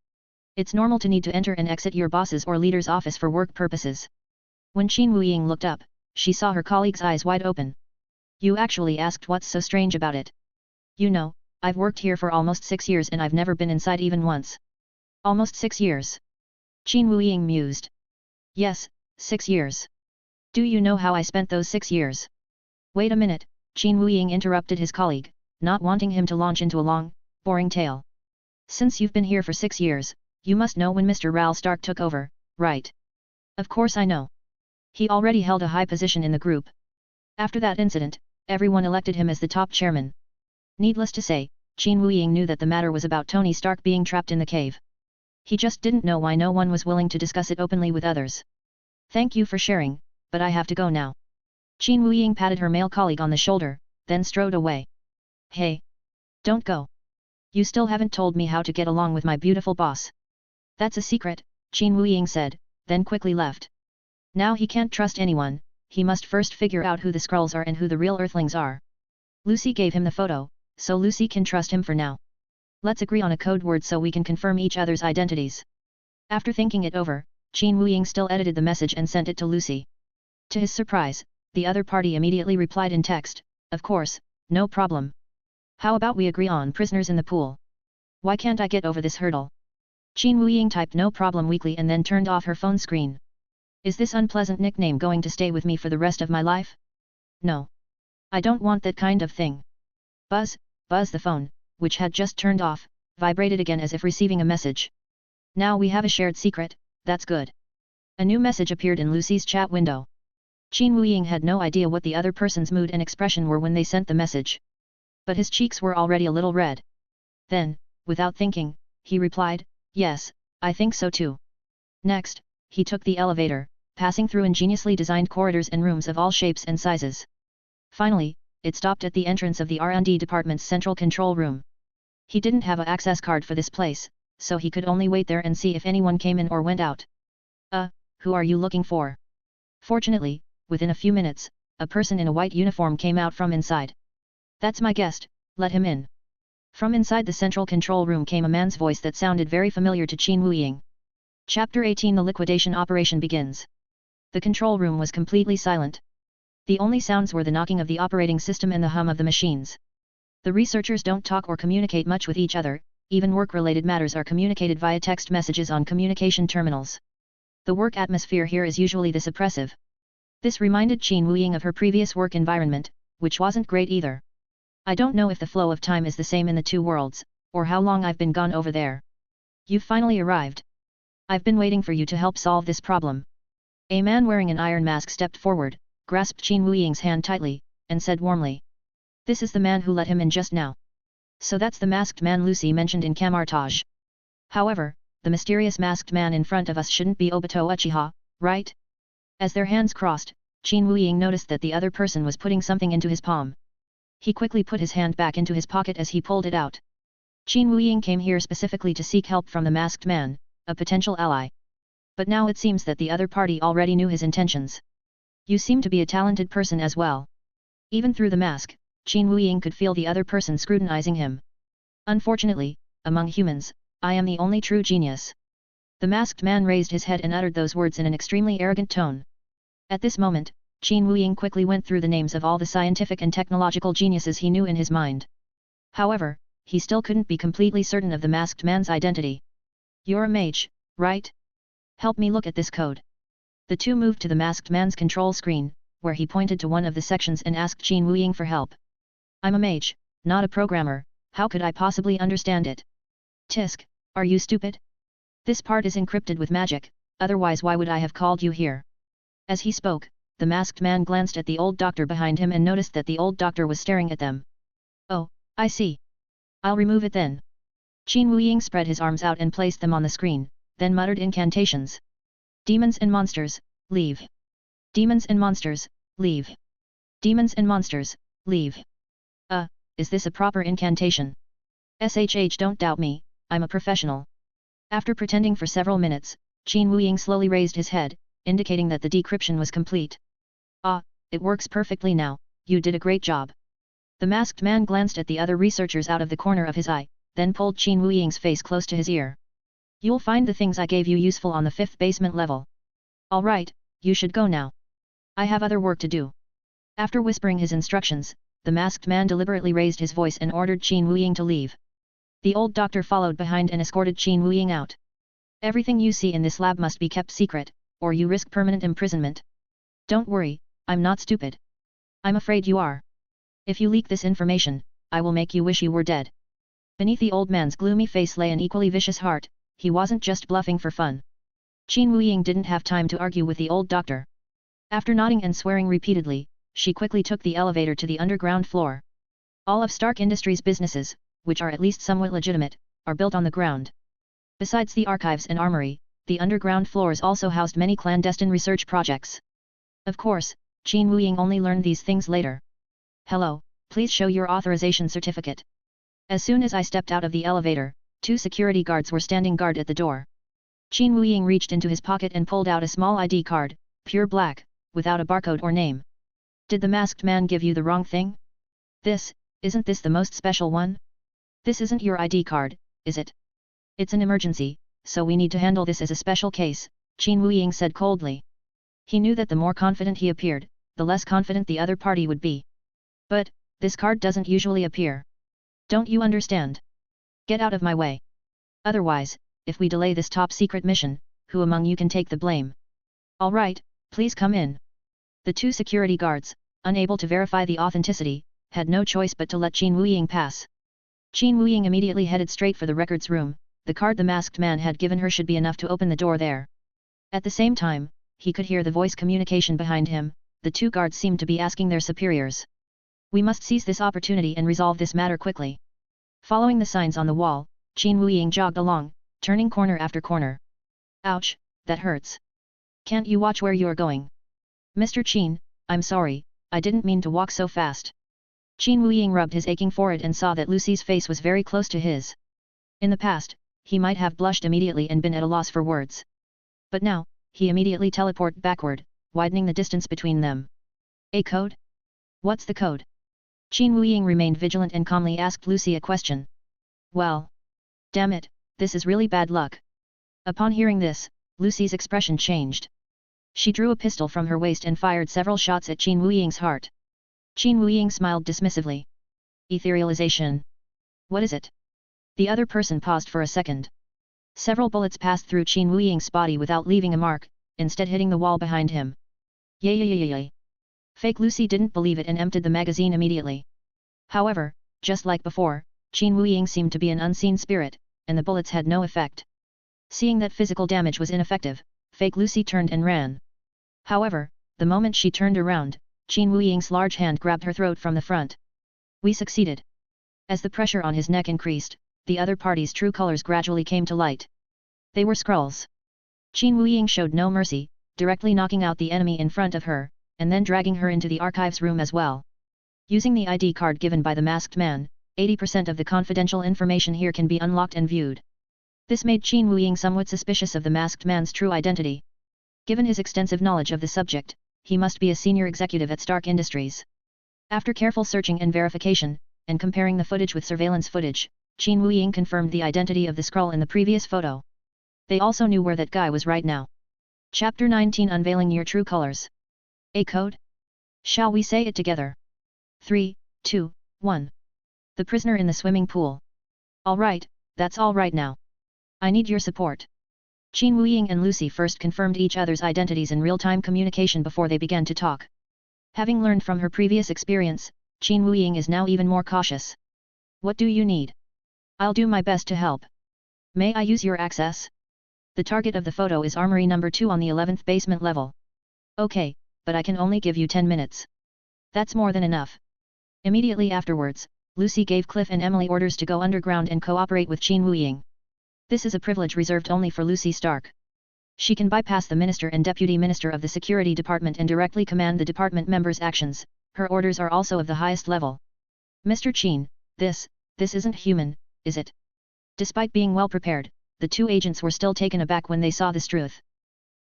It's normal to need to enter and exit your boss's or leader's office for work purposes. When Qin Wuying looked up, she saw her colleague's eyes wide open. You actually asked what's so strange about it. You know, I've worked here for almost 6 years and I've never been inside even once. Almost 6 years. Qin Wuying mused. Yes, 6 years. Do you know how I spent those 6 years? Wait a minute, Qin Wuying interrupted his colleague, not wanting him to launch into a long, boring tale. Since you've been here for 6 years, you must know when Mr. Ral Stark took over, right? Of course I know. He already held a high position in the group. After that incident, everyone elected him as the top chairman. Needless to say, Qin Wuying knew that the matter was about Tony Stark being trapped in the cave. He just didn't know why no one was willing to discuss it openly with others. Thank you for sharing, but I have to go now. Qin Wuying patted her male colleague on the shoulder, then strode away. Hey! Don't go. You still haven't told me how to get along with my beautiful boss. That's a secret, Qin Wuying said, then quickly left. Now he can't trust anyone, he must first figure out who the Skrulls are and who the real Earthlings are. Lucy gave him the photo, so Lucy can trust him for now. Let's agree on a code word so we can confirm each other's identities. After thinking it over, Qin Wuying still edited the message and sent it to Lucy. To his surprise, the other party immediately replied in text, of course, no problem. How about we agree on prisoners in the pool? Why can't I get over this hurdle? Qin Wuying typed no problem weakly and then turned off her phone screen. Is this unpleasant nickname going to stay with me for the rest of my life? No. I don't want that kind of thing. Buzz, buzz the phone, which had just turned off, vibrated again as if receiving a message. Now we have a shared secret, that's good. A new message appeared in Lucy's chat window. Qin Wuying had no idea what the other person's mood and expression were when they sent the message. But his cheeks were already a little red. Then, without thinking, he replied, yes, I think so too. Next, he took the elevator, passing through ingeniously designed corridors and rooms of all shapes and sizes. Finally, it stopped at the entrance of the R&D department's central control room. He didn't have an access card for this place, so he could only wait there and see if anyone came in or went out. Who are you looking for? Fortunately, within a few minutes, a person in a white uniform came out from inside. That's my guest, let him in. From inside the central control room came a man's voice that sounded very familiar to Qin Wuying. Chapter 18 The liquidation operation begins. The control room was completely silent. The only sounds were the knocking of the operating system and the hum of the machines. The researchers don't talk or communicate much with each other, even work-related matters are communicated via text messages on communication terminals. The work atmosphere here is usually this oppressive. This reminded Qin Wuying of her previous work environment, which wasn't great either. I don't know if the flow of time is the same in the two worlds, or how long I've been gone over there. You've finally arrived. I've been waiting for you to help solve this problem. A man wearing an iron mask stepped forward, grasped Qin Wuying's hand tightly, and said warmly. This is the man who let him in just now. So that's the masked man Lucy mentioned in Camartage. However, the mysterious masked man in front of us shouldn't be Obito Uchiha, right? As their hands crossed, Qin Wuying noticed that the other person was putting something into his palm. He quickly put his hand back into his pocket as he pulled it out. Qin Wuying came here specifically to seek help from the masked man, a potential ally. But now it seems that the other party already knew his intentions. You seem to be a talented person as well. Even through the mask, Qin Wuying could feel the other person scrutinizing him. Unfortunately, among humans, I am the only true genius. The masked man raised his head and uttered those words in an extremely arrogant tone. At this moment, Qin Wuying quickly went through the names of all the scientific and technological geniuses he knew in his mind. However, he still couldn't be completely certain of the masked man's identity. You're a mage, right? Help me look at this code. The two moved to the masked man's control screen, where he pointed to one of the sections and asked Qin Wuying for help. I'm a mage, not a programmer, how could I possibly understand it? Tisk, are you stupid? This part is encrypted with magic, otherwise why would I have called you here? As he spoke, the masked man glanced at the old doctor behind him and noticed that the old doctor was staring at them. Oh, I see. I'll remove it then. Qin Wuying spread his arms out and placed them on the screen, then muttered incantations. Demons and monsters, leave. Demons and monsters, leave. Demons and monsters, leave. Is this a proper incantation? SHH, don't doubt me, I'm a professional. After pretending for several minutes, Qin Wuying slowly raised his head, indicating that the decryption was complete. It works perfectly now, you did a great job. The masked man glanced at the other researchers out of the corner of his eye, then pulled Qin Wuying's face close to his ear. You'll find the things I gave you useful on the 5th basement level. Alright, you should go now. I have other work to do. After whispering his instructions, the masked man deliberately raised his voice and ordered Qin Wuying to leave. The old doctor followed behind and escorted Qin Wuying out. Everything you see in this lab must be kept secret, or you risk permanent imprisonment. Don't worry, I'm not stupid. I'm afraid you are. If you leak this information, I will make you wish you were dead. Beneath the old man's gloomy face lay an equally vicious heart, he wasn't just bluffing for fun. Qin Wuying didn't have time to argue with the old doctor. After nodding and swearing repeatedly, she quickly took the elevator to the underground floor. All of Stark Industries' businesses, which are at least somewhat legitimate, are built on the ground. Besides the archives and armory, the underground floors also housed many clandestine research projects. Of course, Qin Wuying only learned these things later. Hello, please show your authorization certificate. As soon as I stepped out of the elevator, 2 security guards were standing guard at the door. Qin Wuying reached into his pocket and pulled out a small ID card, pure black, without a barcode or name. Did the masked man give you the wrong thing? Isn't this the most special one? This isn't your ID card, is it? It's an emergency, so we need to handle this as a special case, Qin Wuying said coldly. He knew that the more confident he appeared, the less confident the other party would be. But, this card doesn't usually appear. Don't you understand? Get out of my way. Otherwise, if we delay this top-secret mission, who among you can take the blame? Alright, please come in. The 2 security guards, unable to verify the authenticity, had no choice but to let Qin Wuying pass. Qin Wuying immediately headed straight for the records room, the card the masked man had given her should be enough to open the door there. At the same time, he could hear the voice communication behind him, the 2 guards seemed to be asking their superiors. We must seize this opportunity and resolve this matter quickly. Following the signs on the wall, Qin Wuying jogged along, turning corner after corner. Ouch, that hurts. Can't you watch where you're going? Mr. Qin, I'm sorry, I didn't mean to walk so fast. Qin Wuying rubbed his aching forehead and saw that Lucy's face was very close to his. In the past, he might have blushed immediately and been at a loss for words. But now, he immediately teleported backward, widening the distance between them. A code? What's the code? Qin Wuying remained vigilant and calmly asked Lucy a question. Well. Damn it, this is really bad luck. Upon hearing this, Lucy's expression changed. She drew a pistol from her waist and fired several shots at Qin Wuying's heart. Qin Wuying smiled dismissively. Etherealization. What is it? The other person paused for a second. Several bullets passed through Qin Wuying's body without leaving a mark, instead hitting the wall behind him. Yay. Fake Lucy didn't believe it and emptied the magazine immediately. However, just like before, Qin Wuying seemed to be an unseen spirit, and the bullets had no effect. Seeing that physical damage was ineffective, Fake Lucy turned and ran. However, the moment she turned around, Qin Wuying's large hand grabbed her throat from the front. We succeeded. As the pressure on his neck increased, the other party's true colors gradually came to light. They were Skrulls. Qin Wuying showed no mercy, directly knocking out the enemy in front of her, and then dragging her into the archives room as well. Using the ID card given by the masked man, 80% of the confidential information here can be unlocked and viewed. This made Qin Wuying somewhat suspicious of the masked man's true identity. Given his extensive knowledge of the subject, he must be a senior executive at Stark Industries. After careful searching and verification, and comparing the footage with surveillance footage, Qin Wuying confirmed the identity of the Skrull in the previous photo. They also knew where that guy was right now. Chapter 19 Unveiling Your True Colors. A code? Shall we say it together? 3, 2, 1. The prisoner in the swimming pool. Alright, that's all right now. I need your support. Qin Wuying and Lucy first confirmed each other's identities in real-time communication before they began to talk. Having learned from her previous experience, Qin Wuying is now even more cautious. What do you need? I'll do my best to help. May I use your access? The target of the photo is Armory number 2 on the 11th basement level. Okay, but I can only give you 10 minutes. That's more than enough. Immediately afterwards, Lucy gave Cliff and Emily orders to go underground and cooperate with Qin Wuying. This is a privilege reserved only for Lucy Stark. She can bypass the Minister and Deputy Minister of the Security Department and directly command the department members' actions. Her orders are also of the highest level. Mr. Qin, this isn't human, is it? Despite being well prepared, the two agents were still taken aback when they saw this truth.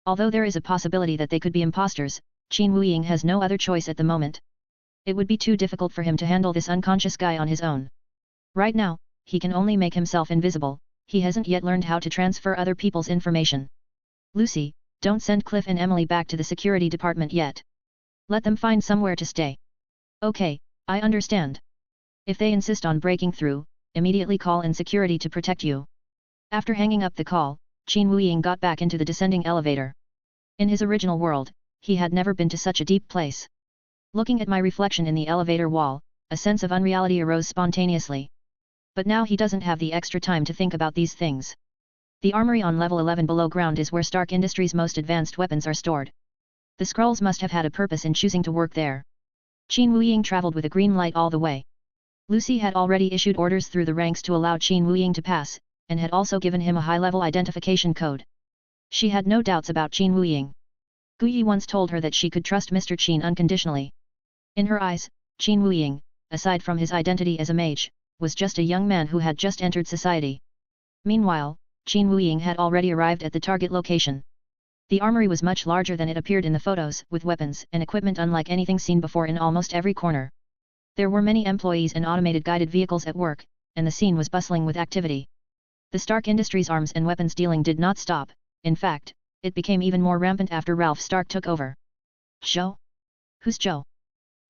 Although there is a possibility that they could be imposters, Qin Wuying has no other choice at the moment. It would be too difficult for him to handle this unconscious guy on his own. Right now, he can only make himself invisible. He hasn't yet learned how to transfer other people's information. Lucy, don't send Cliff and Emily back to the security department yet. Let them find somewhere to stay. Okay, I understand. If they insist on breaking through, immediately call in security to protect you. After hanging up the call, Qin Wuying got back into the descending elevator. In his original world, he had never been to such a deep place. Looking at my reflection in the elevator wall, a sense of unreality arose spontaneously. But now he doesn't have the extra time to think about these things. The armory on level 11 below ground is where Stark Industries' most advanced weapons are stored. The Skrulls must have had a purpose in choosing to work there. Qin Wuying traveled with a green light all the way. Lucy had already issued orders through the ranks to allow Qin Wuying to pass, and had also given him a high-level identification code. She had no doubts about Qin Wuying. Guyi once told her that she could trust Mr. Qin unconditionally. In her eyes, Qin Wuying, aside from his identity as a mage, was just a young man who had just entered society. Meanwhile, Qin Wuying had already arrived at the target location. The armory was much larger than it appeared in the photos, with weapons and equipment unlike anything seen before in almost every corner. There were many employees and automated guided vehicles at work, and the scene was bustling with activity. The Stark Industries arms and weapons dealing did not stop. In fact, it became even more rampant after Ralph Stark took over. Joe? Who's Joe?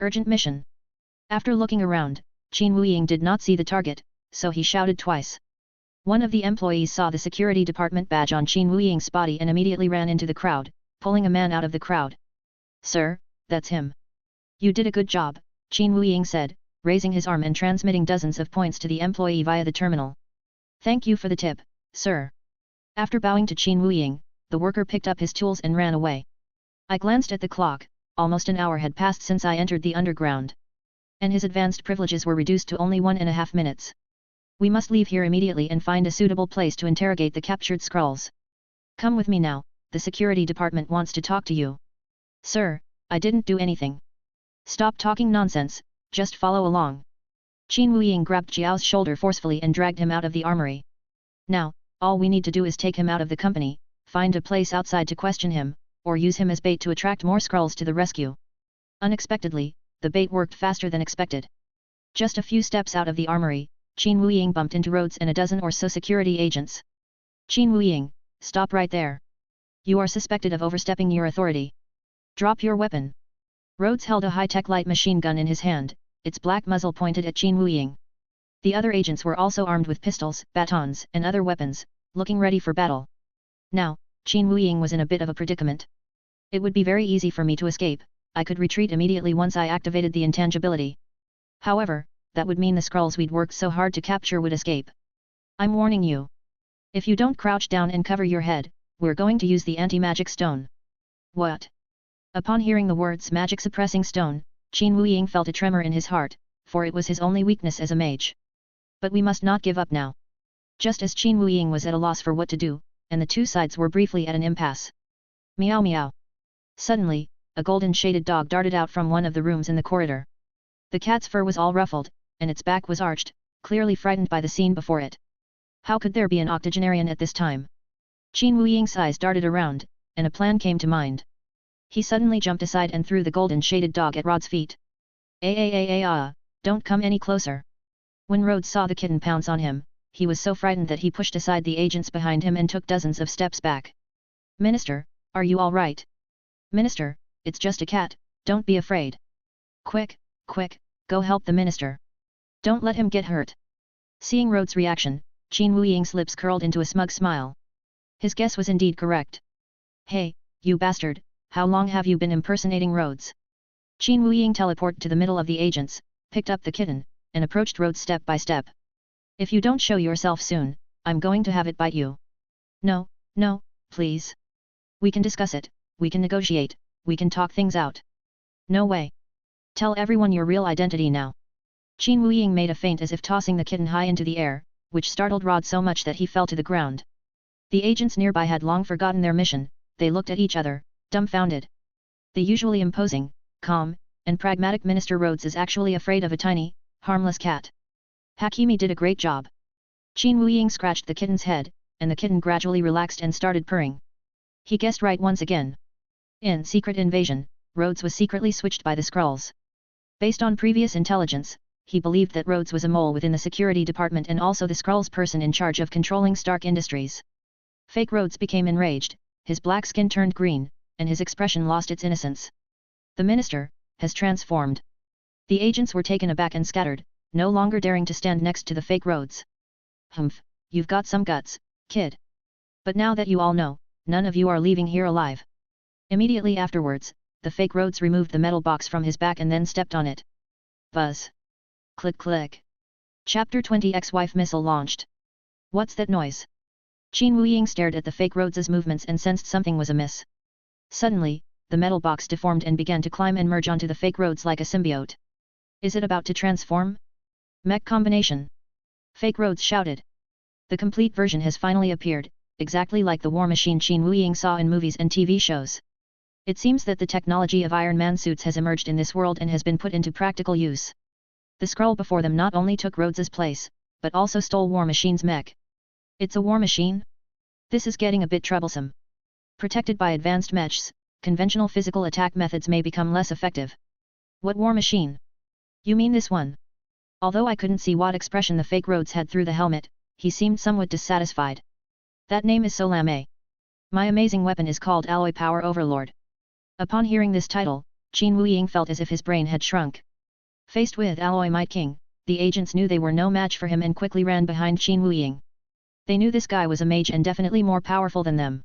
Urgent mission. After looking around, Qin Wuying did not see the target, so he shouted twice. One of the employees saw the security department badge on Qin Wuying's body and immediately ran into the crowd, pulling a man out of the crowd. Sir, that's him. You did a good job, Qin Wuying said, raising his arm and transmitting dozens of points to the employee via the terminal. Thank you for the tip, sir. After bowing to Qin Wuying, the worker picked up his tools and ran away. I glanced at the clock. Almost an hour had passed since I entered the underground. And his advanced privileges were reduced to only 1.5 minutes. We must leave here immediately and find a suitable place to interrogate the captured Skrulls. Come with me now, the security department wants to talk to you. Sir, I didn't do anything. Stop talking nonsense, just follow along. Qin Wuying grabbed Jiao's shoulder forcefully and dragged him out of the armory. Now, all we need to do is take him out of the company, find a place outside to question him, or use him as bait to attract more Skrulls to the rescue. Unexpectedly, the bait worked faster than expected. Just a few steps out of the armory, Qin Wuying bumped into Rhodes and a dozen or so security agents. Qin Wuying, stop right there. You are suspected of overstepping your authority. Drop your weapon. Rhodes held a high-tech light machine gun in his hand, its black muzzle pointed at Qin Wuying. The other agents were also armed with pistols, batons, and other weapons, looking ready for battle. Now, Qin Wuying was in a bit of a predicament. It would be very easy for me to escape, I could retreat immediately once I activated the intangibility. However, that would mean the Skrulls we'd worked so hard to capture would escape. I'm warning you. If you don't crouch down and cover your head, we're going to use the anti-magic stone. What? Upon hearing the words magic suppressing stone, Qin Wuying felt a tremor in his heart, for it was his only weakness as a mage. But we must not give up now. Just as Qin Wuying was at a loss for what to do, and the two sides were briefly at an impasse. Meow meow. Suddenly, a golden-shaded dog darted out from one of the rooms in the corridor. The cat's fur was all ruffled, and its back was arched, clearly frightened by the scene before it. How could there be an octogenarian at this time? Qin Wuying's eyes darted around, and a plan came to mind. He suddenly jumped aside and threw the golden-shaded dog at Rod's feet. Don't come any closer. When Rhodes saw the kitten pounce on him, he was so frightened that he pushed aside the agents behind him and took dozens of steps back. Minister, are you all right? Minister, it's just a cat, don't be afraid. Quick, go help the minister. Don't let him get hurt. Seeing Rhodes' reaction, Qin Wuying's lips curled into a smug smile. His guess was indeed correct. Hey, you bastard, how long have you been impersonating Rhodes? Qin Wuying teleported to the middle of the agents, picked up the kitten, and approached Rhodes step by step. If you don't show yourself soon, I'm going to have it bite you. No, please. We can discuss it, we can negotiate, we can talk things out. No way. Tell everyone your real identity now. Qin Wuying made a feint as if tossing the kitten high into the air, which startled Rod so much that he fell to the ground. The agents nearby had long forgotten their mission, they looked at each other, dumbfounded. The usually imposing, calm, and pragmatic Minister Rhodes is actually afraid of a tiny, harmless cat. Hakimi did a great job. Qin Wuying scratched the kitten's head, and the kitten gradually relaxed and started purring. He guessed right once again. In Secret Invasion, Rhodes was secretly switched by the Skrulls. Based on previous intelligence, he believed that Rhodes was a mole within the security department and also the Skrulls' person in charge of controlling Stark Industries. Fake Rhodes became enraged, his black skin turned green, and his expression lost its innocence. The minister has transformed. The agents were taken aback and scattered, no longer daring to stand next to the fake Rhodes. Humph, you've got some guts, kid. But now that you all know, none of you are leaving here alive. Immediately afterwards, the fake Rhodes removed the metal box from his back and then stepped on it. Buzz. Click. Chapter 20 Ex-Wife Missile launched. What's that noise? Qin Wuying stared at the fake Rhodes' movements and sensed something was amiss. Suddenly, the metal box deformed and began to climb and merge onto the fake Rhodes like a symbiote. Is it about to transform? Mech combination. Fake Rhodes shouted. The complete version has finally appeared, exactly like the war machine Qin Wuying saw in movies and TV shows. It seems that the technology of Iron Man suits has emerged in this world and has been put into practical use. The Skrull before them not only took Rhodes' place, but also stole War Machine's mech. It's a war machine? This is getting a bit troublesome. Protected by advanced mechs, conventional physical attack methods may become less effective. What war machine? You mean this one? Although I couldn't see what expression the fake Rhodes had through the helmet, he seemed somewhat dissatisfied. That name is Solame. My amazing weapon is called Alloy Power Overlord. Upon hearing this title, Qin Wuying felt as if his brain had shrunk. Faced with Alloy Might King, the agents knew they were no match for him and quickly ran behind Qin Wuying. They knew this guy was a mage and definitely more powerful than them.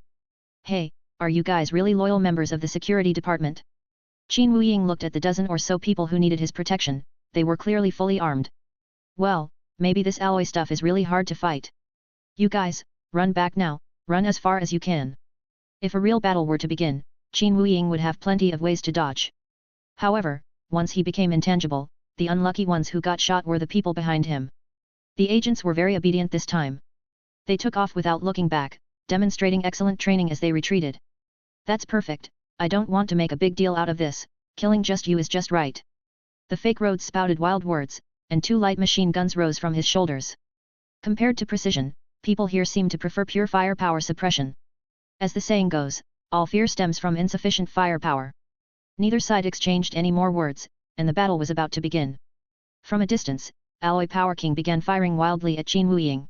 Hey, are you guys really loyal members of the security department? Qin Wuying looked at the dozen or so people who needed his protection, they were clearly fully armed. Well, maybe this alloy stuff is really hard to fight. You guys, run back now, run as far as you can. If a real battle were to begin, Qin Wuying would have plenty of ways to dodge. However, once he became intangible, the unlucky ones who got shot were the people behind him. The agents were very obedient this time. They took off without looking back, demonstrating excellent training as they retreated. That's perfect, I don't want to make a big deal out of this, killing just you is just right. The fake Rhodes spouted wild words, and 2 light machine guns rose from his shoulders. Compared to precision, people here seem to prefer pure firepower suppression. As the saying goes, all fear stems from insufficient firepower. Neither side exchanged any more words, and the battle was about to begin. From a distance, Alloy Power King began firing wildly at Qin Wuying.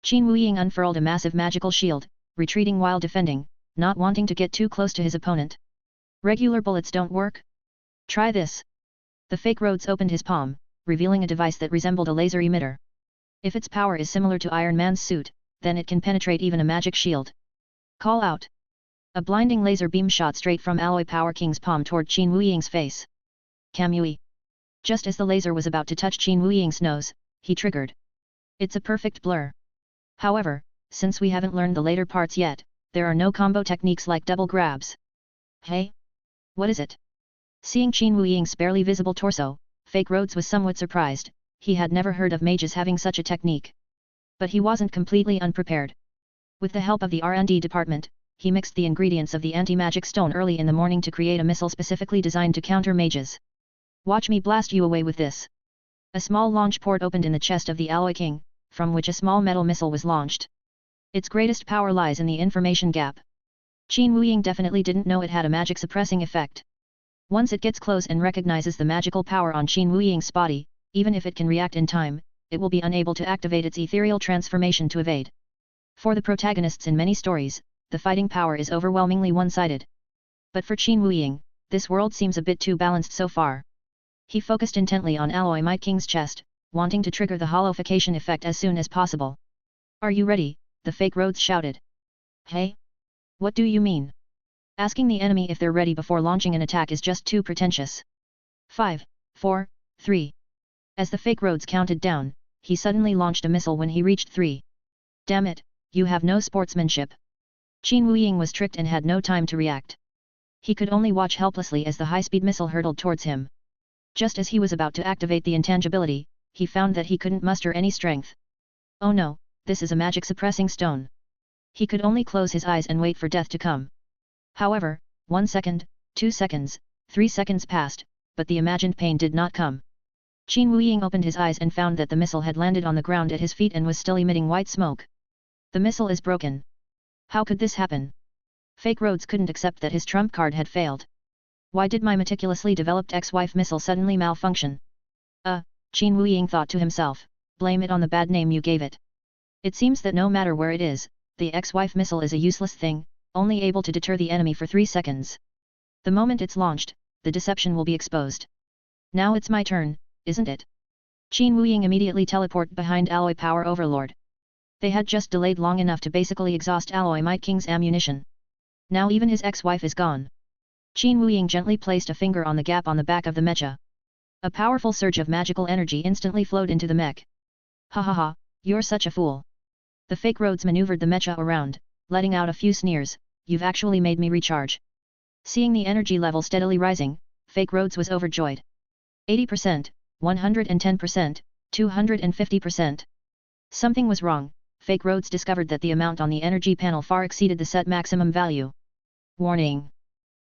Qin Wuying unfurled a massive magical shield, retreating while defending, not wanting to get too close to his opponent. Regular bullets don't work? Try this. The fake Rhodes opened his palm, revealing a device that resembled a laser emitter. If its power is similar to Iron Man's suit, then it can penetrate even a magic shield. Call out! A blinding laser beam shot straight from Alloy Power King's palm toward Qin Wuying's face. Kamui. Just as the laser was about to touch Qin Wuying's nose, he triggered. It's a perfect blur. However, since we haven't learned the later parts yet, there are no combo techniques like double grabs. Hey? What is it? Seeing Qin Wuying's barely visible torso, Fake Rhodes was somewhat surprised. He had never heard of mages having such a technique. But he wasn't completely unprepared. With the help of the R&D department, he mixed the ingredients of the anti-magic stone early in the morning to create a missile specifically designed to counter mages. Watch me blast you away with this. A small launch port opened in the chest of the Alloy King, from which a small metal missile was launched. Its greatest power lies in the information gap. Qin Wuying definitely didn't know it had a magic suppressing effect. Once it gets close and recognizes the magical power on Qin Wuying's body, even if it can react in time, it will be unable to activate its ethereal transformation to evade. For the protagonists in many stories, the fighting power is overwhelmingly one-sided. But for Qin Wuying, this world seems a bit too balanced so far. He focused intently on Alloy Might King's chest, wanting to trigger the hollowification effect as soon as possible. Are you ready? The Fake Rhodes shouted. Hey? What do you mean? Asking the enemy if they're ready before launching an attack is just too pretentious. 5, 4, 3. As the Fake Rhodes counted down, he suddenly launched a missile when he reached 3. Damn it, you have no sportsmanship. Qin Wuying was tricked and had no time to react. He could only watch helplessly as the high-speed missile hurtled towards him. Just as he was about to activate the intangibility, he found that he couldn't muster any strength. Oh no, this is a magic suppressing stone. He could only close his eyes and wait for death to come. However, 1 second, 2 seconds, 3 seconds passed, but the imagined pain did not come. Qin Wuying opened his eyes and found that the missile had landed on the ground at his feet and was still emitting white smoke. The missile is broken. How could this happen? Fake Rhodes couldn't accept that his trump card had failed. Why did my meticulously developed ex-wife missile suddenly malfunction? Qin Wuying thought to himself, blame it on the bad name you gave it. It seems that no matter where it is, the ex-wife missile is a useless thing, only able to deter the enemy for 3 seconds. The moment it's launched, the deception will be exposed. Now it's my turn, isn't it? Qin Wuying immediately teleported behind Alloy Power Overlord. They had just delayed long enough to basically exhaust Alloy Might King's ammunition. Now even his ex-wife is gone. Qin Wuying gently placed a finger on the gap on the back of the mecha. A powerful surge of magical energy instantly flowed into the mech. Ha ha ha, you're such a fool. The Fake Rhodes maneuvered the mecha around, letting out a few sneers, you've actually made me recharge. Seeing the energy level steadily rising, Fake Rhodes was overjoyed. 80%, 110%, 250%. Something was wrong. Fake Rhodes discovered that the amount on the energy panel far exceeded the set maximum value. Warning!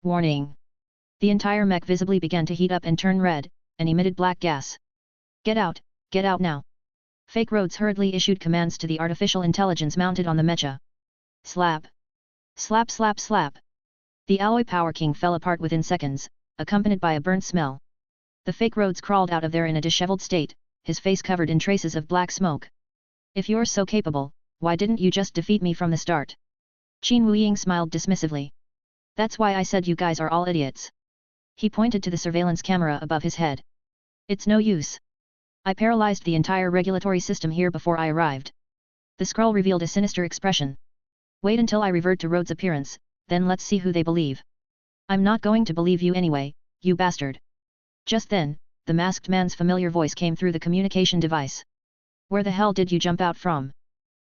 Warning! The entire mech visibly began to heat up and turn red, and emitted black gas. Get out now! Fake Rhodes hurriedly issued commands to the artificial intelligence mounted on the mecha. Slap! Slap slap slap! The Alloy Power King fell apart within seconds, accompanied by a burnt smell. The Fake Rhodes crawled out of there in a disheveled state, his face covered in traces of black smoke. If you're so capable, why didn't you just defeat me from the start? Qin Wuying smiled dismissively. That's why I said you guys are all idiots. He pointed to the surveillance camera above his head. It's no use. I paralyzed the entire regulatory system here before I arrived. The scroll revealed a sinister expression. Wait until I revert to Rhodes' appearance, then let's see who they believe. I'm not going to believe you anyway, you bastard. Just then, the masked man's familiar voice came through the communication device. Where the hell did you jump out from?